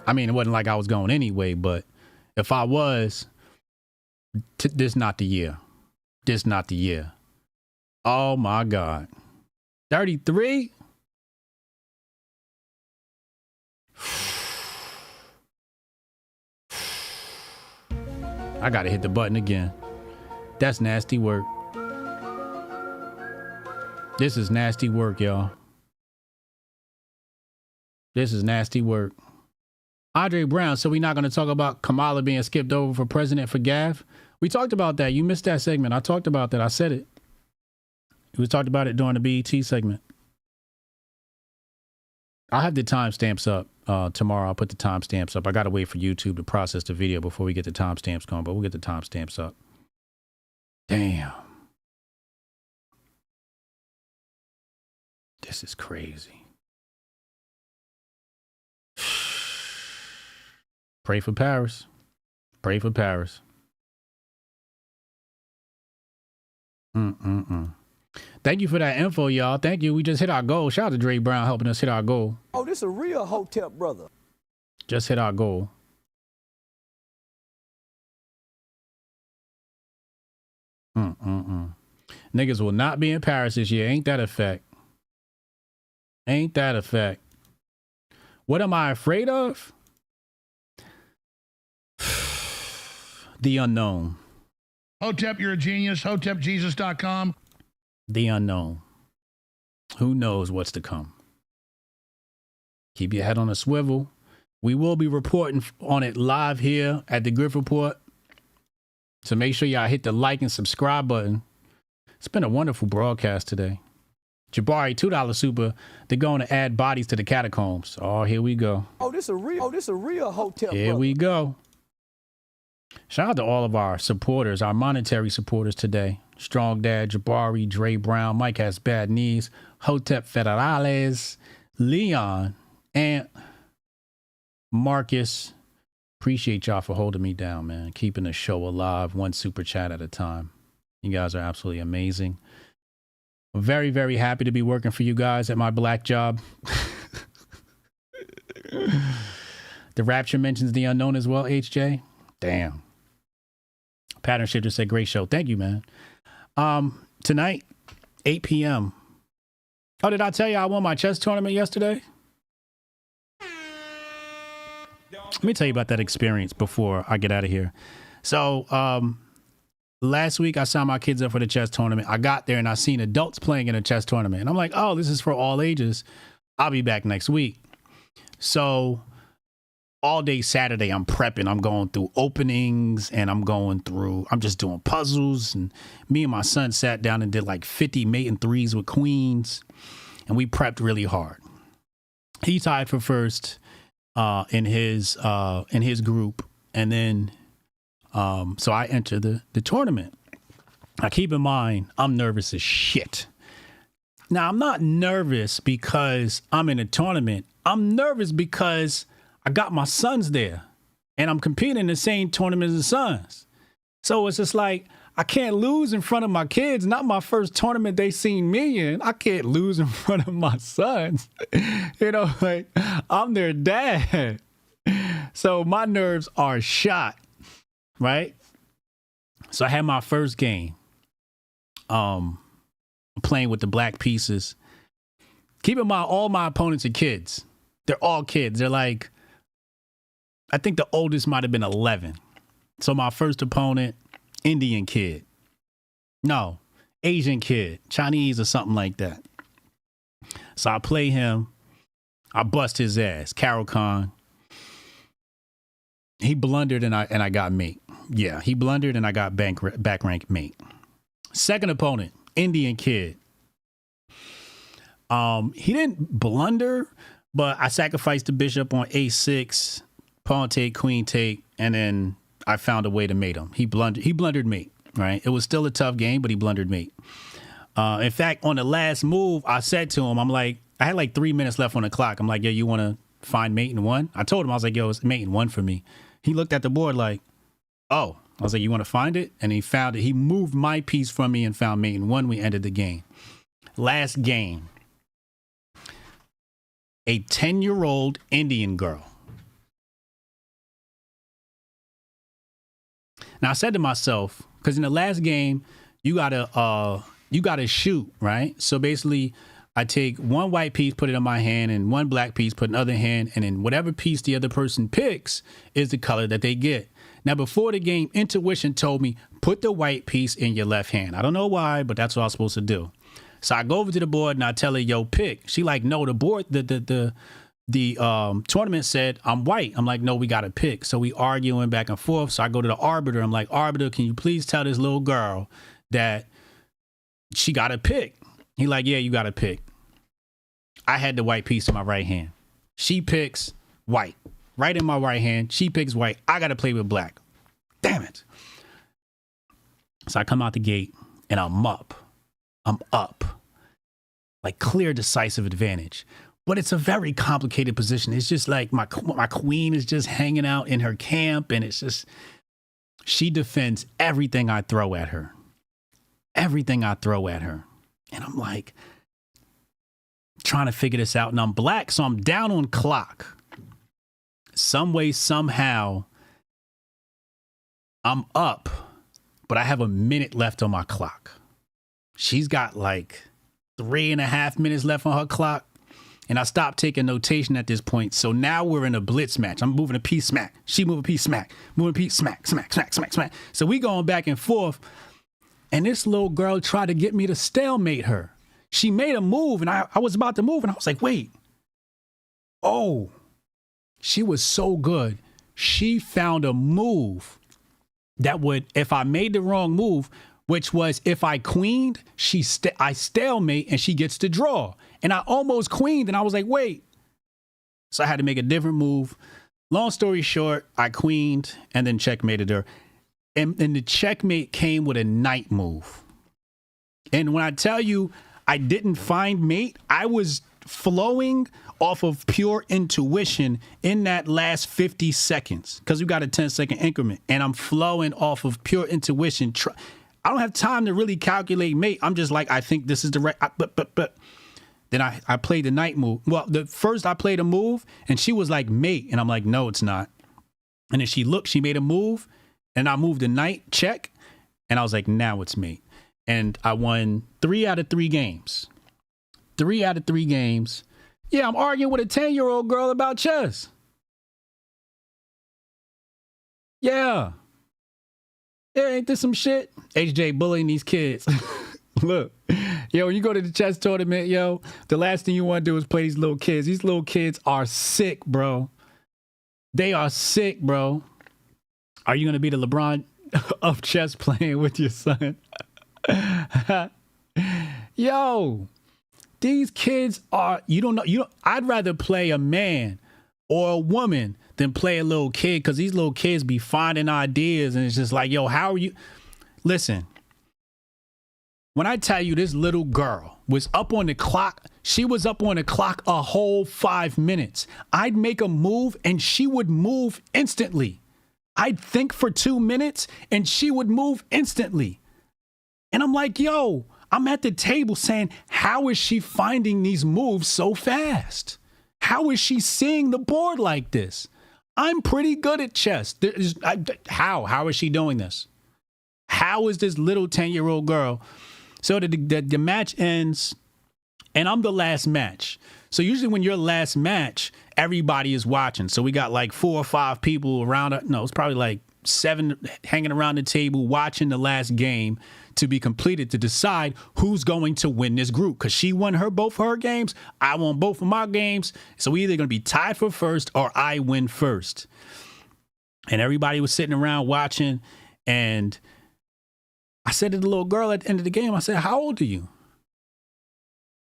I mean, it wasn't like I was going anyway, but if I was, this not the year. This not the year. Oh my God. 33? I gotta hit the button again. That's nasty work. This is nasty work, y'all. This is nasty work. Andre Brown, so we're not going to talk about Kamala being skipped over for president for gaffe? We talked about that. You missed that segment. I talked about that. I said it. We talked about it during the BET segment. I'll have the timestamps up tomorrow. I'll put the timestamps up. I got to wait for YouTube to process the video before we get the timestamps going, but we'll get the timestamps up. Damn. This is crazy. Pray for Paris. Pray for Paris. Thank you for that info, y'all. Thank you. We just hit our goal. Shout out to Dre Brown helping us hit our goal. Oh, this a real Hotep brother. Just hit our goal. Niggas will not be in Paris this year. Ain't that a fact? Ain't that a fact? What am I afraid of? The unknown. Hotep, you're a genius. HotepJesus.com. The unknown. Who knows what's to come? Keep your head on a swivel. We will be reporting on it live here at the Grift Report. So make sure y'all hit the like and subscribe button. It's been a wonderful broadcast today. Jabari, $2 super. They're going to add bodies to the catacombs. Oh, here we go. Oh, this a real Hotep Here brother. we go. Shout out to all of our supporters, our monetary supporters today. Strong Dad, Jabari, Dre Brown, Mike Has Bad Knees, Hotep Federales, Leon, and Marcus. Appreciate y'all for holding me down, man. Keeping the show alive, one super chat at a time. You guys are absolutely amazing. I'm very, very happy to be working for you guys at my black job. The Rapture mentions the unknown as well, HJ. Damn. Pattern Shifter said, great show. Thank you, man. Tonight, 8 p.m. Oh, did I tell you I won my chess tournament yesterday? Let me tell you about that experience before I get out of here. So, last week I signed my kids up for the chess tournament. I got there and I seen adults playing in a chess tournament. And I'm like, oh, this is for all ages. I'll be back next week. So all day Saturday, I'm prepping. I'm going through openings and I'm just doing puzzles. And me and my son sat down and did like 50 mate and threes with queens. And we prepped really hard. He tied for first in his group. And then so I enter the tournament. Now keep in mind, I'm nervous as shit. Now I'm not nervous because I'm in a tournament. I'm nervous because I got my sons there and I'm competing in the same tournament as the sons. So it's just like, I can't lose in front of my kids. Not my first tournament they seen me in. I can't lose in front of my sons. You know, like I'm their dad. So my nerves are shot. Right? So I had my first game. Playing with the black pieces. Keep in mind, all my opponents are kids. They're all kids. They're like, I think the oldest might have been 11. So my first opponent, Indian kid. No, Asian kid, Chinese or something like that. So I play him. I bust his ass. Carol Khan. He blundered and I got mate. Yeah, he blundered and I got back rank mate. Second opponent, Indian kid. He didn't blunder, but I sacrificed the bishop on a6, pawn take, queen take, and then I found a way to mate him. He blundered mate, right? It was still a tough game, but he blundered mate. In fact, on the last move, I said to him, I'm like, I had like 3 minutes left on the clock. I'm like, yo, you want to find mate in one? I told him, I was like, yo, it's mate in one for me. He looked at the board like, oh. I was like, you want to find it? And he found it. He moved my piece from me and found mate in one. We ended the game. Last game. A 10-year-old Indian girl. Now I said to myself, because in the last game, you gotta shoot, right? So basically, I take one white piece, put it in my hand, and one black piece, put in the other hand, and then whatever piece the other person picks is the color that they get. Now, before the game, intuition told me, put the white piece in your left hand. I don't know why, but that's what I was supposed to do. So I go over to the board and I tell her, yo, pick. She like, no, the board, the tournament said I'm white. I'm like, no, we got to pick. So we arguing back and forth. So I go to the arbiter. I'm like, arbiter, can you please tell this little girl that she got to pick? He like, yeah, you got to pick. I had the white piece in my right hand. She picks white. Right in my right hand. She picks white. I got to play with black. Damn it. So I come out the gate and I'm up. Like clear decisive advantage. But it's a very complicated position. It's just like my queen is just hanging out in her camp, and it's just, she defends everything I throw at her. Everything I throw at her. And I'm like trying to figure this out. And I'm black, so I'm down on clock. Some way, somehow, I'm up, but I have a minute left on my clock. She's got like 3.5 minutes left on her clock. And I stopped taking notation at this point. So now we're in a blitz match. I'm moving a piece smack. She moving a piece smack. Moving a piece smack, smack, smack, smack, smack. So we going back and forth. And this little girl tried to get me to stalemate her. She made a move and I was about to move and I was like, wait. Oh, she was so good. She found a move that would, if I made the wrong move, which was if I queened, I stalemate and she gets to draw. And I almost queened and I was like, wait. So I had to make a different move. Long story short, I queened and then checkmated her. And the checkmate came with a knight move. And when I tell you I didn't find mate, I was flowing off of pure intuition in that last 50 seconds because we got a 10-second increment. And I'm flowing off of pure intuition. I don't have time to really calculate mate. I'm just like, I think this is the right. But then I played the knight move. Well, first I played a move and she was like mate. And I'm like, no, it's not. And then she looked, she made a move and I moved the knight check. And I was like, now it's mate. And I won 3 out of 3 games. 3 out of 3 games. Yeah, I'm arguing with a 10-year-old girl about chess. Yeah. Yeah, ain't this some shit? HJ bullying these kids. Look, yo, when you go to the chess tournament, yo, the last thing you want to do is play these little kids. These little kids are sick, bro. They are sick, bro. Are you going to be the LeBron of chess playing with your son? Yo, these kids are, I'd rather play a man or a woman than play a little kid because these little kids be finding ideas and it's just like, yo, how are you? Listen, when I tell you this little girl was up on the clock, she was up on the clock a whole 5 minutes. I'd make a move and she would move instantly. I'd think for 2 minutes and she would move instantly. And I'm like, yo, I'm at the table saying, how is she finding these moves so fast? How is she seeing the board like this? I'm pretty good at chess. How is she doing this? How is this little 10-year-old girl? So the match ends and I'm the last match. So usually when you're last match, everybody is watching. So we got like 4 or 5 people around. No, it's probably like 7 hanging around the table watching the last game to be completed to decide who's going to win this group. Because she won both her games. I won both of my games. So we either going to be tied for first or I win first. And everybody was sitting around watching. And I said to the little girl at the end of the game, I said, how old are you?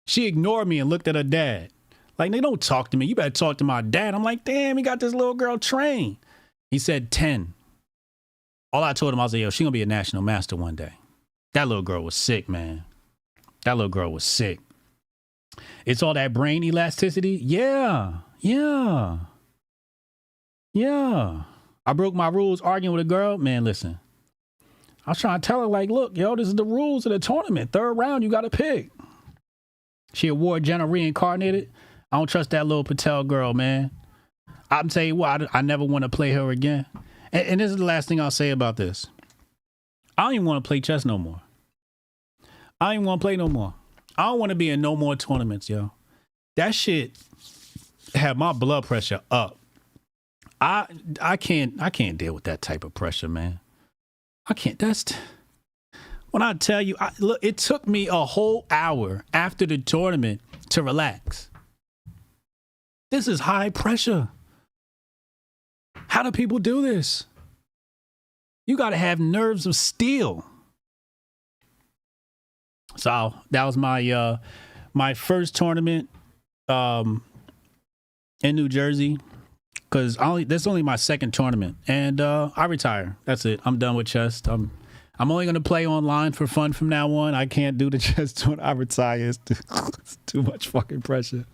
She ignored me and looked at her dad. Like, they don't talk to me. You better talk to my dad. I'm like, damn, he got this little girl trained. He said 10. All I told him, I was like, yo, she gonna be a national master one day. That little girl was sick, man. That little girl was sick. It's all that brain elasticity. Yeah. I broke my rules arguing with a girl. Man, listen. I was trying to tell her, like, look, yo, this is the rules of the tournament. Third round, you got to pick. She a war general reincarnated. I don't trust that little Patel girl, man. I'm telling you what, I never want to play her again. And this is the last thing I'll say about this. I don't even want to play chess no more. I don't even want to play no more. I don't want to be in no more tournaments, yo. That shit had my blood pressure up. I can't deal with that type of pressure, man. I can't. When I tell you, look, it took me a whole hour after the tournament to relax. This is high pressure. How do people do this? You got to have nerves of steel. So that was my my first tournament in New Jersey. Because that's only my second tournament, and I retire. That's it. I'm done with chess. I'm only going to play online for fun from now on. I can't do the chess tournament. I retire. It's too much fucking pressure.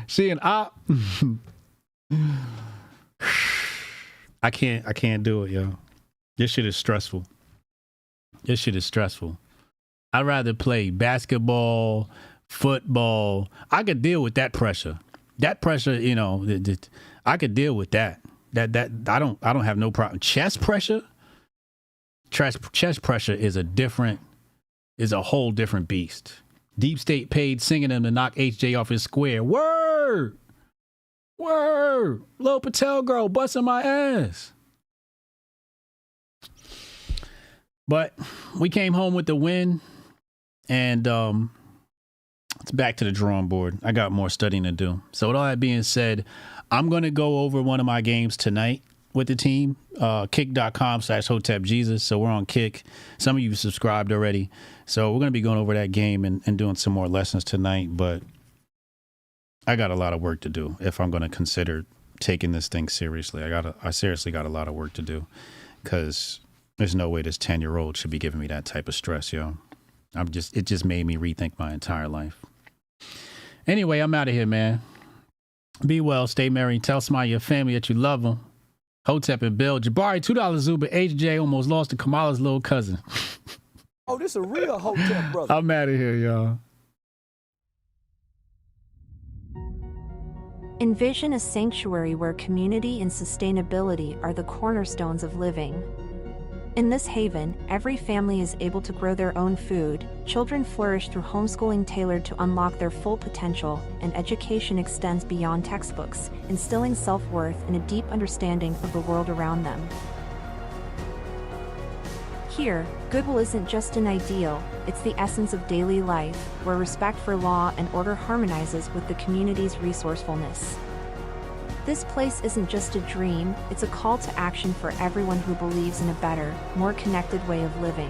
See, and I can't do it, yo. This shit is stressful. I'd rather play basketball, football. I could deal with that pressure. That pressure, you know, I could deal with that. That I don't have no problem. Chest pressure is a whole different beast. Deep State paid singing him to knock HJ off his square. Word. Lil Patel girl busting my ass. But we came home with the win, and it's back to the drawing board. I got more studying to do. So with all that being said, I'm going to go over one of my games tonight with the team, kick.com/HotepJesus. So we're on Kick. Some of you subscribed already. So we're going to be going over that game and doing some more lessons tonight. But I got a lot of work to do if I'm going to consider taking this thing seriously. I seriously got a lot of work to do, because there's no way this 10-year-old should be giving me that type of stress, yo. It just made me rethink my entire life. Anyway, I'm out of here, man. Be well, stay merry, tell somebody your family that you love them. Hotep and Bill. Jabari, $2 Zuba. HJ almost lost to Kamala's little cousin. Oh, this a real Hotep brother. I'm out of here, y'all. Envision a sanctuary where community and sustainability are the cornerstones of living. In this haven, every family is able to grow their own food, children flourish through homeschooling tailored to unlock their full potential, and education extends beyond textbooks, instilling self-worth and a deep understanding of the world around them. Here, goodwill isn't just an ideal, it's the essence of daily life, where respect for law and order harmonizes with the community's resourcefulness. This place isn't just a dream, it's a call to action for everyone who believes in a better, more connected way of living.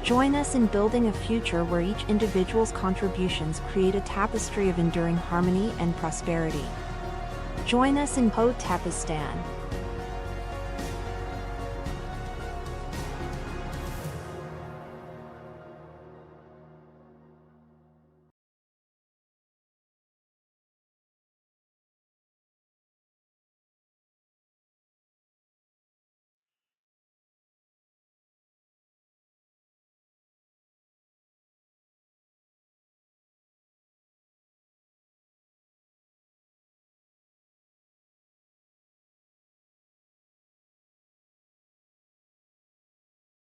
Join us in building a future where each individual's contributions create a tapestry of enduring harmony and prosperity. Join us in Hotepistan,